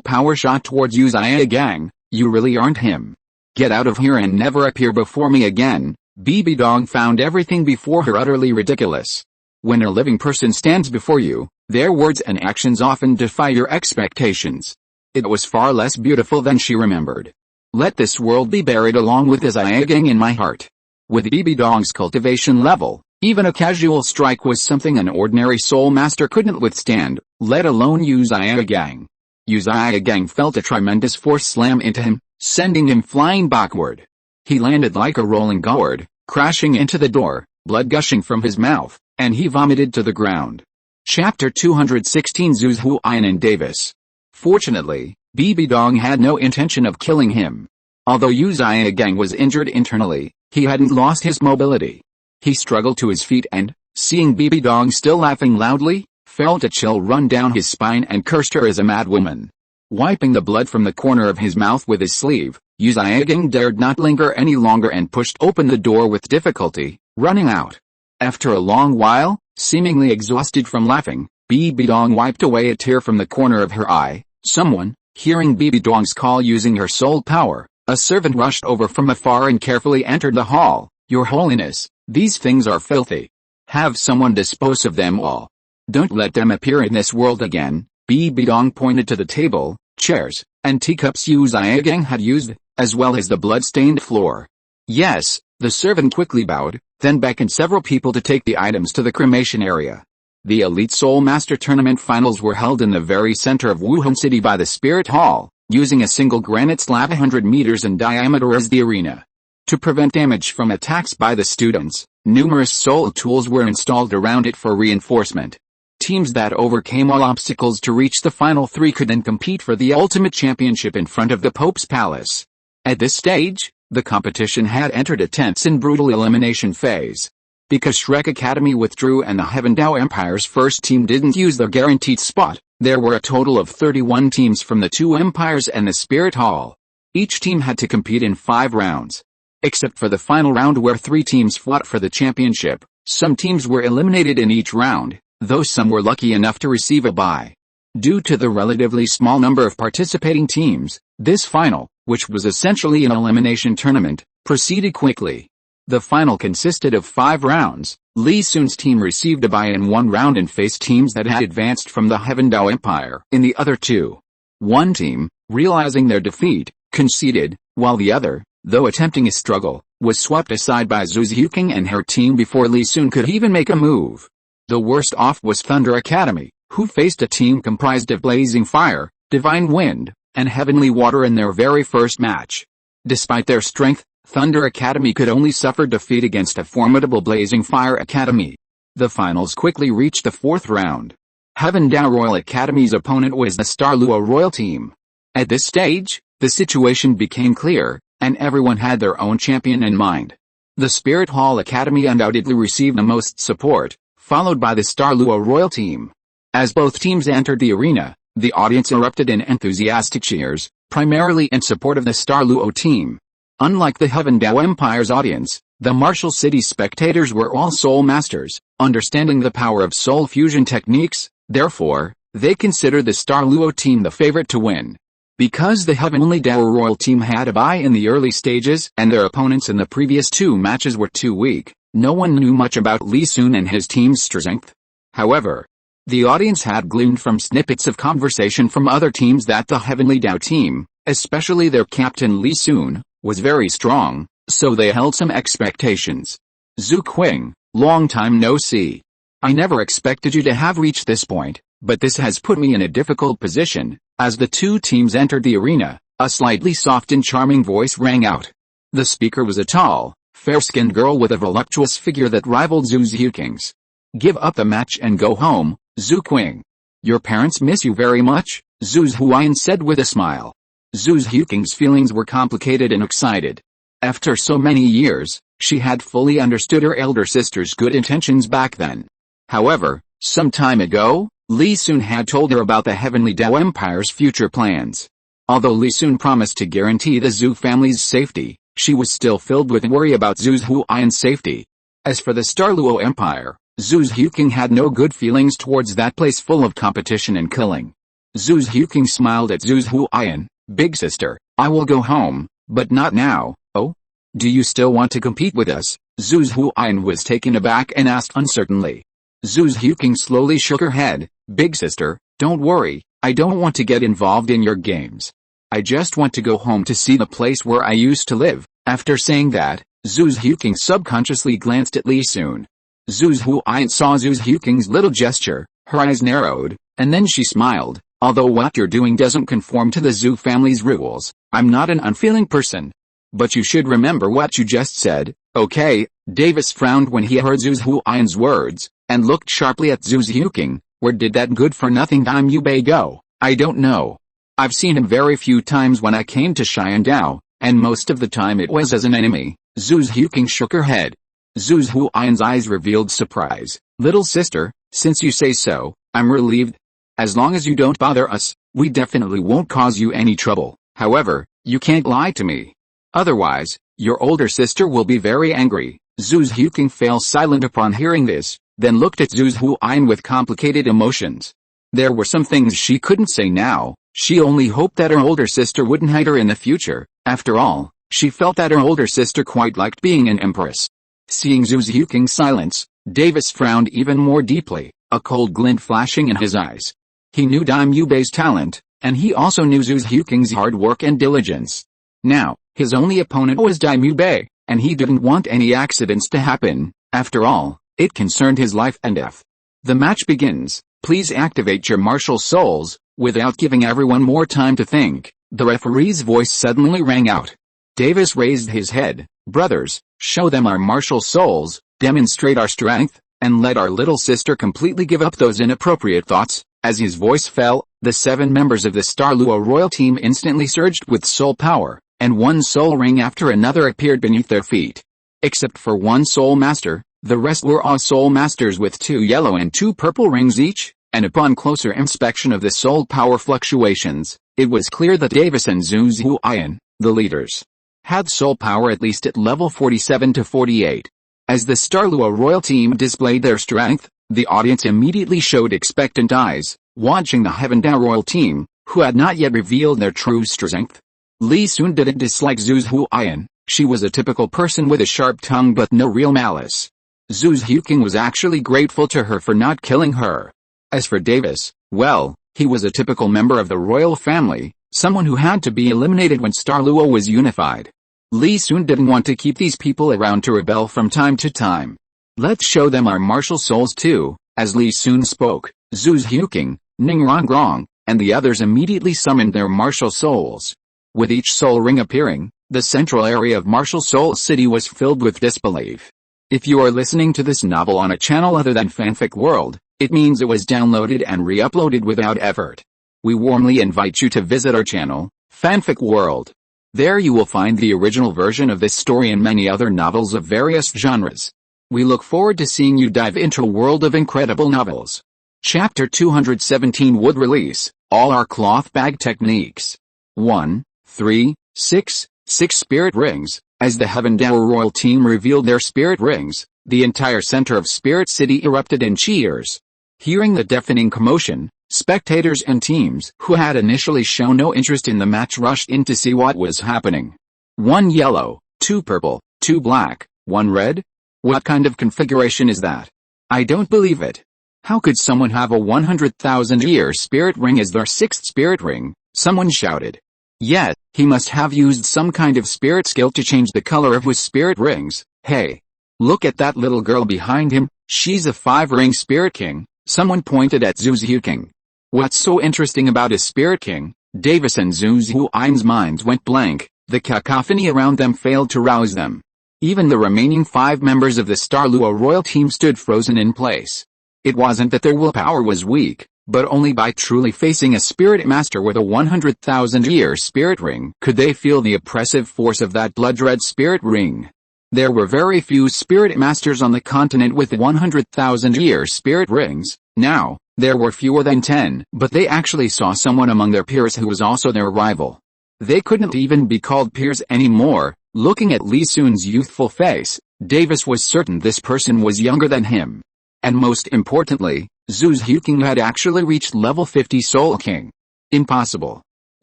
power shot towards Yu Xiaogang. You really aren't him. Get out of here and never appear before me again. Bibi Dong found everything before her utterly ridiculous. When a living person stands before you, their words and actions often defy your expectations. It was far less beautiful than she remembered. Let this world be buried along with Xiaogang in my heart. With Bibi Dong's cultivation level, even a casual strike was something an ordinary soul master couldn't withstand, let alone Yu Xiaogang. Yu Xiaogang felt a tremendous force slam into him, sending him flying backward. He landed like a rolling gourd, crashing into the door, blood gushing from his mouth, and he vomited to the ground. Chapter 216 Zhu Huayan and Davis. Fortunately, Bibi Dong had no intention of killing him. Although Yu Xiaogang was injured internally, he hadn't lost his mobility. He struggled to his feet and, seeing Bibi Dong still laughing loudly, felt a chill run down his spine and cursed her as a mad woman. Wiping the blood from the corner of his mouth with his sleeve, Yu Xiaogang dared not linger any longer and pushed open the door with difficulty, running out. After a long while, seemingly exhausted from laughing, Bibi Dong wiped away a tear from the corner of her eye. Someone, hearing Bibi Dong's call using her soul power, a servant rushed over from afar and carefully entered the hall. Your Holiness, these things are filthy. Have someone dispose of them all. Don't let them appear in this world again. Bibi Dong pointed to the table, chairs, and teacups Yu Xiaogang had used, as well as the blood-stained floor. Yes, the servant quickly bowed, then beckoned several people to take the items to the cremation area. The Elite Soul Master Tournament finals were held in the very center of Wuhan City by the Spirit Hall, using a single granite slab 100 meters in diameter as the arena. To prevent damage from attacks by the students, numerous soul tools were installed around it for reinforcement. Teams that overcame all obstacles to reach the final three could then compete for the ultimate championship in front of the Pope's palace. At this stage, the competition had entered a tense and brutal elimination phase. Because Shrek Academy withdrew and the Heaven Dao Empire's first team didn't use their guaranteed spot, there were a total of 31 teams from the two empires and the Spirit Hall. Each team had to compete in 5 rounds. Except for the final round where 3 teams fought for the championship, some teams were eliminated in each round, though some were lucky enough to receive a bye. Due to the relatively small number of participating teams, this final, which was essentially an elimination tournament, proceeded quickly. The final consisted of 5 rounds. Li Sun's team received a bye in 1 round and faced teams that had advanced from the Heaven Dao Empire in the other 2. One team, realizing their defeat, conceded, while the other, though attempting a struggle, was swept aside by Zhu Xiuqing and her team before Li Sun could even make a move. The worst off was Thunder Academy, who faced a team comprised of Blazing Fire, Divine Wind, and Heavenly Water in their very first match. Despite their strength, Thunder Academy could only suffer defeat against a formidable Blazing Fire Academy. The finals quickly reached the 4th round. Heaven Dao Royal Academy's opponent was the Star Luo Royal Team. At this stage, the situation became clear, and everyone had their own champion in mind. The Spirit Hall Academy undoubtedly received the most support, followed by the Star Luo Royal Team. As both teams entered the arena, the audience erupted in enthusiastic cheers, primarily in support of the Star Luo team. Unlike the Heaven Dao Empire's audience, the Martial City spectators were all soul masters, understanding the power of soul fusion techniques, therefore, they considered the Star Luo team the favorite to win. Because the Heavenly Dao Royal team had a bye in the early stages and their opponents in the previous 2 matches were too weak, no one knew much about Li Sun and his team's strength. However, the audience had gleaned from snippets of conversation from other teams that the Heavenly Dao team, especially their captain Li Sun, was very strong, so they held some expectations. Zhu Qing, long time no see. I never expected you to have reached this point, But this has put me in a difficult position. As the two teams entered the arena, a slightly soft and charming voice rang out. The speaker was a tall, fair-skinned girl with a voluptuous figure that rivaled Zhu Xiaogang's. Give up the match and go home, Zhu Qing. Your parents miss you very much, Zhu Huayan said with a smile. Zhu Xiaogang's feelings were complicated and excited. After so many years, she had fully understood her elder sister's good intentions back then. However, some time ago, Li Sun had told her about the Heavenly Dao Empire's future plans. Although Li Sun promised to guarantee the Zhu family's safety, she was still filled with worry about Zhu Huayan's safety. As for the Starluo Empire, Zhu Xiaogang had no good feelings towards that place full of competition and killing. Zhu Xiaogang smiled at Zhu Huayan. Big sister, I will go home, but not now. Oh? Do you still want to compete with us? Zhu Huayan was taken aback and asked uncertainly. Zhu Xiaogang slowly shook her head. Big sister, don't worry, I don't want to get involved in your games. I just want to go home to see the place where I used to live. After saying that, Zhu Xiaogang subconsciously glanced at Li Sun. Zhu Huayan saw Zhu Xiaogang's little gesture, her eyes narrowed, and then she smiled. Although what you're doing doesn't conform to the Zhu family's rules, I'm not an unfeeling person. But you should remember what you just said, okay? Davis frowned when he heard Zhu Huayan's words, and looked sharply at Zhu Xiaogang. Where did that good-for-nothing Daimyo go? I don't know. I've seen him very few times when I came to Xiandao, and most of the time it was as an enemy. Zhu Xiaogang shook her head. Zhu Huayan's eyes revealed surprise. Little sister, since you say so, I'm relieved. As long as you don't bother us, we definitely won't cause you any trouble. However, you can't lie to me. Otherwise, your older sister will be very angry. Zhu Xiaogang fell silent upon hearing this, then looked at Zhu Huayan with complicated emotions. There were some things she couldn't say now. She only hoped that her older sister wouldn't hate her in the future. After all, she felt that her older sister quite liked being an empress. Seeing Zhu Xiaogang's silence, Davis frowned even more deeply, a cold glint flashing in his eyes. He knew Daimyo's talent, and he also knew Zhu Xiaogang's hard work and diligence. Now, his only opponent was Daimyo, and he didn't want any accidents to happen. After all, it concerned his life and death. The match begins. Please activate your martial souls. Without giving everyone more time to think, the referee's voice suddenly rang out. Davis raised his head. Brothers, show them our martial souls, demonstrate our strength, and let our little sister completely give up those inappropriate thoughts. As his voice fell, the 7 members of the Starluo royal team instantly surged with soul power, and one soul ring after another appeared beneath their feet. Except for one soul master, the rest were all soul masters with 2 yellow and 2 purple rings each, and upon closer inspection of the soul power fluctuations, it was clear that Davis and Zhu Huayan, the leaders, had soul power at least at level 47 to 48. As the Starluo royal team displayed their strength, the audience immediately showed expectant eyes, watching the Heavendao royal team, who had not yet revealed their true strength. Li Sun didn't dislike Zhu Huayan. She was a typical person with a sharp tongue but no real malice. Zhu Xiaogang was actually grateful to her for not killing her. As for Davis, well, he was a typical member of the royal family, someone who had to be eliminated when Starluo was unified. Li Sun didn't want to keep these people around to rebel from time to time. Let's show them our martial souls too. As Li Sun spoke, Zhu Xiaogang, Ning Rongrong, and the others immediately summoned their martial souls. With each soul ring appearing, the central area of Martial Soul City was filled with disbelief. If you are listening to this novel on a channel other than Fanfic World, it means it was downloaded and re-uploaded without effort. We warmly invite you to visit our channel, Fanfic World. There you will find the original version of this story and many other novels of various genres. We look forward to seeing you dive into a world of incredible novels. Chapter 217 would release, all our cloth bag techniques. 1, 3, 6 spirit rings. As the Heavendao royal team revealed their spirit rings, the entire center of Spirit City erupted in cheers. Hearing the deafening commotion, spectators and teams who had initially shown no interest in the match rushed in to see what was happening. 1 yellow, 2 purple, 2 black, 1 red? What kind of configuration is that? I don't believe it. How could someone have a 100,000-year spirit ring as their 6th spirit ring? Someone shouted. Yet, he must have used some kind of spirit skill to change the color of his spirit rings. Hey! Look at that little girl behind him, she's a 5-ring spirit king. Someone pointed at Zhu Xiuqing. What's so interesting about his Spirit King? Davis and Zhu Xiuqing's minds went blank. The cacophony around them failed to rouse them. Even the remaining 5 members of the Star Luo royal team stood frozen in place. It wasn't that their willpower was weak, but only by truly facing a spirit master with a 100,000-year spirit ring could they feel the oppressive force of that blood-red spirit ring. There were very few spirit masters on the continent with 100,000-year spirit rings. Now, there were fewer than 10, but they actually saw someone among their peers who was also their rival. They couldn't even be called peers anymore. Looking at Li Sun's youthful face, Davis was certain this person was younger than him. And most importantly, Zhu Xiuqing had actually reached level 50 Soul King. Impossible.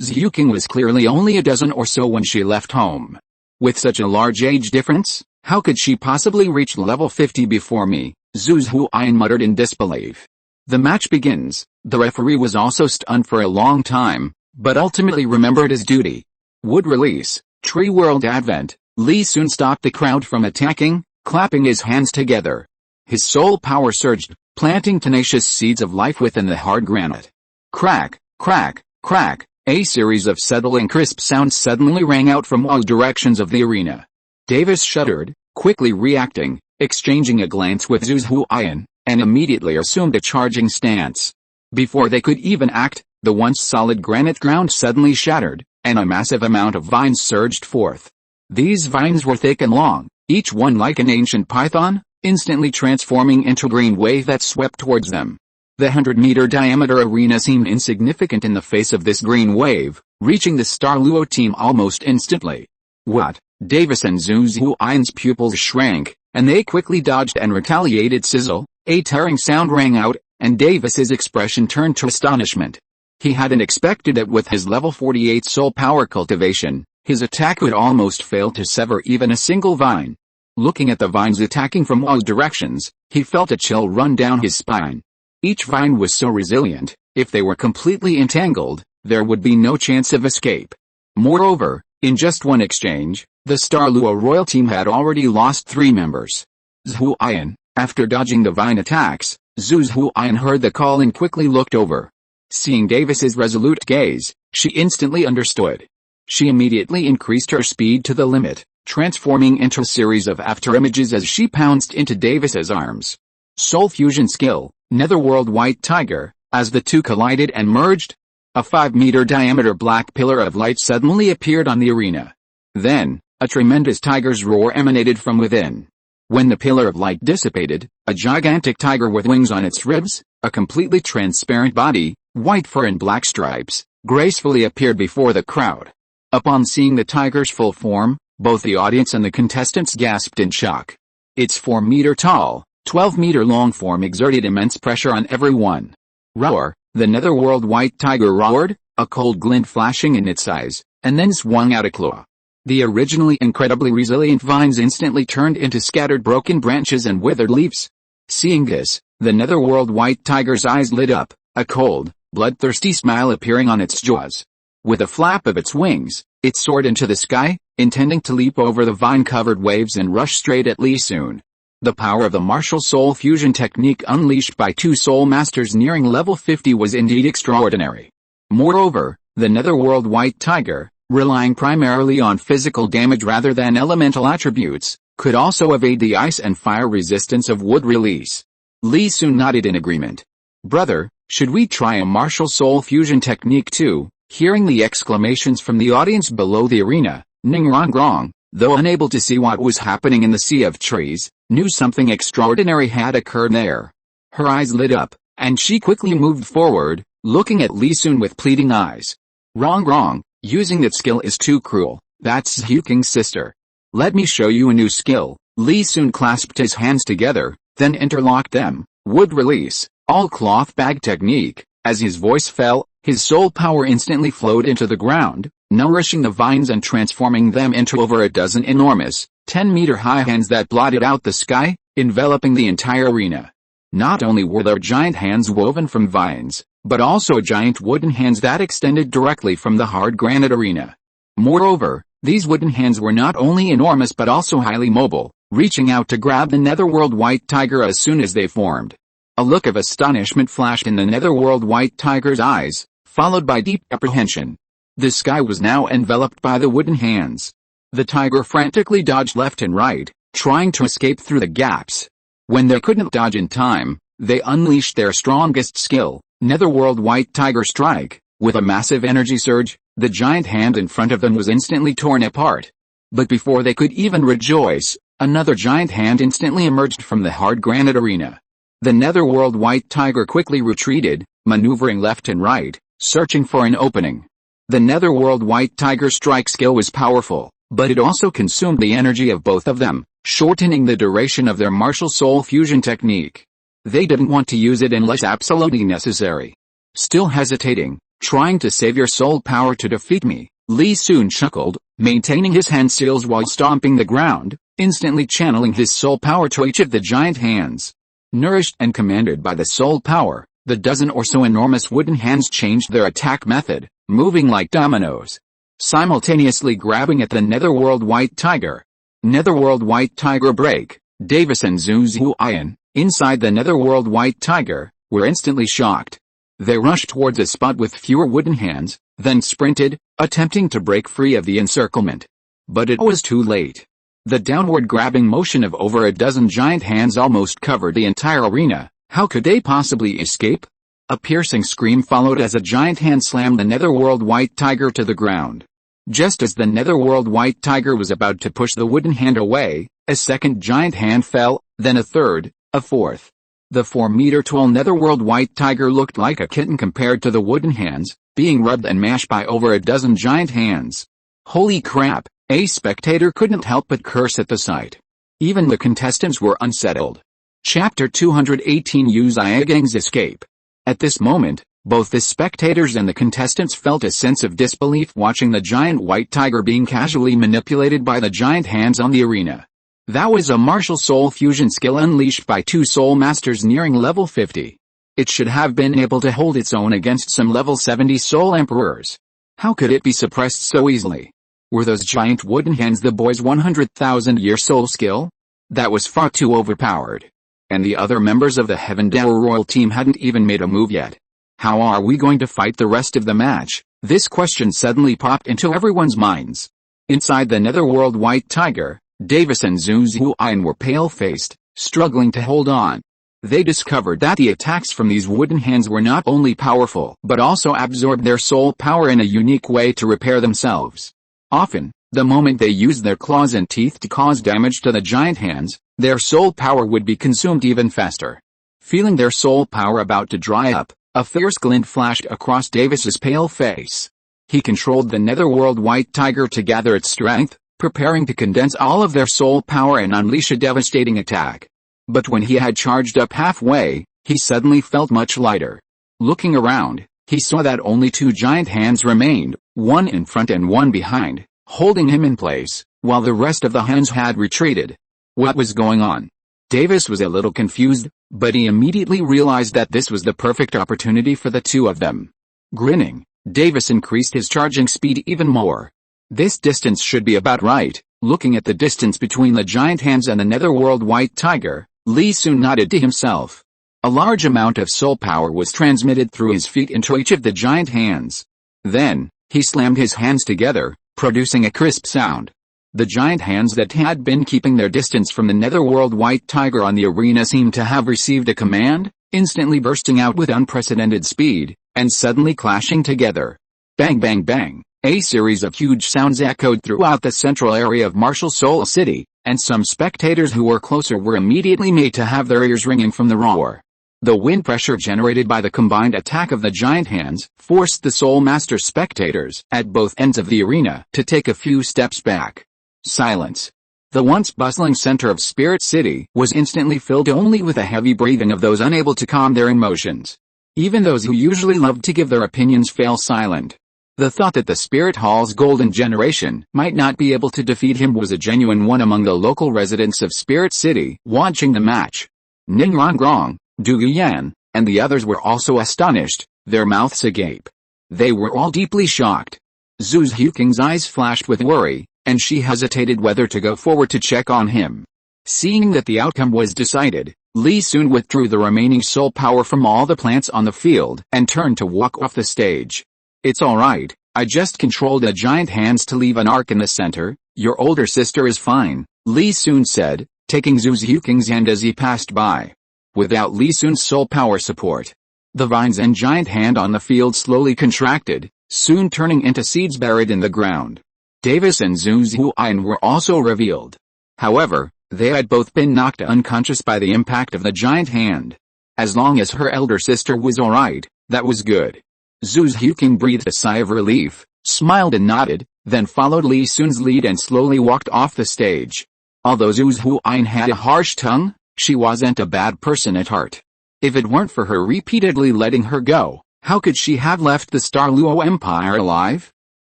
Xiuqing was clearly only a dozen or so when she left home. With such a large age difference, how could she possibly reach level 50 before me? Zhu Xiuqing muttered in disbelief. The match begins. The referee was also stunned for a long time, but ultimately remembered his duty. Wood release, Tree World Advent. Li Sun stopped the crowd from attacking, clapping his hands together. His soul power surged, planting tenacious seeds of life within the hard granite. Crack, crack, crack. A series of settling crisp sounds suddenly rang out from all directions of the arena. Davis shuddered, quickly reacting, exchanging a glance with Zhu Xiuqing, and immediately assumed a charging stance. Before they could even act, the once solid granite ground suddenly shattered, and a massive amount of vines surged forth. These vines were thick and long, each one like an ancient python, instantly transforming into a green wave that swept towards them. The 100-meter diameter arena seemed insignificant in the face of this green wave, reaching the Star Luo team almost instantly. What? Davis and Zhu Xiuqing's pupils shrank, and they quickly dodged and retaliated. Sizzle, a tearing sound rang out, and Davis's expression turned to astonishment. He hadn't expected that with his level 48 soul power cultivation, his attack would almost fail to sever even a single vine. Looking at the vines attacking from all directions, he felt a chill run down his spine. Each vine was so resilient, if they were completely entangled, there would be no chance of escape. Moreover, in just one exchange, the Star Luo royal team had already lost 3 members. Zhu Xiuqing, after dodging the vine attacks, Zhu Xiuqing heard the call and quickly looked over. Seeing Davis's resolute gaze, she instantly understood. She immediately increased her speed to the limit, transforming into a series of afterimages as she pounced into Davis's arms. Soul fusion skill, Netherworld White Tiger. As the two collided and merged, a 5-meter diameter black pillar of light suddenly appeared on the arena. Then, a tremendous tiger's roar emanated from within. When the pillar of light dissipated, a gigantic tiger with wings on its ribs, a completely transparent body, white fur and black stripes, gracefully appeared before the crowd. Upon seeing the tiger's full form, both the audience and the contestants gasped in shock. Its 4-meter tall, 12-meter long form exerted immense pressure on everyone. Roar, the Netherworld White Tiger roared, a cold glint flashing in its eyes, and then swung out a claw. The originally incredibly resilient vines instantly turned into scattered broken branches and withered leaves. Seeing this, the Netherworld White Tiger's eyes lit up, a cold, bloodthirsty smile appearing on its jaws. With a flap of its wings, it soared into the sky, intending to leap over the vine-covered waves and rush straight at Li Sun. The power of the martial soul fusion technique unleashed by 2 soul masters nearing level 50 was indeed extraordinary. Moreover, the Netherworld White Tiger, relying primarily on physical damage rather than elemental attributes, could also evade the ice and fire resistance of wood release. Li Sun nodded in agreement. Brother, should we try a martial soul fusion technique too? Hearing the exclamations from the audience below the arena, Ning Rongrong, though unable to see what was happening in the sea of trees, knew something extraordinary had occurred there. Her eyes lit up, and she quickly moved forward, looking at Li Sun with pleading eyes. Wrong, using that skill is too cruel. That's Xiuqing's sister. Let me show you a new skill. Li Sun clasped his hands together, then interlocked them. Wood release, all cloth bag technique. As his voice fell, his soul power instantly flowed into the ground, nourishing the vines and transforming them into over a dozen enormous, 10-meter high hands that blotted out the sky, enveloping the entire arena. Not only were there giant hands woven from vines, but also giant wooden hands that extended directly from the hard granite arena. Moreover, these wooden hands were not only enormous but also highly mobile, reaching out to grab the Netherworld White Tiger as soon as they formed. A look of astonishment flashed in the netherworld white tiger's eyes, followed by deep apprehension. The sky was now enveloped by the wooden hands. The tiger frantically dodged left and right, trying to escape through the gaps. When they couldn't dodge in time, they unleashed their strongest skill, netherworld white tiger strike. With a massive energy surge, the giant hand in front of them was instantly torn apart. But before they could even rejoice, another giant hand instantly emerged from the hard granite arena. The netherworld white tiger quickly retreated, maneuvering left and right, searching for an opening. The netherworld white tiger strike skill was powerful, but it also consumed the energy of both of them, shortening the duration of their martial soul fusion technique. They didn't want to use it unless absolutely necessary. Still hesitating, trying to save your soul power to defeat me, Li Sun chuckled, maintaining his hand seals while stomping the ground, instantly channeling his soul power to each of the giant hands. Nourished and commanded by the soul power, the dozen or so enormous wooden hands changed their attack method, moving like dominoes, simultaneously grabbing at the netherworld white tiger. Netherworld white tiger break. Davis and Zhu Zuoyan, inside the netherworld white tiger, were instantly shocked. They rushed towards a spot with fewer wooden hands, then sprinted, attempting to break free of the encirclement. But it was too late. The downward grabbing motion of over a dozen giant hands almost covered the entire arena. How could they possibly escape? A piercing scream followed as a giant hand slammed the netherworld white tiger to the ground. Just as the netherworld white tiger was about to push the wooden hand away, a second giant hand fell, then a third, a fourth. The 4-meter-tall netherworld white tiger looked like a kitten compared to the wooden hands, being rubbed and mashed by over a dozen giant hands. Holy crap, a spectator couldn't help but curse at the sight. Even the contestants were unsettled. Chapter 218 Use Xiaogang's escape. At this moment, both the spectators and the contestants felt a sense of disbelief watching the giant white tiger being casually manipulated by the giant hands on the arena. That was a martial soul fusion skill unleashed by two soul masters nearing level 50. It should have been able to hold its own against some level 70 soul emperors. How could it be suppressed so easily? Were those giant wooden hands the boy's 100,000-year soul skill? That was far too overpowered. And the other members of the Heaven Dao Royal team hadn't even made a move yet. How are we going to fight the rest of the match? This question suddenly popped into everyone's minds. Inside the netherworld white tiger, Davis and Zhu Zuoyan were pale-faced, struggling to hold on. They discovered that the attacks from these wooden hands were not only powerful but also absorbed their soul power in a unique way to repair themselves. Often, the moment they used their claws and teeth to cause damage to the giant hands, their soul power would be consumed even faster. Feeling their soul power about to dry up, a fierce glint flashed across Davis's pale face. He controlled the netherworld white tiger to gather its strength, preparing to condense all of their soul power and unleash a devastating attack. But when he had charged up halfway, he suddenly felt much lighter. Looking around, he saw that only two giant hands remained, one in front and one behind, holding him in place, while the rest of the hands had retreated. What was going on? Davis was a little confused, but he immediately realized that this was the perfect opportunity for the two of them. Grinning, Davis increased his charging speed even more. This distance should be about right. Looking at the distance between the giant hands and the netherworld white tiger, Li Sun nodded to himself. A large amount of soul power was transmitted through his feet into each of the giant hands. Then, he slammed his hands together, producing a crisp sound. The giant hands that had been keeping their distance from the netherworld white tiger on the arena seemed to have received a command, instantly bursting out with unprecedented speed, and suddenly clashing together. Bang bang bang! A series of huge sounds echoed throughout the central area of Martial Soul City, and some spectators who were closer were immediately made to have their ears ringing from the roar. The wind pressure generated by the combined attack of the giant hands forced the Soul Master spectators at both ends of the arena to take a few steps back. Silence. The once bustling center of Spirit City was instantly filled only with a heavy breathing of those unable to calm their emotions. Even those who usually loved to give their opinions fell silent. The thought that the Spirit Hall's golden generation might not be able to defeat him was a genuine one among the local residents of Spirit City watching the match. Ning Rongrong, Du Yan, and the others were also astonished, their mouths agape. They were all deeply shocked. Zhu Xiaogang's eyes flashed with worry, and she hesitated whether to go forward to check on him. Seeing that the outcome was decided, Li soon withdrew the remaining soul power from all the plants on the field and turned to walk off the stage. It's alright, I just controlled a giant hands to leave an arc in the center. Your older sister is fine, Li soon said, taking Zhu Xiaokang's hand as he passed by. Without Li soon's soul power support, the vines and giant hand on the field slowly contracted, soon turning into seeds buried in the ground. Davis and Zhu Xiaogang were also revealed. However, they had both been knocked unconscious by the impact of the giant hand. As long as her elder sister was alright, that was good. Zhu Xiaogang breathed a sigh of relief, smiled and nodded, then followed Li soon's lead and slowly walked off the stage. Although Zhu Xiaogang had a harsh tongue, she wasn't a bad person at heart. If it weren't for her repeatedly letting her go, how could she have left the Star Luo Empire alive?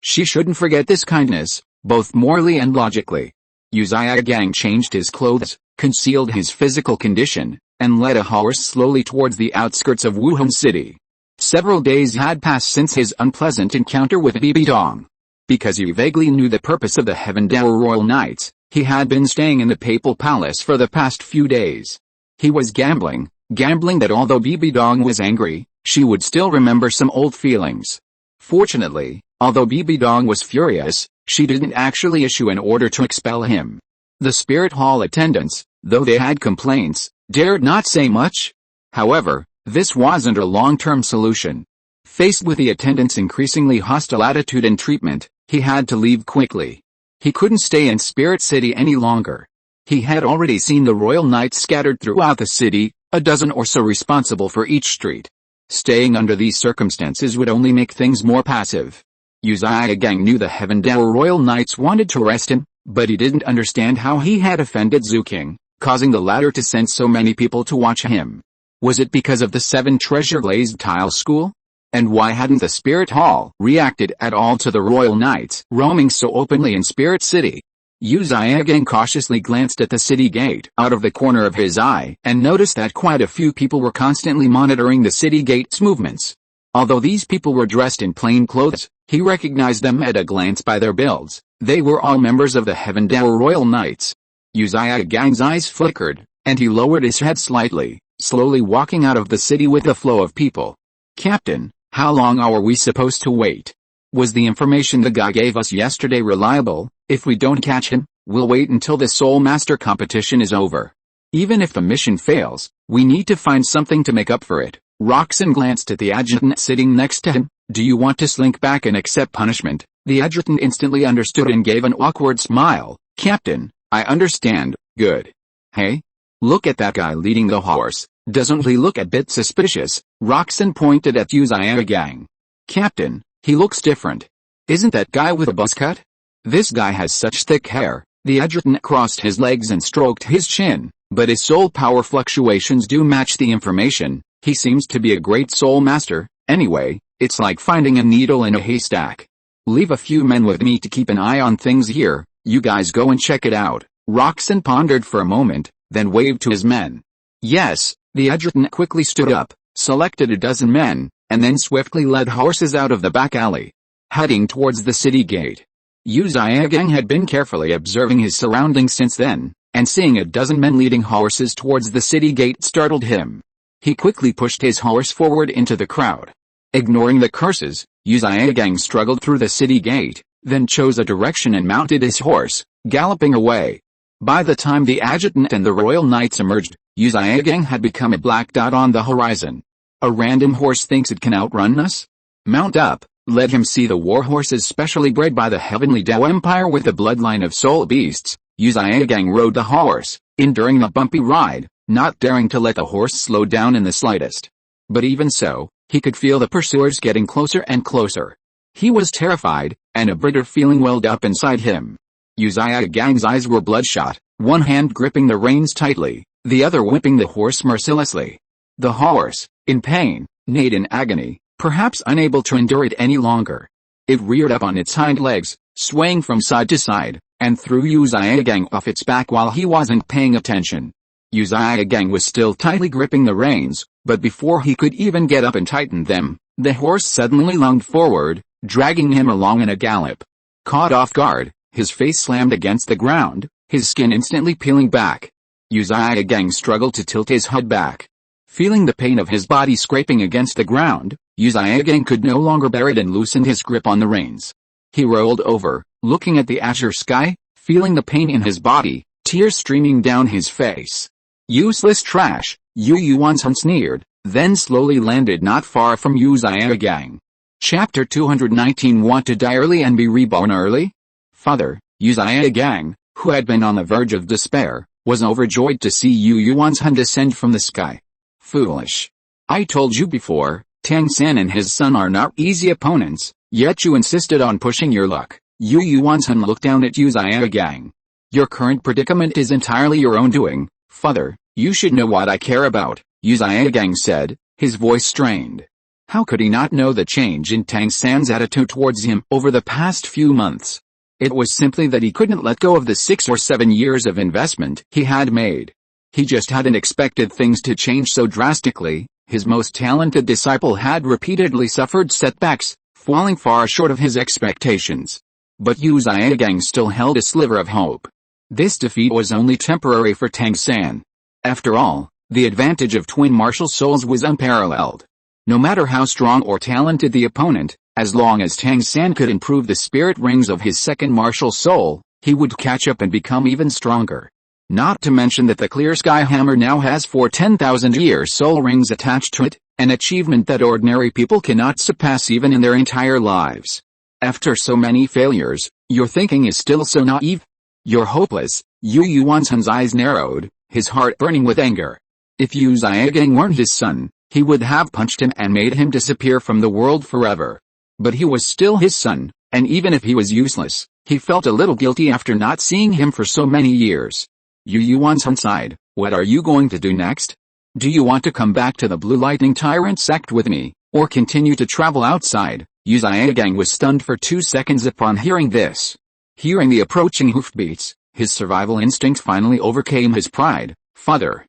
She shouldn't forget this kindness, both morally and logically. Xiaogang changed his clothes, concealed his physical condition, and led a horse slowly towards the outskirts of Wuhan City. Several days had passed since his unpleasant encounter with Bibi Dong. Because he vaguely knew the purpose of the Heaven-Dour Royal Knights, he had been staying in the Papal Palace for the past few days. He was gambling that although Bibi Dong was angry, she would still remember some old feelings. Fortunately, although Bibi Dong was furious, she didn't actually issue an order to expel him. The Spirit Hall attendants, though they had complaints, dared not say much. However, this wasn't a long-term solution. Faced with the attendants' increasingly hostile attitude and treatment, he had to leave quickly. He couldn't stay in Spirit City any longer. He had already seen the Royal Knights scattered throughout the city, a dozen or so responsible for each street. Staying under these circumstances would only make things more passive. Xiaogang knew the Heaven-Dour Royal Knights wanted to arrest him, but he didn't understand how he had offended Xiaogang, causing the latter to send so many people to watch him. Was it because of the 7 treasure glazed tile school? And why hadn't the Spirit Hall reacted at all to the Royal Knights roaming so openly in Spirit City? Xiaogang cautiously glanced at the city gate out of the corner of his eye and noticed that quite a few people were constantly monitoring the city gate's movements. Although these people were dressed in plain clothes, he recognized them at a glance by their builds. They were all members of the Heaven-Dour Royal Knights. Xiaogang's eyes flickered, and he lowered his head slightly, slowly walking out of the city with the flow of people. Captain, how long are we supposed to wait? Was the information the guy gave us yesterday reliable? If we don't catch him, we'll wait until the Soul Master competition is over. Even if the mission fails, we need to find something to make up for it. Roxanne glanced at the adjutant sitting next to him. Do you want to slink back and accept punishment? The adjutant instantly understood and gave an awkward smile. Captain, I understand. Good. Hey? Look at that guy leading the horse. Doesn't he look a bit suspicious? Roxanne pointed at Xiaogang. Captain, he looks different. Isn't that guy with a buzz cut? This guy has such thick hair. The adjutant crossed his legs and stroked his chin, but his soul power fluctuations do match the information. He seems to be a great soul master. Anyway, it's like finding a needle in a haystack. Leave a few men with me to keep an eye on things here. You guys go and check it out. Roxanne pondered for a moment, then waved to his men. Yes, the adjutant quickly stood up, selected a dozen men, and then swiftly led horses out of the back alley, heading towards the city gate. Xiaogang had been carefully observing his surroundings since then, and seeing a dozen men leading horses towards the city gate startled him. He quickly pushed his horse forward into the crowd. Ignoring the curses, Xiaogang struggled through the city gate, then chose a direction and mounted his horse, galloping away. By the time the adjutant and the Royal Knights emerged, Xiaogang had become a black dot on the horizon. A random horse thinks it can outrun us? Mount up, let him see the war horses specially bred by the Heavenly Dao Empire with a bloodline of soul beasts. Xiaogang rode the horse, enduring the bumpy ride, not daring to let the horse slow down in the slightest. But even so, he could feel the pursuers getting closer and closer. He was terrified, and a bitter feeling welled up inside him. Xiaogang's eyes were bloodshot, one hand gripping the reins tightly, the other whipping the horse mercilessly. The horse, in pain, neighed in agony, perhaps unable to endure it any longer. It reared up on its hind legs, swaying from side to side, and threw Xiaogang off its back while he wasn't paying attention. Xiaogang was still tightly gripping the reins, but before he could even get up and tighten them, the horse suddenly lunged forward, dragging him along in a gallop. Caught off guard, his face slammed against the ground, his skin instantly peeling back. Xiaogang struggled to tilt his head back. Feeling the pain of his body scraping against the ground, Xiaogang could no longer bear it and loosened his grip on the reins. He rolled over, looking at the azure sky, feeling the pain in his body, tears streaming down his face. Useless trash, Yu Yuansun sneered, then slowly landed not far from Xiaogang. Chapter 219 Want to die early and be reborn early? Father, Xiaogang, who had been on the verge of despair, was overjoyed to see Yu Yuansun descend from the sky. Foolish. I told you before, Tang San and his son are not easy opponents, yet you insisted on pushing your luck. Yu Yuansun looked down at Xiaogang. Your current predicament is entirely your own doing, father, you should know what I care about, Xiaogang said, his voice strained. How could he not know the change in Tang San's attitude towards him over the past few months? It was simply that he couldn't let go of the 6 or 7 years of investment he had made. He just hadn't expected things to change so drastically. His most talented disciple had repeatedly suffered setbacks, falling far short of his expectations. But Xiaogang still held a sliver of hope. This defeat was only temporary for Tang San. After all, the advantage of twin martial souls was unparalleled. No matter how strong or talented the opponent, as long as Tang San could improve the spirit rings of his second martial soul, he would catch up and become even stronger. Not to mention that the Clear Sky Hammer now has 4 10,000-year soul rings attached to it, an achievement that ordinary people cannot surpass even in their entire lives. After so many failures, your thinking is still so naive? You're hopeless. Yu Yuansun's eyes narrowed, his heart burning with anger. If Xiaogang weren't his son, he would have punched him and made him disappear from the world forever. But he was still his son, and even if he was useless, he felt a little guilty after not seeing him for so many years. Yu Yuansun sighed, what are you going to do next? Do you want to come back to the Blue Lightning Tyrant sect with me, or continue to travel outside? Xiaogang was stunned for 2 seconds upon hearing this. Hearing the approaching hoofbeats, his survival instinct finally overcame his pride. Father,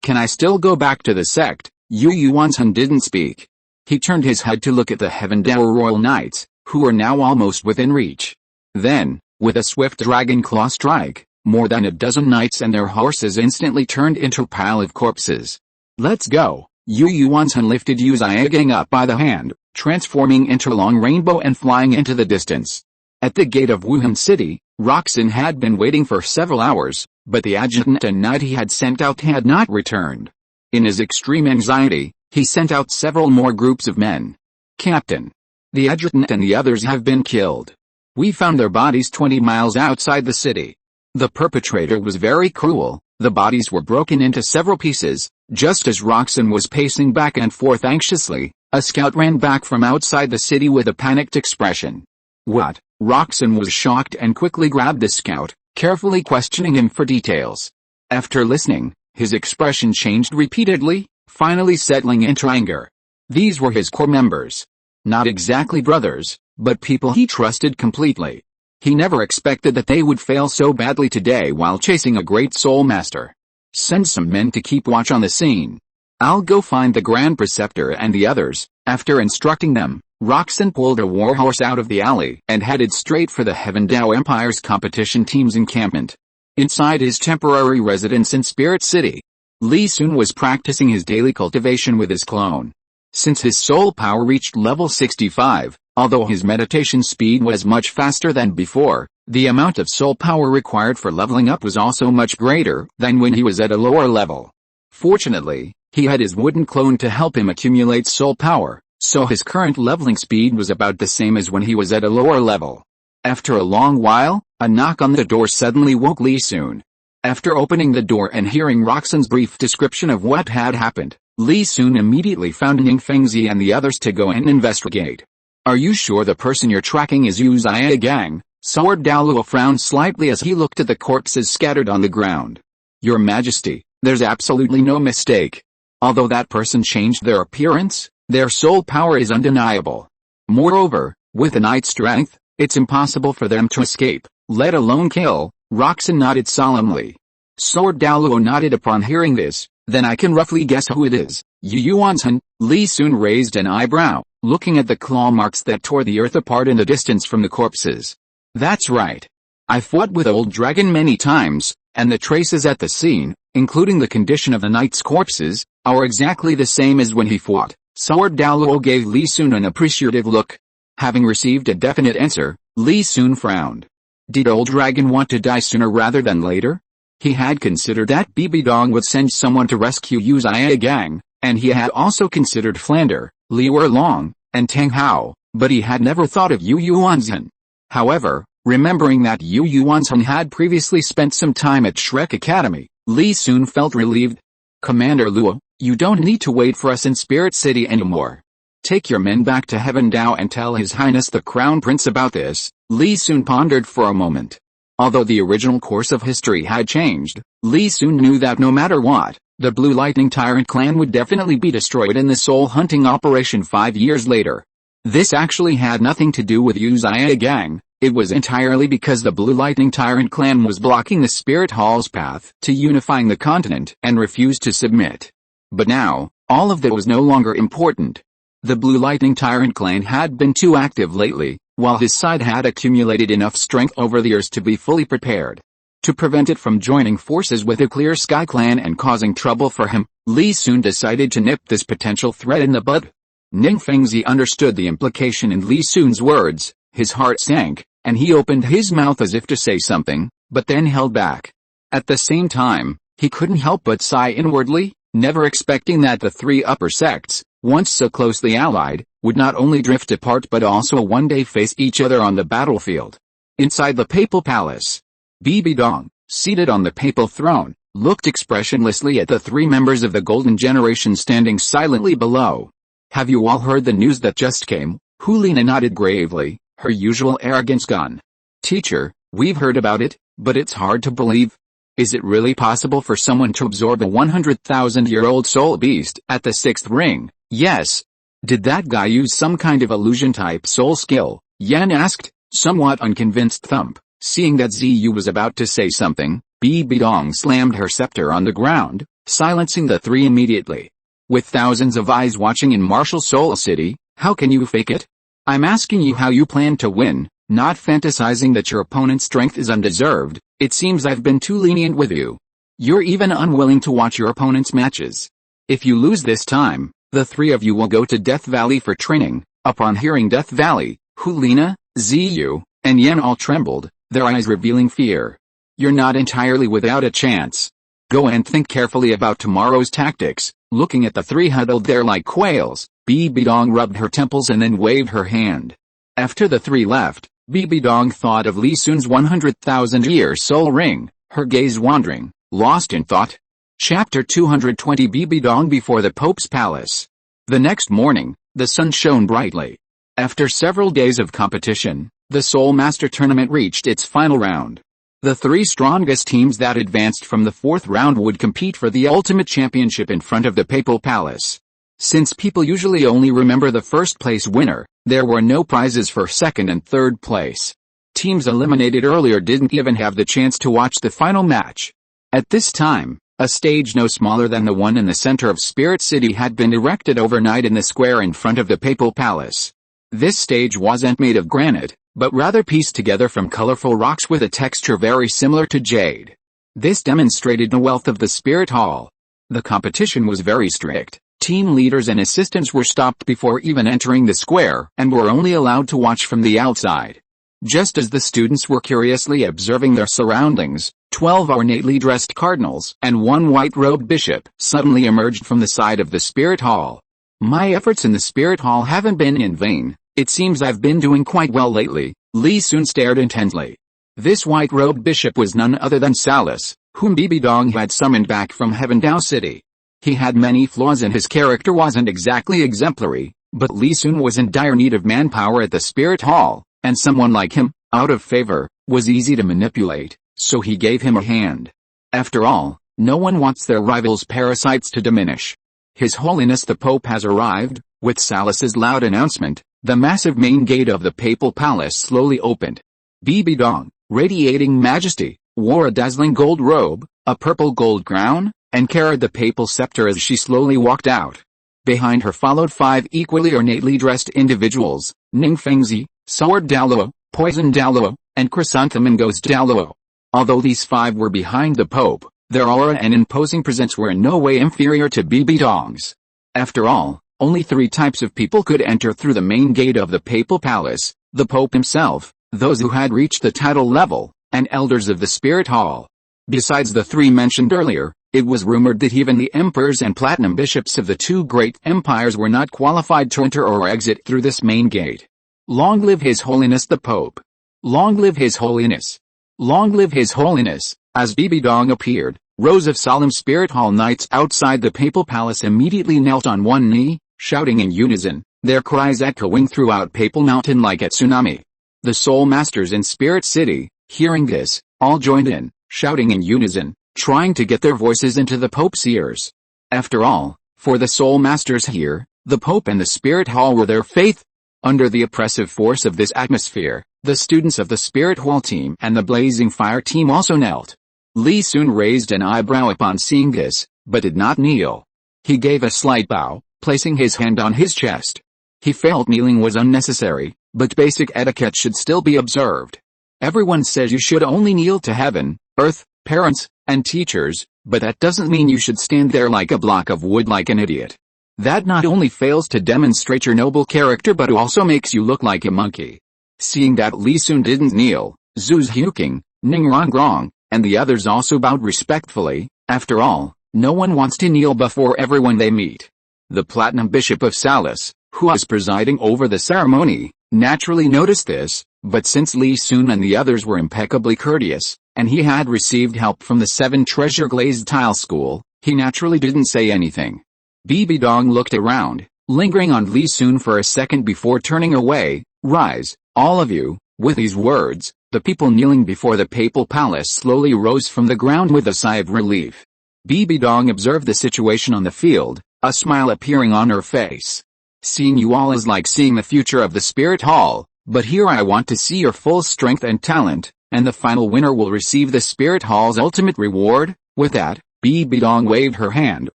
can I still go back to the sect? Yu Yuansun didn't speak. He turned his head to look at the Heaven Dao Royal Knights, who were now almost within reach. Then, with a swift dragon claw strike, more than a dozen knights and their horses instantly turned into a pile of corpses. Let's go. Yu Yuansun lifted Xiaogang up by the hand, transforming into a long rainbow and flying into the distance. At the gate of Wuhan City, Roxan had been waiting for several hours, but the adjutant and knight he had sent out had not returned. In his extreme anxiety, he sent out several more groups of men. Captain, the adjutant and the others have been killed. We found their bodies 20 miles outside the city. The perpetrator was very cruel. The bodies were broken into several pieces. Just as Roxan was pacing back and forth anxiously, a scout ran back from outside the city with a panicked expression. What? Roxan was shocked and quickly grabbed the scout, carefully questioning him for details. After listening, his expression changed repeatedly, finally settling into anger. These were his core members. Not exactly brothers, but people he trusted completely. He never expected that they would fail so badly today while chasing a great soul master. Send some men to keep watch on the scene. I'll go find the Grand Preceptor and the others. After instructing them, Roxan pulled a warhorse out of the alley and headed straight for the Heaven Dao Empire's competition team's encampment. Inside his temporary residence in Spirit City, Li Sun was practicing his daily cultivation with his clone. Since his soul power reached level 65, although his meditation speed was much faster than before, the amount of soul power required for leveling up was also much greater than when he was at a lower level. Fortunately, he had his wooden clone to help him accumulate soul power, so his current leveling speed was about the same as when he was at a lower level. After a long while, a knock on the door suddenly woke Li Sun. After opening the door and hearing Roxan's brief description of what had happened, Li Sun immediately found Ning Fengzi and the others to go and investigate. Are you sure the person you're tracking is Xiaogang? Sword Douluo frowned slightly as he looked at the corpses scattered on the ground. Your Majesty, there's absolutely no mistake. Although that person changed their appearance, their soul power is undeniable. Moreover, with the knight's strength, it's impossible for them to escape, let alone kill. Roxan nodded solemnly. Sword Douluo nodded upon hearing this. Then I can roughly guess who it is. Yu Yuansun. Li Sun raised an eyebrow, looking at the claw marks that tore the earth apart in the distance from the corpses. That's right. I fought with Old Dragon many times, and the traces at the scene, including the condition of the knight's corpses, are exactly the same as when he fought. Sword Douluo gave Li Sun an appreciative look. Having received a definite answer, Li Sun frowned. Did old dragon want to die sooner rather than later? He had considered that Bibi Dong would send someone to rescue Xiaogang, and he had also considered Flander, Liu Long, and Tang Hao, but he had never thought of Yu Yuanzhen. However, remembering that Yu Yuanzhen had previously spent some time at Shrek Academy, Li Sun felt relieved. Commander Luo, you don't need to wait for us in Spirit City anymore. Take your men back to Heaven Dao and tell His Highness the Crown Prince about this. Li Sun pondered for a moment. Although the original course of history had changed, Li Sun knew that no matter what, the Blue Lightning Tyrant clan would definitely be destroyed in the soul hunting operation 5 years later. This actually had nothing to do with Yu Xiaogang, it was entirely because the Blue Lightning Tyrant clan was blocking the Spirit Hall's path to unifying the continent and refused to submit. But now, all of that was no longer important. The Blue Lightning Tyrant clan had been too active lately, while his side had accumulated enough strength over the years to be fully prepared. To prevent it from joining forces with the Clear Sky clan and causing trouble for him, Li Sun decided to nip this potential threat in the bud. Ning Fengzi understood the implication in Li Sun's words, his heart sank, and he opened his mouth as if to say something, but then held back. At the same time, he couldn't help but sigh inwardly, never expecting that the three upper sects, once so closely allied, would not only drift apart but also one day face each other on the battlefield. Inside the papal palace, Bibi Dong, seated on the papal throne, looked expressionlessly at the three members of the Golden Generation standing silently below. Have you all heard the news that just came? Hulina nodded gravely, her usual arrogance gone. Teacher, we've heard about it, but it's hard to believe. Is it really possible for someone to absorb a 100,000-year-old soul beast at the 6th ring? Yes. Did that guy use some kind of illusion-type soul skill? Yan asked, somewhat unconvinced. Thump. Seeing that Ziyu was about to say something, Bibi Dong slammed her scepter on the ground, silencing the three immediately. With thousands of eyes watching in Martial Soul City, how can you fake it? I'm asking you how you plan to win, not fantasizing that your opponent's strength is undeserved. It seems I've been too lenient with you. You're even unwilling to watch your opponent's matches. If you lose this time, the three of you will go to Death Valley for training. Upon hearing Death Valley, Hulina, Ziyu, and Yan all trembled, their eyes revealing fear. You're not entirely without a chance. Go and think carefully about tomorrow's tactics. Looking at the three huddled there like quails, Bibi Dong rubbed her temples and then waved her hand. After the three left, Bibi Dong thought of Li Sun's 100,000-year soul ring, her gaze wandering, lost in thought. Chapter 220 Bibi Dong before the Pope's palace. The next morning, the sun shone brightly. After several days of competition, the Soul Master Tournament reached its final round. The three strongest teams that advanced from the fourth round would compete for the ultimate championship in front of the Papal Palace. Since people usually only remember the first place winner, there were no prizes for second and third place. Teams eliminated earlier didn't even have the chance to watch the final match. At this time, a stage no smaller than the one in the center of Spirit City had been erected overnight in the square in front of the Papal Palace. This stage wasn't made of granite, but rather pieced together from colorful rocks with a texture very similar to jade. This demonstrated the wealth of the Spirit Hall. The competition was very strict. Team leaders and assistants were stopped before even entering the square and were only allowed to watch from the outside. Just as the students were curiously observing their surroundings, 12 ornately dressed cardinals and one white-robed bishop suddenly emerged from the side of the Spirit Hall. My efforts in the Spirit Hall haven't been in vain. It seems I've been doing quite well lately. Li Sun stared intently. This white-robed bishop was none other than Salus, whom Bibi Dong had summoned back from Heaven Dao City. He had many flaws and his character wasn't exactly exemplary, but Li Sun was in dire need of manpower at the Spirit Hall, and someone like him, out of favor, was easy to manipulate, so he gave him a hand. After all, no one wants their rival's parasites to diminish. His Holiness the Pope has arrived. With Salus's loud announcement, the massive main gate of the Papal Palace slowly opened. Bibi Dong, radiating majesty, wore a dazzling gold robe, a purple gold crown, and carried the papal scepter as she slowly walked out. Behind her followed 5 equally ornately dressed individuals, Ning Fengzi, Sword Douluo, Poison Douluo, and Chrysanthemum Ghost Douluo. Although these 5 were behind the Pope, their aura and imposing presence were in no way inferior to Bibi Dong's. After all, only 3 types of people could enter through the main gate of the Papal Palace: the Pope himself, those who had reached the title level, and elders of the Spirit Hall. Besides the 3 mentioned earlier, it was rumored that even the emperors and platinum bishops of the 2 great empires were not qualified to enter or exit through this main gate. Long live His Holiness the Pope! Long live His Holiness! Long live His Holiness! As Bibi Dong appeared, rows of solemn Spirit Hall knights outside the Papal Palace immediately knelt on one knee, shouting in unison, their cries echoing throughout Papal Mountain like a tsunami. The Soul Masters in Spirit City, hearing this, all joined in, shouting in unison, trying to get their voices into the Pope's ears. After all, for the Soul Masters here, the Pope and the Spirit Hall were their faith. Under the oppressive force of this atmosphere, the students of the Spirit Hall team and the Blazing Fire team also knelt. Li Sun raised an eyebrow upon seeing this, but did not kneel. He gave a slight bow, placing his hand on his chest. He felt kneeling was unnecessary, but basic etiquette should still be observed. Everyone says you should only kneel to heaven, earth, parents, and teachers, but that doesn't mean you should stand there like a block of wood like an idiot. That not only fails to demonstrate your noble character but also makes you look like a monkey. Seeing that Li Sun didn't kneel, Zhu Xiaogang, Ning Rongrong, and the others also bowed respectfully. After all, no one wants to kneel before everyone they meet. The Platinum Bishop of Salis, who was presiding over the ceremony, naturally noticed this, but since Li Sun and the others were impeccably courteous, and he had received help from the 7 Treasure Glazed Tile School, he naturally didn't say anything. Bibi Dong looked around, lingering on Li Sun for a second before turning away. Rise, all of you. With these words, the people kneeling before the Papal Palace slowly rose from the ground with a sigh of relief. Bibi Dong observed the situation on the field, a smile appearing on her face. Seeing you all is like seeing the future of the Spirit Hall, but here I want to see your full strength and talent, and the final winner will receive the Spirit Hall's ultimate reward. With that, Bibi Dong waved her hand,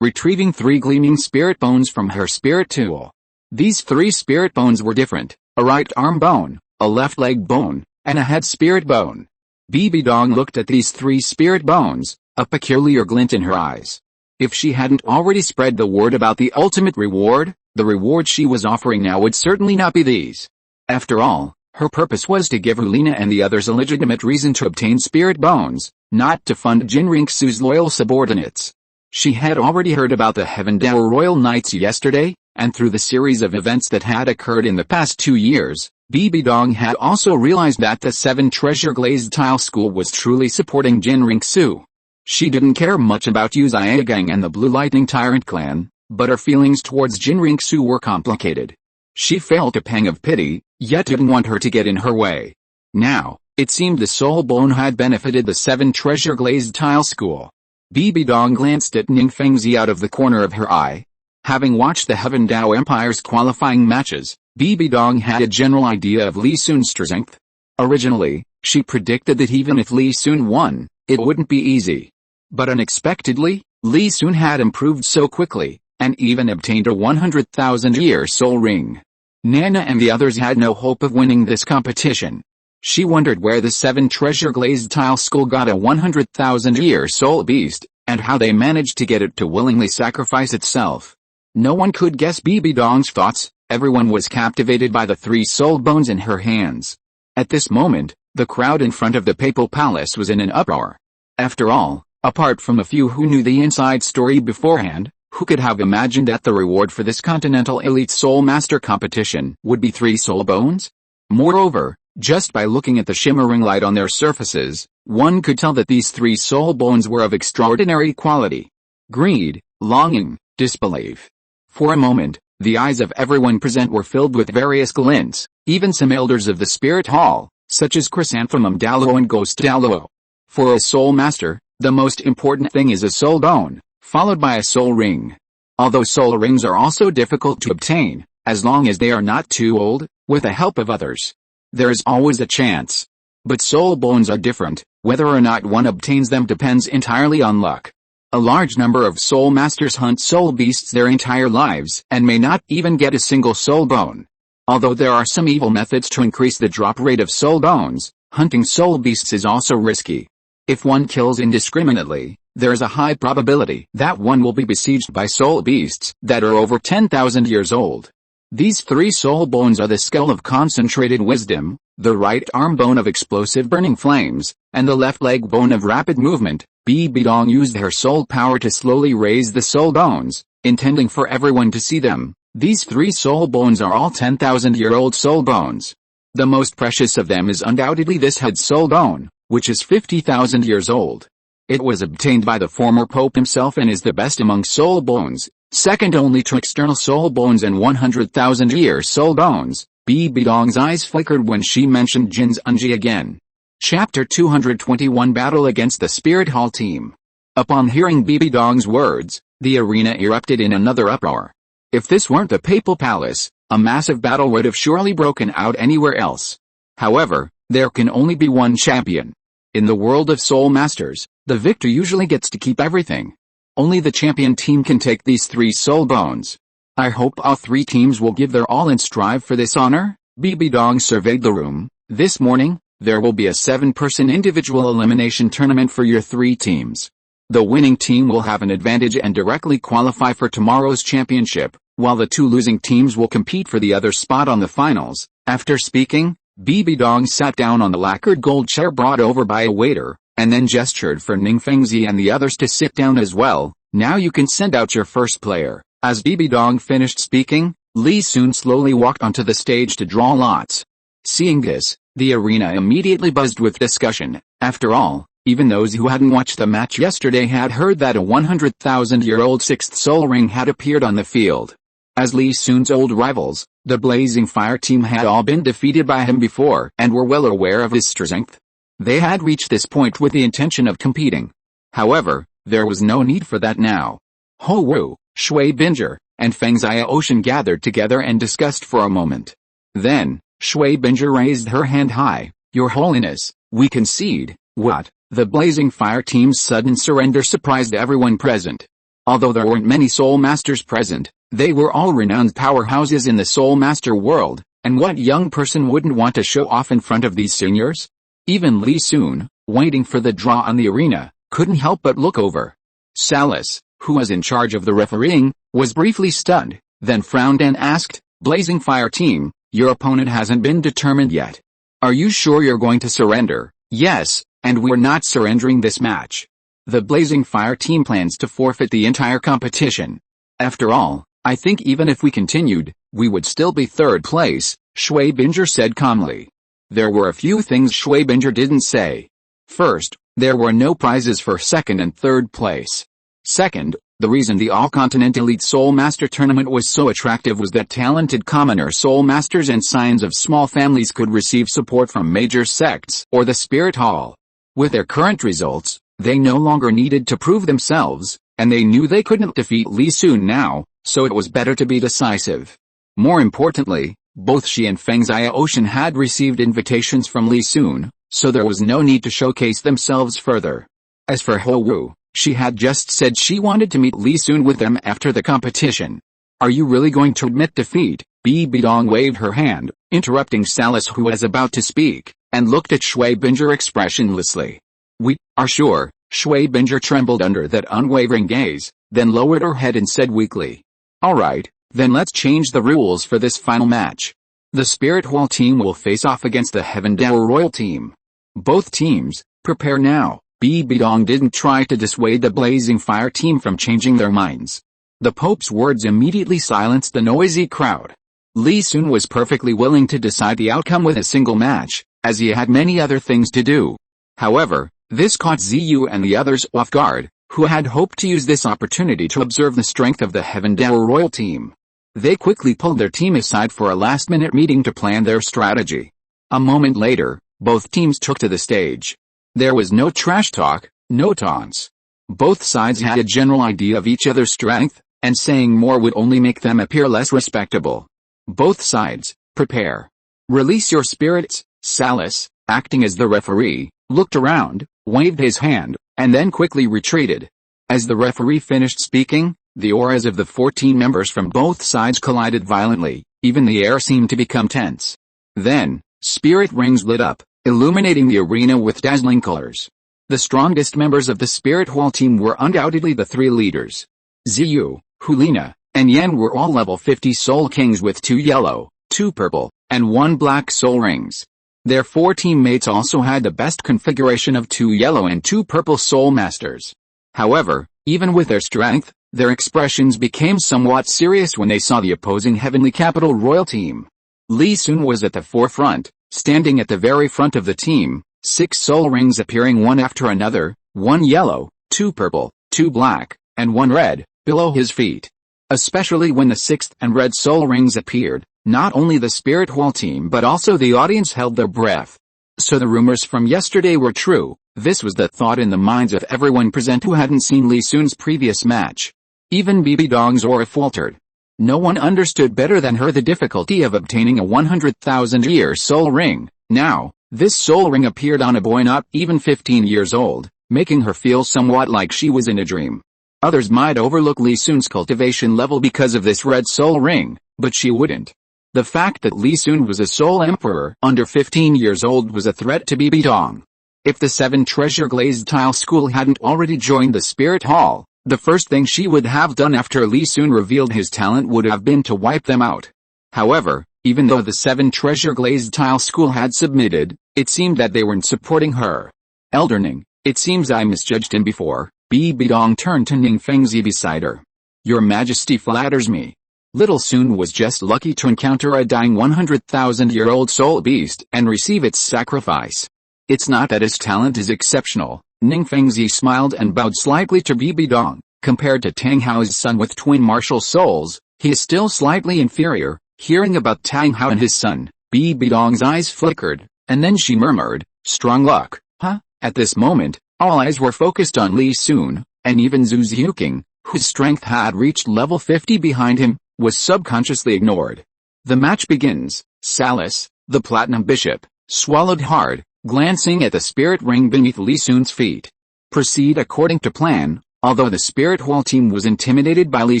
retrieving 3 gleaming spirit bones from her spirit tool. These 3 spirit bones were different: a right arm bone, a left leg bone, and a head spirit bone. Bibi Dong looked at these 3 spirit bones, a peculiar glint in her eyes. If she hadn't already spread the word about the ultimate reward, the reward she was offering now would certainly not be these. After all, her purpose was to give Ulina and the others a legitimate reason to obtain spirit bones, not to fund Qian Renxue's loyal subordinates. She had already heard about the Heaven Dower Royal Knights yesterday, and through the series of events that had occurred in the past 2 years, Bibi Dong had also realized that the 7 Treasure Glazed Tile School was truly supporting Qian Renxue. She didn't care much about Xiaogang and the Blue Lightning Tyrant clan, but her feelings towards Qian Renxue were complicated. She felt a pang of pity, yet didn't want her to get in her way. Now, it seemed the Soul Bone had benefited the 7 Treasure Glazed Tile School. Bibi Dong glanced at Ning Fengzi out of the corner of her eye. Having watched the Heaven Dao Empire's qualifying matches, Bibi Dong had a general idea of Li Sun's strength. Originally, she predicted that even if Li Sun won, it wouldn't be easy. But unexpectedly, Li Sun had improved so quickly, and even obtained a 100,000-year soul ring. Nana and the others had no hope of winning this competition. She wondered where the 7 Treasure Glazed Tile School got a 100,000-year soul beast, and how they managed to get it to willingly sacrifice itself. No one could guess Bibi Dong's thoughts. Everyone was captivated by the 3 soul bones in her hands. At this moment, the crowd in front of the Papal Palace was in an uproar. After all, apart from a few who knew the inside story beforehand, who could have imagined that the reward for this Continental Elite Soul Master competition would be 3 soul bones? Moreover, just by looking at the shimmering light on their surfaces, one could tell that these 3 soul bones were of extraordinary quality. Greed, longing, disbelief. For a moment, the eyes of everyone present were filled with various glints, even some elders of the Spirit Hall, such as Chrysanthemum Douluo and Ghost Douluo. For a soul master, the most important thing is a soul bone, followed by a soul ring. Although soul rings are also difficult to obtain, as long as they are not too old, with the help of others, there is always a chance. But soul bones are different. Whether or not one obtains them depends entirely on luck. A large number of soul masters hunt soul beasts their entire lives and may not even get a single soul bone. Although there are some evil methods to increase the drop rate of soul bones, hunting soul beasts is also risky. If one kills indiscriminately, there is a high probability that one will be besieged by soul beasts that are over 10,000 years old. These 3 soul bones are the skull of concentrated wisdom, the right arm bone of explosive burning flames, and the left leg bone of rapid movement. Bibi Dong used her soul power to slowly raise the soul bones, intending for everyone to see them. These 3 soul bones are all 10,000-year-old soul bones. The most precious of them is undoubtedly this head soul bone, which is 50,000 years old. It was obtained by the former Pope himself and is the best among soul bones, second only to external soul bones and 100,000-year soul bones. Bibi Dong's eyes flickered when she mentioned Jin's Unji again. Chapter 221 Battle against the Spirit Hall Team. Upon hearing Bibi Dong's words, the arena erupted in another uproar. If this weren't the Papal Palace, a massive battle would have surely broken out anywhere else. However, there can only be one champion. In the world of Soul Masters, the victor usually gets to keep everything. Only the champion team can take these 3 soul bones. I hope all 3 teams will give their all and strive for this honor. Bibi Dong surveyed the room. This morning, there will be a 7-person individual elimination tournament for your 3 teams. The winning team will have an advantage and directly qualify for tomorrow's championship, while the 2 losing teams will compete for the other spot on the finals. After speaking, Bibi Dong sat down on the lacquered gold chair brought over by a waiter, and then gestured for Ning Fengzi and the others to sit down as well. Now you can send out your first player. As Bibi Dong finished speaking, Li Sun slowly walked onto the stage to draw lots. Seeing this, the arena immediately buzzed with discussion. After all, even those who hadn't watched the match yesterday had heard that a 100,000-year-old 6th soul ring had appeared on the field. As Li Sun's old rivals, the Blazing Fire team had all been defeated by him before and were well aware of his strength. They had reached this point with the intention of competing. However, there was no need for that now. Ho Wu, Shui Binger, and Feng Xiaoshan gathered together and discussed for a moment. Then, Shui Binger raised her hand high. Your Holiness, we concede. What? The Blazing Fire team's sudden surrender surprised everyone present. Although there weren't many Soul Masters present, they were all renowned powerhouses in the Soul Master world, and what young person wouldn't want to show off in front of these seniors? Even Li Sun, waiting for the draw on the arena, couldn't help but look over. Salis, who was in charge of the refereeing, was briefly stunned, then frowned and asked, Blazing Fire team, your opponent hasn't been determined yet. Are you sure you're going to surrender? Yes, and we're not surrendering this match. The Blazing Fire team plans to forfeit the entire competition. After all, I think even if we continued, we would still be 3rd place, Shui Binger said calmly. There were a few things Shui Binger didn't say. First, there were no prizes for 2nd and 3rd place. Second, the reason the All-Continent Elite Soul Master Tournament was so attractive was that talented commoner Soul Masters and scions of small families could receive support from major sects or the Spirit Hall. With their current results, they no longer needed to prove themselves, and they knew they couldn't defeat Li Sun now, so it was better to be decisive. More importantly, both she and Feng Xiaoshan had received invitations from Li Sun, so there was no need to showcase themselves further. As for Ho Wu, she had just said she wanted to meet Li Sun with them after the competition. Are you really going to admit defeat? Bibi Dong waved her hand, interrupting Salis who was about to speak, and looked at Shui Binger expressionlessly. We are sure. Shui Binger trembled under that unwavering gaze, then lowered her head and said weakly. Alright, then let's change the rules for this final match. The Spirit Hall team will face off against the Heaven Dower Royal team. Both teams, prepare now. Bibi Dong didn't try to dissuade the Blazing Fire team from changing their minds. The Pope's words immediately silenced the noisy crowd. Li Sun was perfectly willing to decide the outcome with a single match, as he had many other things to do. However, this caught Ziyu and the others off guard, who had hoped to use this opportunity to observe the strength of the Heaven Dower Royal team. They quickly pulled their team aside for a last-minute meeting to plan their strategy. A moment later, both teams took to the stage. There was no trash talk, no taunts. Both sides had a general idea of each other's strength, and saying more would only make them appear less respectable. Both sides, prepare. Release your spirits. Salis, acting as the referee, looked around, waved his hand, and then quickly retreated. As the referee finished speaking, the auras of the 14 members from both sides collided violently, even the air seemed to become tense. Then, spirit rings lit up, illuminating the arena with dazzling colors. The strongest members of the Spirit Hall team were undoubtedly the three leaders. Ziyu, Hulina, and Yan were all level 50 Soul Kings with 2 yellow, 2 purple, and 1 black soul rings. Their 4 teammates also had the best configuration of 2 yellow and 2 purple soul masters. However, even with their strength, their expressions became somewhat serious when they saw the opposing Heavenly Capital Royal team. Li Sun was at the forefront, standing at the very front of the team, 6 soul rings appearing one after another, 1 yellow, 2 purple, 2 black, and 1 red, below his feet. Especially when the 6th and red soul rings appeared, not only the Spirit Hall team but also the audience held their breath. So the rumors from yesterday were true. This was the thought in the minds of everyone present who hadn't seen Li Sun's previous match. Even Bibi Dong's aura faltered. No one understood better than her the difficulty of obtaining a 100,000-year soul ring. Now, this soul ring appeared on a boy not even 15 years old, making her feel somewhat like she was in a dream. Others might overlook Li Sun's cultivation level because of this red soul ring, but she wouldn't. The fact that Li Sun was a soul emperor under 15 years old was a threat to Bibi Dong. If the 7 treasure glazed tile school hadn't already joined the Spirit Hall, the first thing she would have done after Li Sun revealed his talent would have been to wipe them out. However, even though the 7 treasure glazed tile school had submitted, it seemed that they weren't supporting her. Elder Ning, it seems I misjudged him before. Bibi Dong turned to Ning Fengzi beside her. Your Majesty flatters me. Little Sun was just lucky to encounter a dying 100,000-year-old soul beast and receive its sacrifice. It's not that his talent is exceptional. Ning Fengzi smiled and bowed slightly to Bibi Dong. Compared to Tang Hao's son with twin martial souls, he is still slightly inferior. Hearing about Tang Hao and his son, Bibi Dong's eyes flickered, and then she murmured, strong luck, huh? At this moment, all eyes were focused on Li Sun, and even Zhu Xiuqing, whose strength had reached level 50 behind him, was subconsciously ignored. The match begins. Salus, the Platinum Bishop, swallowed hard, glancing at the spirit ring beneath Li Sun's feet. Proceed according to plan, although the Spirit Hall team was intimidated by Li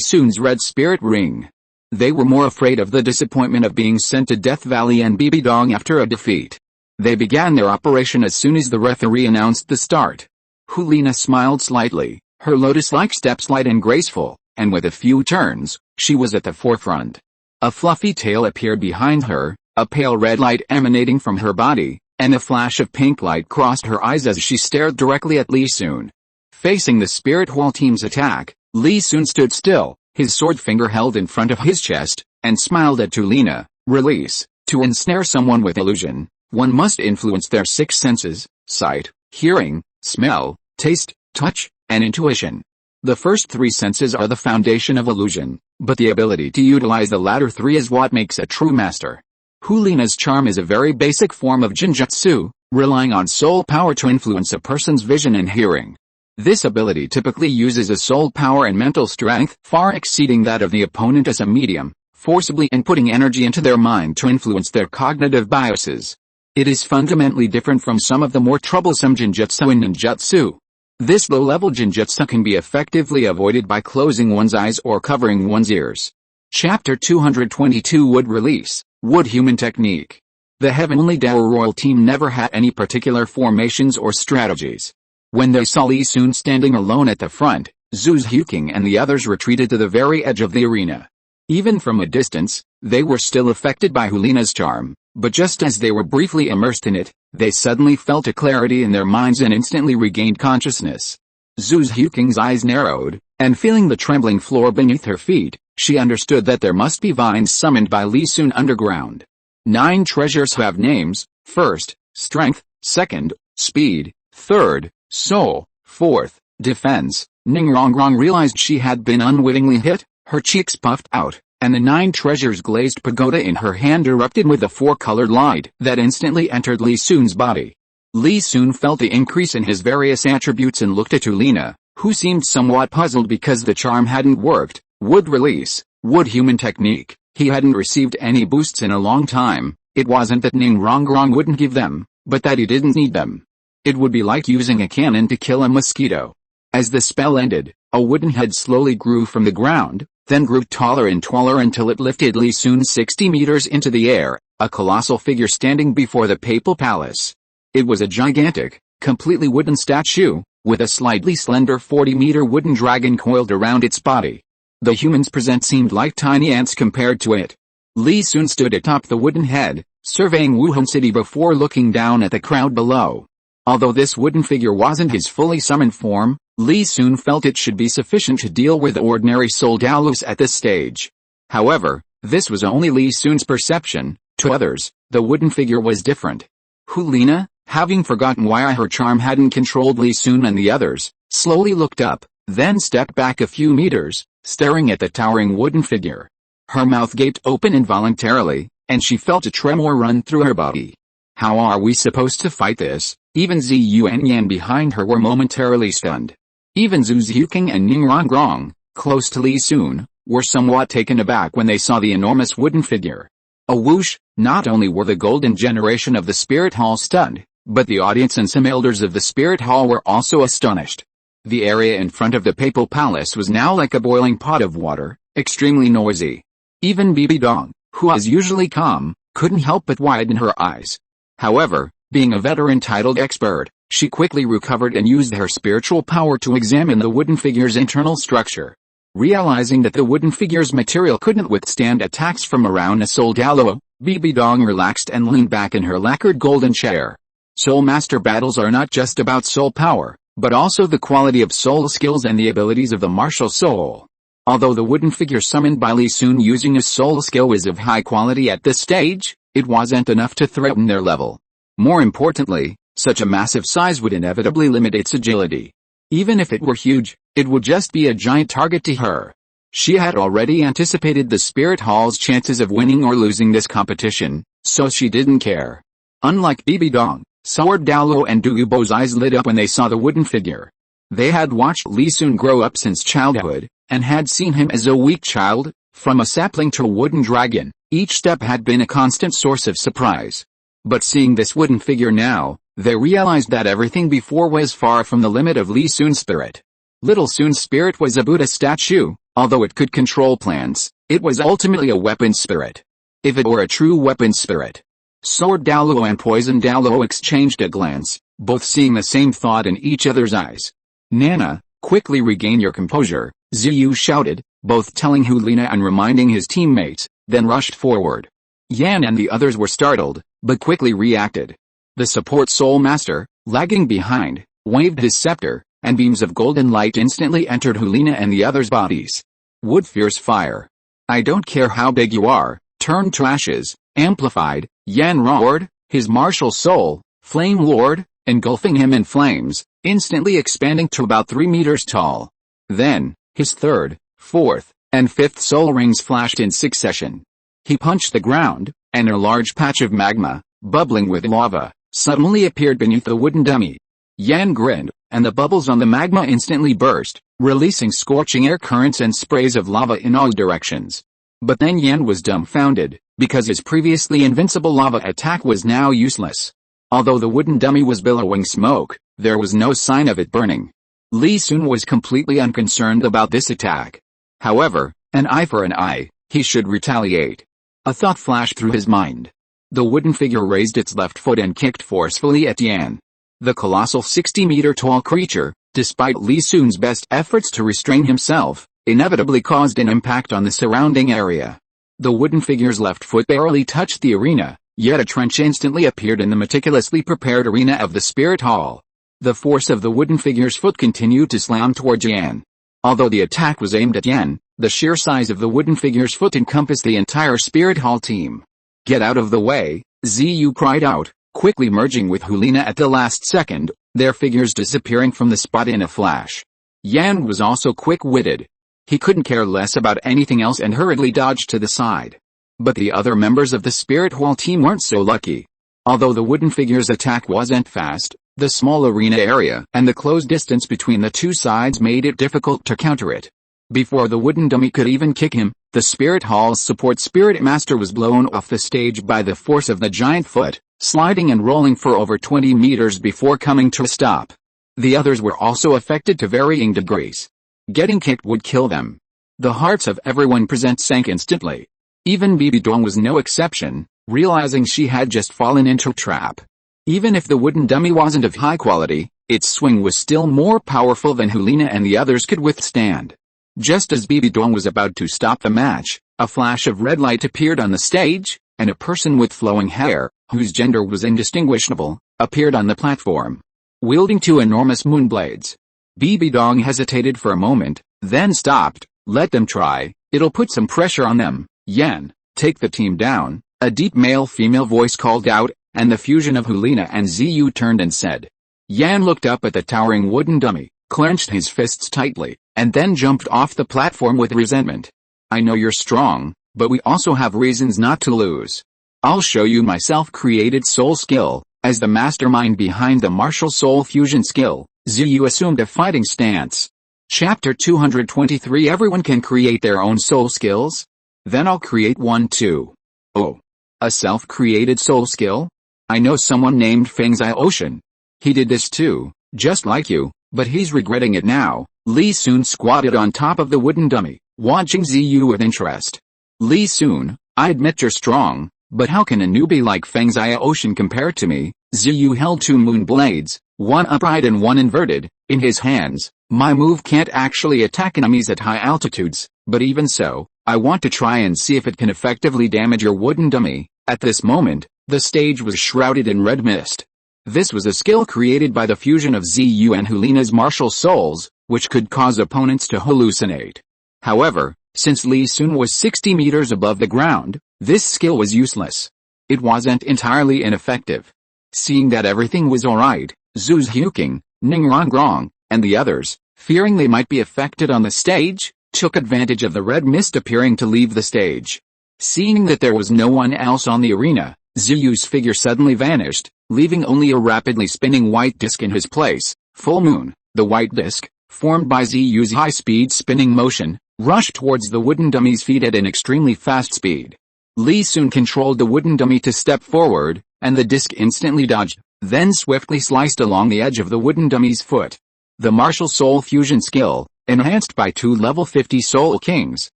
Sun's red spirit ring. They were more afraid of the disappointment of being sent to Death Valley and Bibi Dong after a defeat. They began their operation as soon as the referee announced the start. Hulina smiled slightly, her lotus-like steps light and graceful, and with a few turns, she was at the forefront. A fluffy tail appeared behind her, a pale red light emanating from her body, and a flash of pink light crossed her eyes as she stared directly at Li Sun. Facing the Spirit Hall team's attack, Li Sun stood still, his sword finger held in front of his chest, and smiled at Hulina. Release. To ensnare someone with illusion, one must influence their 6 senses, sight, hearing, smell, taste, touch, and intuition. The first 3 senses are the foundation of illusion, but the ability to utilize the latter 3 is what makes a true master. Hulina's charm is a very basic form of ninjutsu, relying on soul power to influence a person's vision and hearing. This ability typically uses a soul power and mental strength far exceeding that of the opponent as a medium, forcibly inputting energy into their mind to influence their cognitive biases. It is fundamentally different from some of the more troublesome jinjutsu in ninjutsu. This low-level jinjutsu can be effectively avoided by closing one's eyes or covering one's ears. Chapter 222 Wood Release, Wood Human Technique. The Heavenly Douluo Royal Team never had any particular formations or strategies. When they saw Li Sun standing alone at the front, Zhu Xiuqing and the others retreated to the very edge of the arena. Even from a distance, they were still affected by Hulina's charm, but just as they were briefly immersed in it, they suddenly felt a clarity in their minds and instantly regained consciousness. Zhu Xiuqing's eyes narrowed, and feeling the trembling floor beneath her feet, she understood that there must be vines summoned by Li Sun underground. 9 treasures have names: first, strength; second, speed; third, soul; fourth, defense. Ning Rongrong realized she had been unwittingly hit, her cheeks puffed out, and the 9 treasures glazed pagoda in her hand erupted with a 4-colored light that instantly entered Li Sun's body. Li Sun felt the increase in his various attributes and looked at Hulina, who seemed somewhat puzzled because the charm hadn't worked. Wood Release, Wood Human Technique. He hadn't received any boosts in a long time. It wasn't that Ning Rongrong wouldn't give them, but that he didn't need them. It would be like using a cannon to kill a mosquito. As the spell ended, a wooden head slowly grew from the ground, then grew taller and taller until it lifted Li Sun 60 meters into the air, a colossal figure standing before the papal palace. It was a gigantic, completely wooden statue, with a slightly slender 40-meter wooden dragon coiled around its body. The humans present seemed like tiny ants compared to it. Li Sun stood atop the wooden head, surveying Wuhan City before looking down at the crowd below. Although this wooden figure wasn't his fully summoned form, Li Sun felt it should be sufficient to deal with ordinary soul Dalos at this stage. However, this was only Li Sun's perception. To others, the wooden figure was different. Hulina, having forgotten why her charm hadn't controlled Li Sun and the others, slowly looked up, then stepped back a few meters, staring at the towering wooden figure. Her mouth gaped open involuntarily, and she felt a tremor run through her body. How are we supposed to fight this? Even Ziyu and Yan behind her were momentarily stunned. Even Zhu Xiuqing and Ning Rongrong, close to Li Sun, were somewhat taken aback when they saw the enormous wooden figure. A whoosh, not only were the golden generation of the Spirit Hall stunned, but the audience and some elders of the Spirit Hall were also astonished. The area in front of the Papal Palace was now like a boiling pot of water, extremely noisy. Even Bibi Dong, who was usually calm, couldn't help but widen her eyes. However, being a veteran titled expert, she quickly recovered and used her spiritual power to examine the wooden figure's internal structure. Realizing that the wooden figure's material couldn't withstand attacks from around a soul Dauluo, Bibi Dong relaxed and leaned back in her lacquered golden chair. Soul Master battles are not just about soul power, but also the quality of soul skills and the abilities of the martial soul. Although the wooden figure summoned by Li Sun using a soul skill was of high quality at this stage, it wasn't enough to threaten their level. More importantly, such a massive size would inevitably limit its agility. Even if it were huge, it would just be a giant target to her. She had already anticipated the Spirit Hall's chances of winning or losing this competition, so she didn't care. Unlike Bibi Dong, Sword Dauluo and Du Yubo's eyes lit up when they saw the wooden figure. They had watched Li Sun grow up since childhood, and had seen him as a weak child, from a sapling to a wooden dragon. Each step had been a constant source of surprise. But seeing this wooden figure now, they realized that everything before was far from the limit of Li Sun's spirit. Little Sun's spirit was a Buddha statue. Although it could control plants, it was ultimately a weapon spirit. If it were a true weapon spirit. Sword Dauluo and Poison Dauluo exchanged a glance, both seeing the same thought in each other's eyes. Nana, quickly regain your composure, Ziyu shouted, both telling Hulina and reminding his teammates, then rushed forward. Yan and the others were startled, but quickly reacted. The support Soul Master, lagging behind, waved his scepter, and beams of golden light instantly entered Hulina and the others' bodies. Wood fierce fire. I don't care how big you are, turn to ashes, amplified, Yan roared, his martial soul, Flame Lord, engulfing him in flames, instantly expanding to about 3 meters tall. Then, his third, fourth, and fifth soul rings flashed in succession. He punched the ground, and a large patch of magma, bubbling with lava, suddenly appeared beneath the wooden dummy. Yan grinned, and the bubbles on the magma instantly burst, releasing scorching air currents and sprays of lava in all directions. But then Yan was dumbfounded, because his previously invincible lava attack was now useless. Although the wooden dummy was billowing smoke, there was no sign of it burning. Li Sun was completely unconcerned about this attack. However, an eye for an eye, he should retaliate. A thought flashed through his mind. The wooden figure raised its left foot and kicked forcefully at Yan. The colossal 60-meter-tall creature, despite Li Sun's best efforts to restrain himself, inevitably caused an impact on the surrounding area. The wooden figure's left foot barely touched the arena, yet a trench instantly appeared in the meticulously prepared arena of the Spirit Hall. The force of the wooden figure's foot continued to slam towards Yan. Although the attack was aimed at Yan, the sheer size of the wooden figure's foot encompassed the entire Spirit Hall team. Get out of the way, Ziyu cried out, quickly merging with Hulina at the last second, their figures disappearing from the spot in a flash. Yan was also quick-witted. He couldn't care less about anything else and hurriedly dodged to the side. But the other members of the Spirit Hall team weren't so lucky. Although the wooden figure's attack wasn't fast, the small arena area and the close distance between the two sides made it difficult to counter it. Before the wooden dummy could even kick him, the Spirit Hall's support Spirit Master was blown off the stage by the force of the giant foot, sliding and rolling for over 20 meters before coming to a stop. The others were also affected to varying degrees. Getting kicked would kill them. The hearts of everyone present sank instantly. Even Bibi Dong was no exception, realizing she had just fallen into a trap. Even if the wooden dummy wasn't of high quality, its swing was still more powerful than Hulina and the others could withstand. Just as Bibi Dong was about to stop the match, a flash of red light appeared on the stage, and a person with flowing hair, whose gender was indistinguishable, appeared on the platform, wielding two enormous moon blades. Bibi Dong hesitated for a moment, then stopped. Let them try, it'll put some pressure on them. Yan, take the team down, a deep male-female voice called out, and the fusion of Hulina and Ziyu turned and said. Yan looked up at the towering wooden dummy, clenched his fists tightly, and then jumped off the platform with resentment. I know you're strong, but we also have reasons not to lose. I'll show you my self-created soul skill. As the mastermind behind the martial soul fusion skill, Ziyu assumed a fighting stance. Chapter 223 Everyone can create their own soul skills? Then I'll create one too. Oh. A self-created soul skill? I know someone named Fangs Ocean. He did this too, just like you, but he's regretting it now. Li Sun squatted on top of the wooden dummy, watching Ziyu with interest. Li Sun, I admit you're strong, but how can a newbie like Fangs Ocean compare to me? Ziyu held two moon blades, one upright and one inverted, in his hands. My move can't actually attack enemies at high altitudes, but even so, I want to try and see if it can effectively damage your wooden dummy. At this moment, the stage was shrouded in red mist. This was a skill created by the fusion of Ziyu and Hulina's martial souls, which could cause opponents to hallucinate. However, since Li Sun was 60 meters above the ground, this skill was useless. It wasn't entirely ineffective. Seeing that everything was alright, Zhu Xiaogang, Ning Rongrong, and the others, fearing they might be affected on the stage, took advantage of the red mist appearing to leave the stage. Seeing that there was no one else on the arena, Ziyu's figure suddenly vanished, leaving only a rapidly spinning white disc in his place. Full Moon, the white disc, formed by Ziyu's high-speed spinning motion, rushed towards the wooden dummy's feet at an extremely fast speed. Li Sun controlled the wooden dummy to step forward, and the disc instantly dodged, then swiftly sliced along the edge of the wooden dummy's foot. The martial soul fusion skill, enhanced by two level 50 soul kings,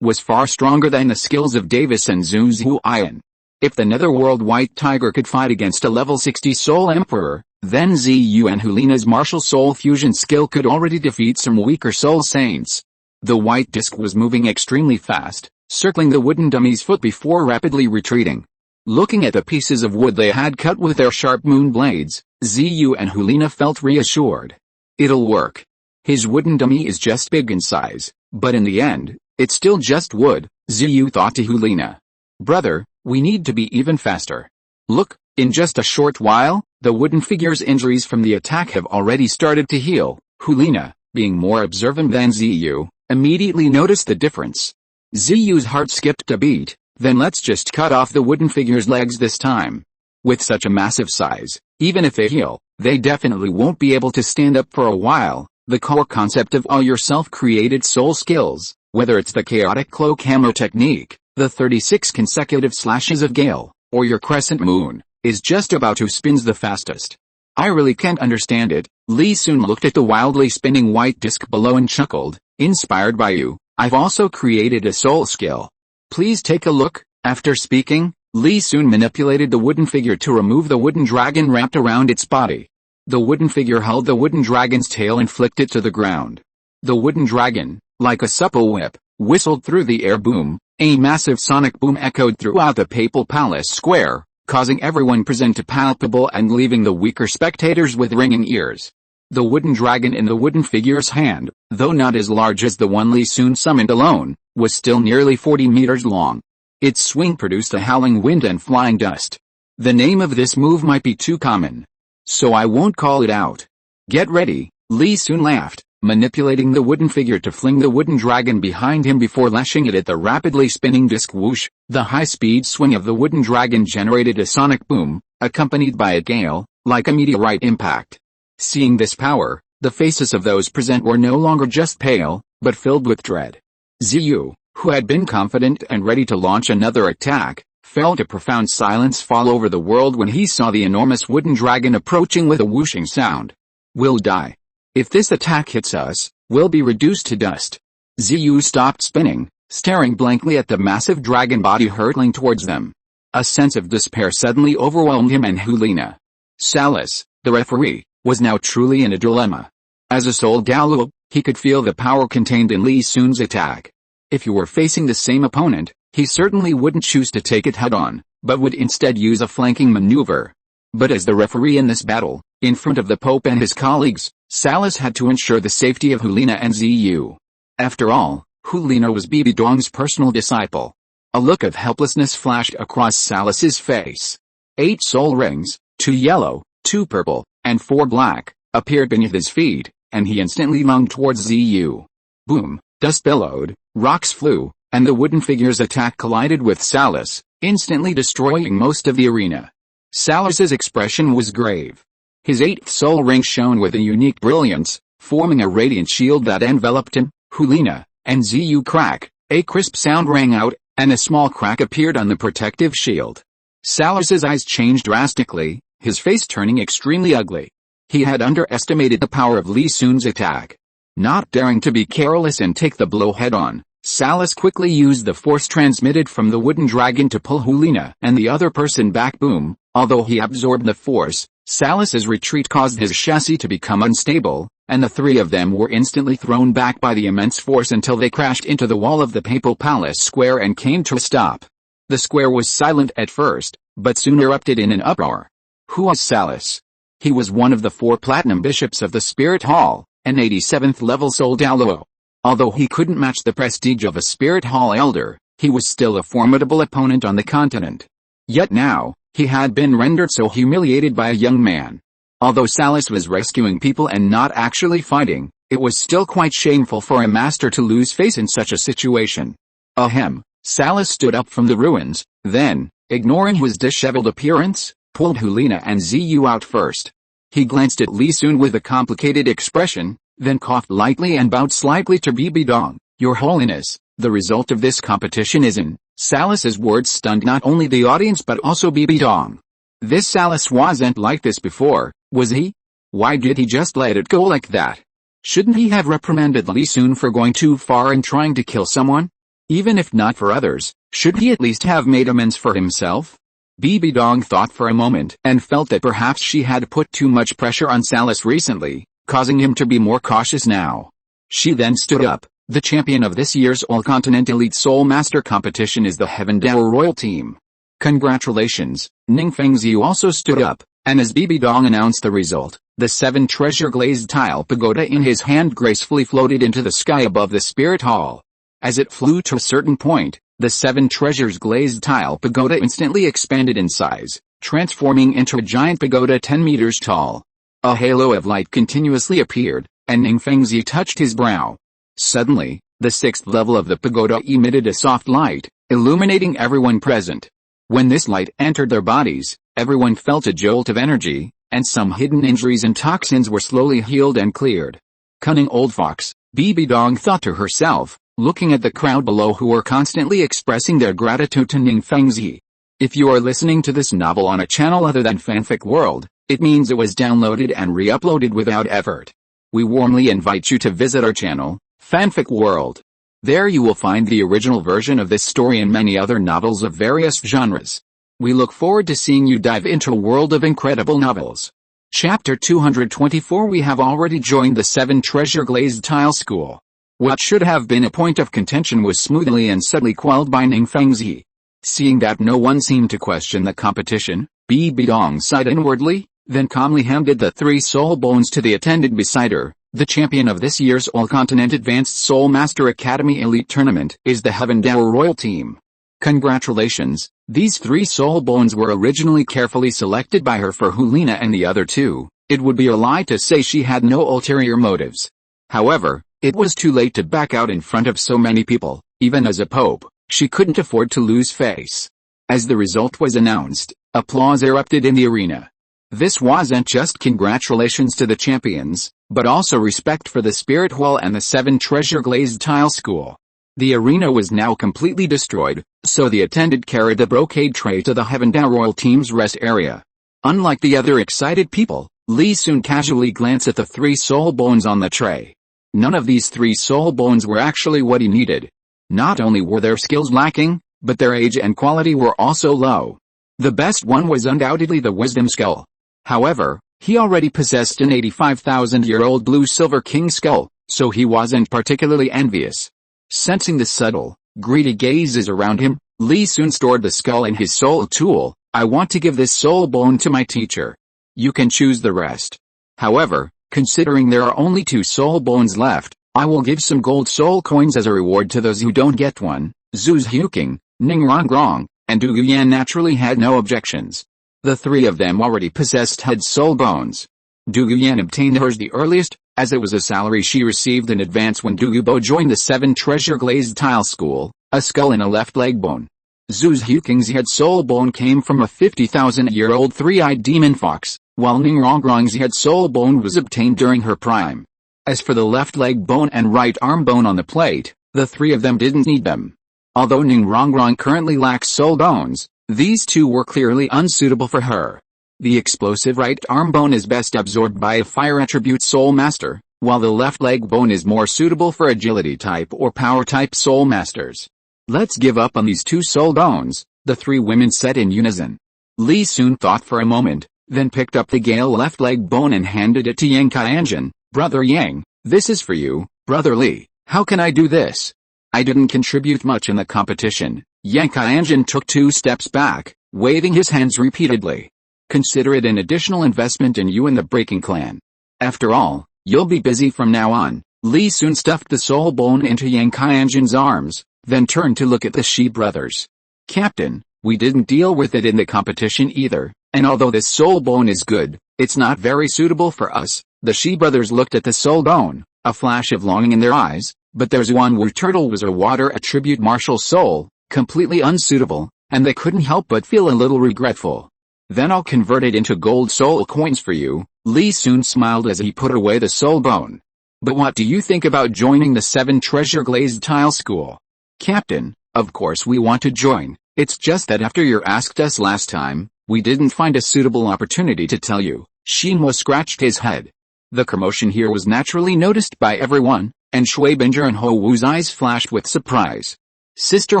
was far stronger than the skills of Davis and Zhu Zuoyan. If the netherworld white tiger could fight against a level 60 soul emperor, then Ziyu and Hulina's martial soul fusion skill could already defeat some weaker soul saints. The white disc was moving extremely fast, circling the wooden dummy's foot before rapidly retreating. Looking at the pieces of wood they had cut with their sharp moon blades, Ziyu and Hulina felt reassured. It'll work. His wooden dummy is just big in size, but in the end, it's still just wood, Ziyu thought to Hulina. Brother, we need to be even faster. Look, in just a short while, the wooden figure's injuries from the attack have already started to heal. Hulina, being more observant than Ziyu, immediately noticed the difference. Ziyu's heart skipped a beat. Then let's just cut off the wooden figure's legs this time. With such a massive size, even if they heal, they definitely won't be able to stand up for a while. The core concept of all your self-created soul skills, whether it's the chaotic cloak hammer technique, the 36 consecutive slashes of Gale, or your crescent moon, is just about who spins the fastest. I really can't understand it. Li Sun looked at the wildly spinning white disc below and chuckled. Inspired by you, I've also created a soul skill. Please take a look. After speaking, Li Sun manipulated the wooden figure to remove the wooden dragon wrapped around its body. The wooden figure held the wooden dragon's tail and flicked it to the ground. The wooden dragon, like a supple whip, whistled through the air. Boom. A massive sonic boom echoed throughout the Papal Palace Square, causing everyone present to palpable and leaving the weaker spectators with ringing ears. The wooden dragon in the wooden figure's hand, though not as large as the one Li Sun summoned alone, was still nearly 40 meters long. Its swing produced a howling wind and flying dust. The name of this move might be too common, so I won't call it out. Get ready, Li Sun laughed, manipulating the wooden figure to fling the wooden dragon behind him before lashing it at the rapidly spinning disc. Whoosh! The high-speed swing of the wooden dragon generated a sonic boom, accompanied by a gale, like a meteorite impact. Seeing this power, the faces of those present were no longer just pale, but filled with dread. Ziyu, who had been confident and ready to launch another attack, felt a profound silence fall over the world when he saw the enormous wooden dragon approaching with a whooshing sound. We'll die. If this attack hits us, we'll be reduced to dust. Ziyu stopped spinning, staring blankly at the massive dragon body hurtling towards them. A sense of despair suddenly overwhelmed him and Hulina. Salas, the referee, was now truly in a dilemma. As a Soul Douluo, he could feel the power contained in Li Sun's attack. If he were facing the same opponent, he certainly wouldn't choose to take it head-on, but would instead use a flanking maneuver. But as the referee in this battle, in front of the Pope and his colleagues, Salas had to ensure the safety of Hulina and Zhu. After all, Hulina was Bibi Dong's personal disciple. A look of helplessness flashed across Salas's face. 8 soul rings, 2 yellow, 2 purple, and 4 black, appeared beneath his feet, and he instantly lunged towards Zhu. Boom, dust billowed, rocks flew, and the wooden figure's attack collided with Salas, instantly destroying most of the arena. Salas's expression was grave. His 8th soul ring shone with a unique brilliance, forming a radiant shield that enveloped him. Hulina and Zhu crack, a crisp sound rang out, and a small crack appeared on the protective shield. Salas's eyes changed drastically, his face turning extremely ugly. He had underestimated the power of Li Sun's attack. Not daring to be careless and take the blow head-on, Salas quickly used the force transmitted from the wooden dragon to pull Hulina and the other person back. Boom, although he absorbed the force, Salas's retreat caused his chassis to become unstable, and the 3 of them were instantly thrown back by the immense force until they crashed into the wall of the Papal Palace Square and came to a stop. The square was silent at first, but soon erupted in an uproar. Who was Salas? He was one of the 4 platinum bishops of the Spirit Hall, an 87th level Soul Douluo. Although he couldn't match the prestige of a Spirit Hall elder, he was still a formidable opponent on the continent. Yet now, he had been rendered so humiliated by a young man. Although Salas was rescuing people and not actually fighting, it was still quite shameful for a master to lose face in such a situation. Ahem, Salas stood up from the ruins, then, ignoring his disheveled appearance, pulled Hulina and Zhu out first. He glanced at Li Sun with a complicated expression, then coughed lightly and bowed slightly to Bibi Dong. Your Holiness, the result of this competition is in. Salas's words stunned not only the audience but also Bibi Dong. This Salas wasn't like this before, was he? Why did he just let it go like that? Shouldn't he have reprimanded Li Sun for going too far and trying to kill someone? Even if not for others, should he at least have made amends for himself? Bibi Dong thought for a moment and felt that perhaps she had put too much pressure on Salas recently, causing him to be more cautious now. She then stood up. The champion of this year's All-Continent Elite Soul Master competition is the Heaven Dower Royal Team. Congratulations. Ningfengzi also stood up, and as Bibi Dong announced the result, the 7 treasure glazed tile pagoda in his hand gracefully floated into the sky above the Spirit Hall. As it flew to a certain point, the 7 treasures glazed tile pagoda instantly expanded in size, transforming into a giant pagoda 10 meters tall. A halo of light continuously appeared, and Ningfengzi touched his brow. Suddenly, the 6th level of the pagoda emitted a soft light, illuminating everyone present. When this light entered their bodies, everyone felt a jolt of energy, and some hidden injuries and toxins were slowly healed and cleared. Cunning old fox, Bibi Dong thought to herself, looking at the crowd below who were constantly expressing their gratitude to Ningfengzi. If you are listening to this novel on a channel other than Fanfic World, it means it was downloaded and re-uploaded without effort. We warmly invite you to visit our channel, Fanfic World. There you will find the original version of this story and many other novels of various genres. We look forward to seeing you dive into a world of incredible novels. Chapter 224. We have already joined the 7 treasure glazed tile school. What should have been a point of contention was smoothly and subtly quelled by Ningfengzi. Seeing that no one seemed to question the competition, Bibi Dong sighed inwardly, then calmly handed the 3 soul bones to the attendant beside her. The champion of this year's All-Continent Advanced Soul Master Academy Elite Tournament is the Heaven Dower Royal Team. Congratulations, these 3 soul bones were originally carefully selected by her for Hulina and the other 2. It would be a lie to say she had no ulterior motives. However, it was too late to back out in front of so many people. Even as a pope, she couldn't afford to lose face. As the result was announced, applause erupted in the arena. This wasn't just congratulations to the champions, but also respect for the Spirit Hall and the 7 treasure glazed tile school. The arena was now completely destroyed, so the attendant carried the brocade tray to the Heaven Dower Royal Team's rest area. Unlike the other excited people, Li Sun casually glanced at the 3 soul bones on the tray. None of these 3 soul bones were actually what he needed. Not only were their skills lacking, but their age and quality were also low. The best one was undoubtedly the wisdom skull. However, he already possessed an 85,000-year-old blue-silver king skull, so he wasn't particularly envious. Sensing the subtle, greedy gazes around him, Li soon stored the skull in his soul tool. I want to give this soul bone to my teacher. You can choose the rest. However, considering there are only 2 soul bones left, I will give some gold soul coins as a reward to those who don't get one. Zhu Xiaogang, Ning Rongrong, and Du Yuyan naturally had no objections. The 3 of them already possessed head soul bones. Du Yuyan obtained hers the earliest, as it was a salary she received in advance when Du Yubo joined the 7 treasure glazed tile school, a skull and a left leg bone. Zhu Xiaogang's head soul bone came from a 50,000-year-old 3-eyed demon fox, while Ning Rongrong's head soul bone was obtained during her prime. As for the left leg bone and right arm bone on the plate, the 3 of them didn't need them. Although Ning Rongrong currently lacks soul bones, these 2 were clearly unsuitable for her. The explosive right arm bone is best absorbed by a fire attribute soul master, while the left leg bone is more suitable for agility type or power type soul masters. Let's give up on these 2 soul bones, the 3 women said in unison. Li soon thought for a moment, then picked up the Gale left leg bone and handed it to Yang Qianren. Brother Yang, this is for you, Brother Li. How can I do this? I didn't contribute much in the competition. Yang Qianren took 2 steps back, waving his hands repeatedly. Consider it an additional investment in you and the Breaking Clan. After all, you'll be busy from now on. Li soon stuffed the soul bone into Yang Qianren's arms, then turned to look at the Shi brothers. Captain, we didn't deal with it in the competition either, and although this soul bone is good, it's not very suitable for us. The Shi brothers looked at the soul bone, a flash of longing in their eyes, but there's one where turtle was a water attribute martial soul, completely unsuitable, and they couldn't help but feel a little regretful. Then I'll convert it into gold soul coins for you. Li soon smiled as he put away the soul bone. But what do you think about joining the 7 treasure glazed tile school? Captain, of course we want to join, it's just that after you asked us last time, we didn't find a suitable opportunity to tell you. Shinmo scratched his head. The commotion here was naturally noticed by everyone, and Shui Binger and Ho Wu's eyes flashed with surprise. Sister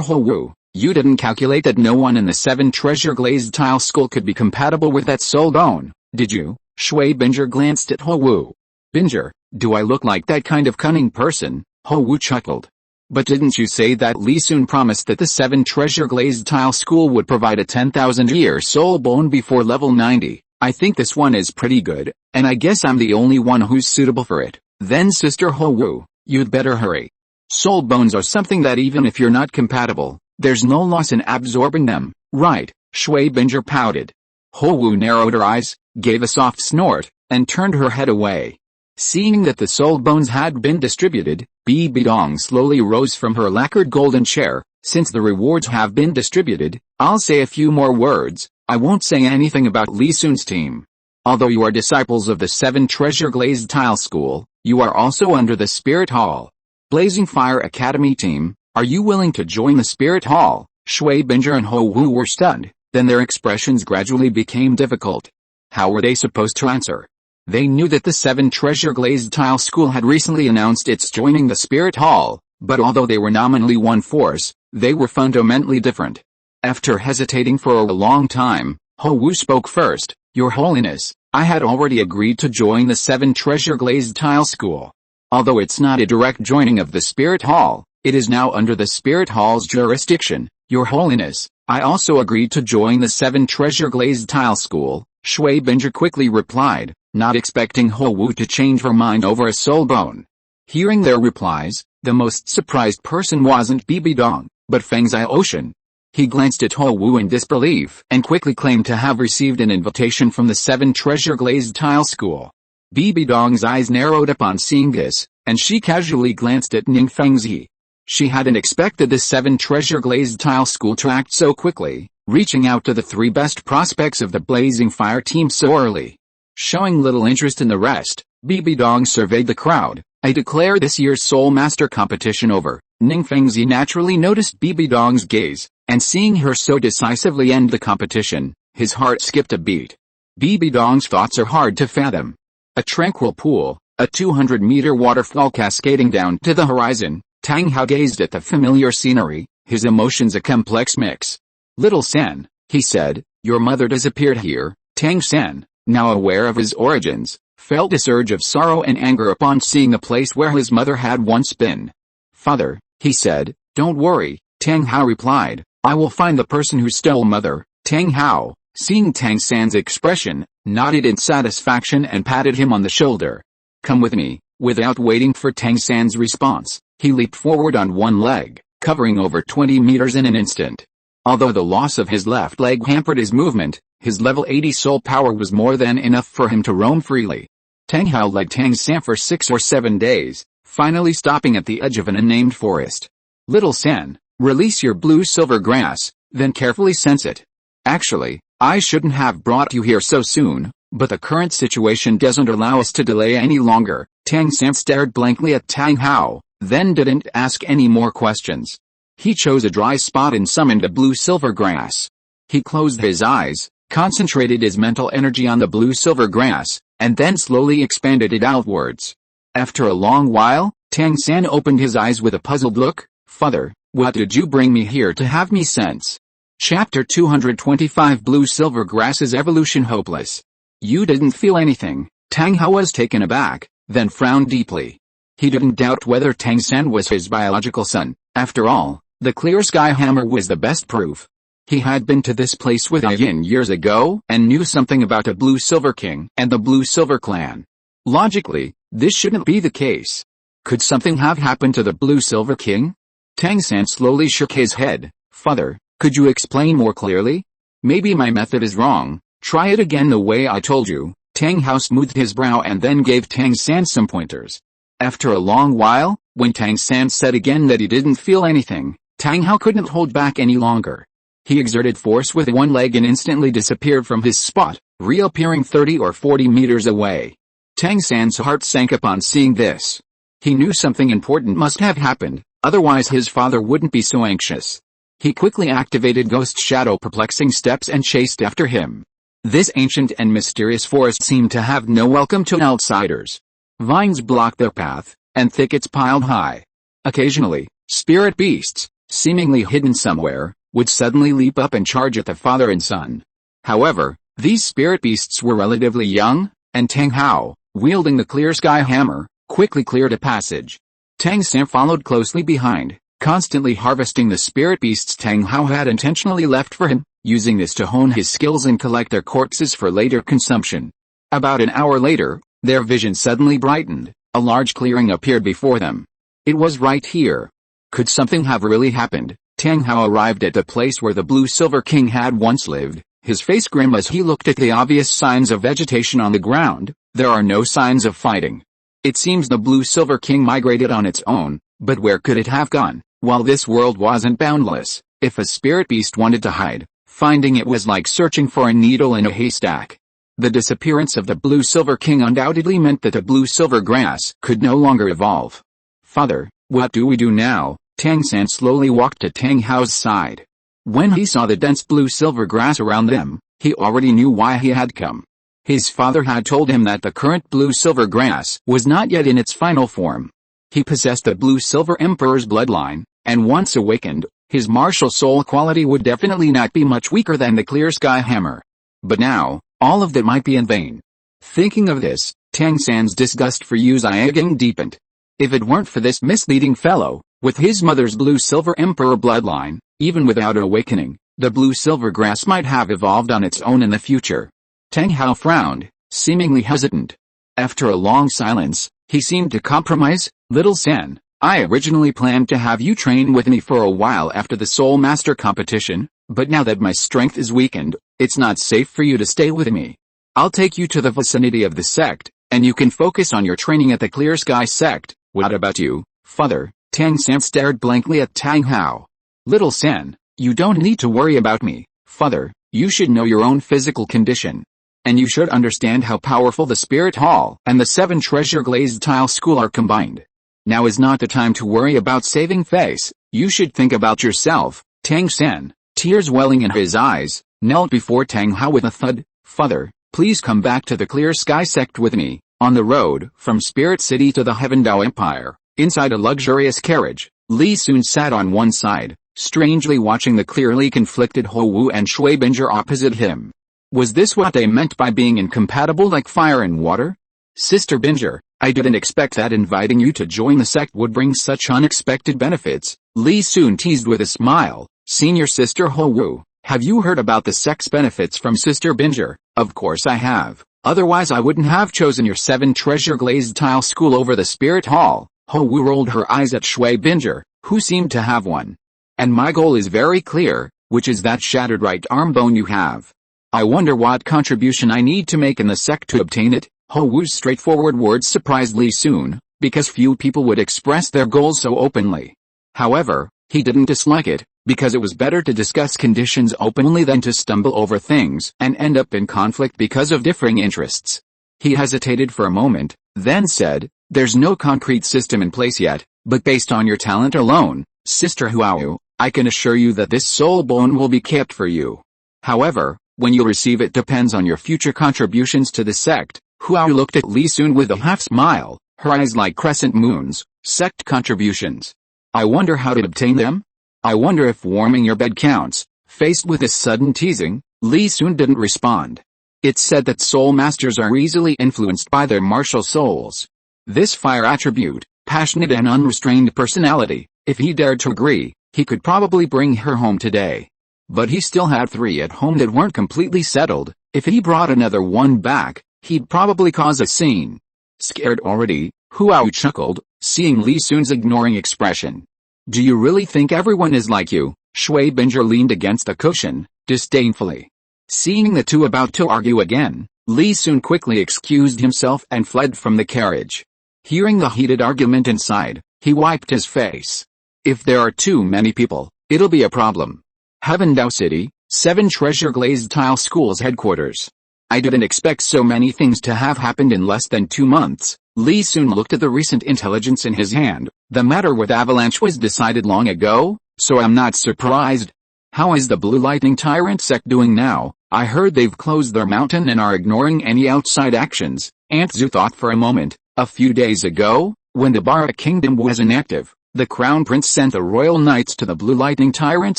Ho Wu, you didn't calculate that no one in the 7 treasure glazed tile school could be compatible with that soul bone, did you? Shui Binger glanced at Ho Wu. Binger, do I look like that kind of cunning person? Ho Wu chuckled. But didn't you say that Li soon promised that the 7 treasure glazed tile school would provide a 10,000-year soul bone before level 90? I think this one is pretty good, and I guess I'm the only one who's suitable for it. Then Sister Ho Wu, you'd better hurry. Soul bones are something that even if you're not compatible, there's no loss in absorbing them, right? Shui Binger pouted. Ho Wu narrowed her eyes, gave a soft snort, and turned her head away. Seeing that the soul bones had been distributed, Bibi Dong slowly rose from her lacquered golden chair. Since the rewards have been distributed, I'll say a few more words. I won't say anything about Li Sun's team. Although you are disciples of the 7 treasure glazed tile school, you are also under the Spirit Hall. Blazing Fire Academy team, are you willing to join the Spirit Hall? Shui Binger and Ho Wu were stunned, then their expressions gradually became difficult. How were they supposed to answer? They knew that the 7 treasure glazed tile school had recently announced its joining the Spirit Hall, but although they were nominally one force, they were fundamentally different. After hesitating for a long time, Ho Wu spoke first. Your Holiness, I had already agreed to join the 7 treasure glazed tile school. Although it's not a direct joining of the Spirit Hall, it is now under the Spirit Hall's jurisdiction. Your Holiness, I also agreed to join the 7 treasure glazed tile school. Shui Binger quickly replied, not expecting Ho Wu to change her mind over a soul bone. Hearing their replies, the most surprised person wasn't Bibi Dong, but Feng Xiaoshan. He glanced at Ho Wu in disbelief and quickly claimed to have received an invitation from the 7 treasure glazed tile school. Bibi Dong's eyes narrowed upon seeing this, and she casually glanced at Ning Fengzi. She hadn't expected the 7 treasure glazed tile school to act so quickly, reaching out to the 3 best prospects of the Blazing Fire team so early. Showing little interest in the rest, Bibi Dong surveyed the crowd. I declare this year's Soul Master competition over. Ning Fengzi naturally noticed Bibi Dong's gaze, and seeing her so decisively end the competition, his heart skipped a beat. Bibi Dong's thoughts are hard to fathom. A tranquil pool, a 200-meter waterfall cascading down to the horizon. Tang Hao gazed at the familiar scenery, his emotions a complex mix. Little Sen, he said, your mother disappeared here. Tang Sen, now aware of his origins, felt a surge of sorrow and anger upon seeing the place where his mother had once been. "Father," he said. "Don't worry," Tang Hao replied. "I will find the person who stole mother." Tang Hao, seeing Tang San's expression, nodded in satisfaction and patted him on the shoulder. "Come with me." Without waiting for Tang San's response, he leaped forward on one leg, covering over 20 meters in an instant. Although the loss of his left leg hampered his movement, his level 80 soul power was more than enough for him to roam freely. Tang Hao led Tang San for 6 or 7 days, finally stopping at the edge of an unnamed forest. "Little San, release your blue-silver grass, then carefully sense it. Actually, I shouldn't have brought you here so soon, but the current situation doesn't allow us to delay any longer." Tang San stared blankly at Tang Hao, then didn't ask any more questions. He chose a dry spot and summoned a blue-silver grass. He closed his eyes, concentrated his mental energy on the blue-silver grass, and then slowly expanded it outwards. After a long while, Tang San opened his eyes with a puzzled look. "Father, what did you bring me here to have me sense?" Chapter 225 Blue-Silver Grass's Evolution Hopeless. "You didn't feel anything." Tang Hao was taken aback, then frowned deeply. He didn't doubt whether Tang San was his biological son. After all, the clear sky hammer was the best proof. He had been to this place with Yin years ago and knew something about a Blue-Silver King and the Blue-Silver clan. Logically, this shouldn't be the case. Could something have happened to the Blue-Silver King? Tang San slowly shook his head. "Father, could you explain more clearly? Maybe my method is wrong. Try it again the way I told you." Tang Hao smoothed his brow and then gave Tang San some pointers. After a long while, when Tang San said again that he didn't feel anything, Tang Hao couldn't hold back any longer. He exerted force with one leg and instantly disappeared from his spot, reappearing 30 or 40 meters away. Tang San's heart sank upon seeing this. He knew something important must have happened, otherwise his father wouldn't be so anxious. He quickly activated Ghost Shadow Perplexing Steps and chased after him. This ancient and mysterious forest seemed to have no welcome to outsiders. Vines blocked their path, and thickets piled high. Occasionally, spirit beasts, seemingly hidden somewhere, would suddenly leap up and charge at the father and son. However, these spirit beasts were relatively young, and Tang Hao, wielding the clear sky hammer, quickly cleared a passage. Tang San followed closely behind, constantly harvesting the spirit beasts Tang Hao had intentionally left for him, using this to hone his skills and collect their corpses for later consumption. About an hour later, their vision suddenly brightened. A large clearing appeared before them. It was right here. Could something have really happened? Tang Hao arrived at the place where the Blue-Silver King had once lived, his face grim as he looked at the obvious signs of vegetation on the ground. There are no signs of fighting. It seems the Blue-Silver King migrated on its own, but where could it have gone? While this world wasn't boundless, if a spirit beast wanted to hide, finding it was like searching for a needle in a haystack. The disappearance of the Blue-Silver King undoubtedly meant that the Blue-Silver grass could no longer evolve. "Father, what do we do now?" Tang San slowly walked to Tang Hao's side. When he saw the dense blue-silver grass around them, he already knew why he had come. His father had told him that the current blue-silver grass was not yet in its final form. He possessed the Blue-Silver Emperor's bloodline, and once awakened, his martial soul quality would definitely not be much weaker than the clear sky hammer. But now, all of that might be in vain. Thinking of this, Tang San's disgust for Xiaogang deepened. If it weren't for this misleading fellow, with his mother's Blue-Silver Emperor bloodline, even without awakening, the blue-silver grass might have evolved on its own in the future. Tang Hao frowned, seemingly hesitant. After a long silence, he seemed to compromise. "Little San, I originally planned to have you train with me for a while after the Soul Master competition, but now that my strength is weakened, it's not safe for you to stay with me. I'll take you to the vicinity of the sect, and you can focus on your training at the Clear Sky sect." "What about you, father?" Tang San stared blankly at Tang Hao. "Little San, you don't need to worry about me, father. You should know your own physical condition. And you should understand how powerful the Spirit Hall and the 7 Treasure Glazed Tile School are combined. Now is not the time to worry about saving face. You should think about yourself." Tang San, tears welling in his eyes, knelt before Tang Hao with a thud. "Father, please come back to the Clear Sky sect with me." On the road from Spirit City to the Heaven Dao Empire, inside a luxurious carriage, Li Sun sat on one side, strangely watching the clearly conflicted Hou Wu and Shui Binger opposite him. Was this what they meant by being incompatible like fire and water? Sister Binger, I didn't expect that inviting you to join the sect would bring such unexpected benefits, Li Sun teased with a smile. Senior Sister Ho-woo, have you heard about the sect's benefits from Sister Binger? Of course I have, otherwise I wouldn't have chosen your 7 treasure glazed tile school over the Spirit Hall. Ho-woo rolled her eyes at Shui Binger, who seemed to have one. And my goal is very clear, which is that shattered right arm bone you have. I wonder what contribution I need to make in the sect to obtain it. Ho-woo's straightforward words surprised Li Sun, because few people would express their goals so openly. However, he didn't dislike it, because it was better to discuss conditions openly than to stumble over things and end up in conflict because of differing interests. He hesitated for a moment, then said, there's no concrete system in place yet, but based on your talent alone, Sister Huao, I can assure you that this soul bone will be kept for you. However, when you receive it depends on your future contributions to the sect. Huao looked at Li Sun with a half smile, her eyes like crescent moons. Sect contributions. I wonder how to obtain them? I wonder if warming your bed counts. Faced with this sudden teasing, Li Sun didn't respond. It's said that soul masters are easily influenced by their martial souls. This fire attribute, passionate and unrestrained personality, if he dared to agree, he could probably bring her home today. But he still had 3 at home that weren't completely settled. If he brought another one back, he'd probably cause a scene. Scared already, Huao chuckled, seeing Li Sun's ignoring expression. Do you really think everyone is like you? Shui Binger leaned against a cushion, disdainfully. Seeing the two about to argue again, Li Sun quickly excused himself and fled from the carriage. Hearing the heated argument inside, he wiped his face. If there are too many people, it'll be a problem. Heavendao City, 7 treasure glazed tile schools headquarters. I didn't expect so many things to have happened in less than 2 months. Li Sun looked at the recent intelligence in his hand. The matter with Avalanche was decided long ago, so I'm not surprised. How is the Blue Lightning Tyrant sect doing now? I heard they've closed their mountain and are ignoring any outside actions. Aunt Zhu thought for a moment. A few days ago, when the Bara Kingdom was inactive, the Crown Prince sent the Royal Knights to the Blue Lightning Tyrant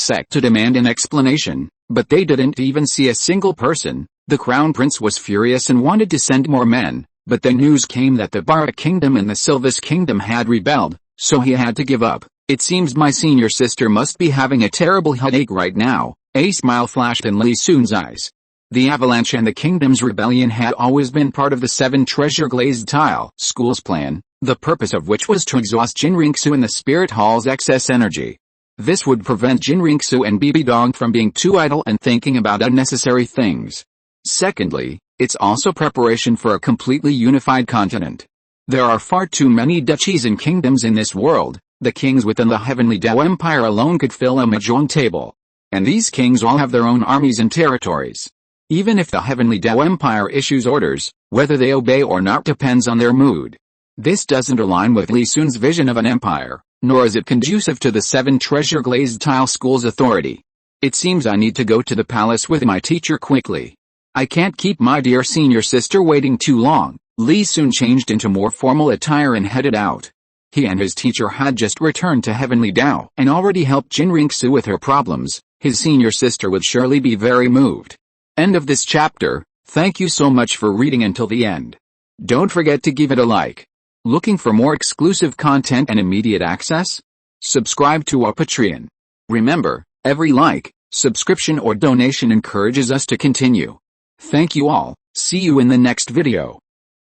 sect to demand an explanation, but they didn't even see a single person. The Crown Prince was furious and wanted to send more men, but the news came that the Bara Kingdom and the Sylvis Kingdom had rebelled, so he had to give up. It seems my senior sister must be having a terrible headache right now. A smile flashed in Li Sun's eyes. The Avalanche and the Kingdom's rebellion had always been part of the 7 treasure glazed tile schools plan, the purpose of which was to exhaust Qian Renxue and the Spirit Hall's excess energy. This would prevent Qian Renxue and Bibi Dong from being too idle and thinking about unnecessary things. Secondly, it's also preparation for a completely unified continent. There are far too many duchies and kingdoms in this world. The kings within the Heavenly Dao Empire alone could fill a mahjong table. And these kings all have their own armies and territories. Even if the Heavenly Dao Empire issues orders, whether they obey or not depends on their mood. This doesn't align with Li Sun's vision of an empire, nor is it conducive to the 7 treasure glazed tile schools' authority. It seems I need to go to the palace with my teacher quickly. I can't keep my dear senior sister waiting too long. Li Sun changed into more formal attire and headed out. He and his teacher had just returned to Heavenly Dao and already helped Qian Renxue with her problems. His senior sister would surely be very moved. End of this chapter. Thank you so much for reading until the end. Don't forget to give it a like. Looking for more exclusive content and immediate access? Subscribe to our Patreon. Remember, every like, subscription or donation encourages us to continue. Thank you all. See you in the next video.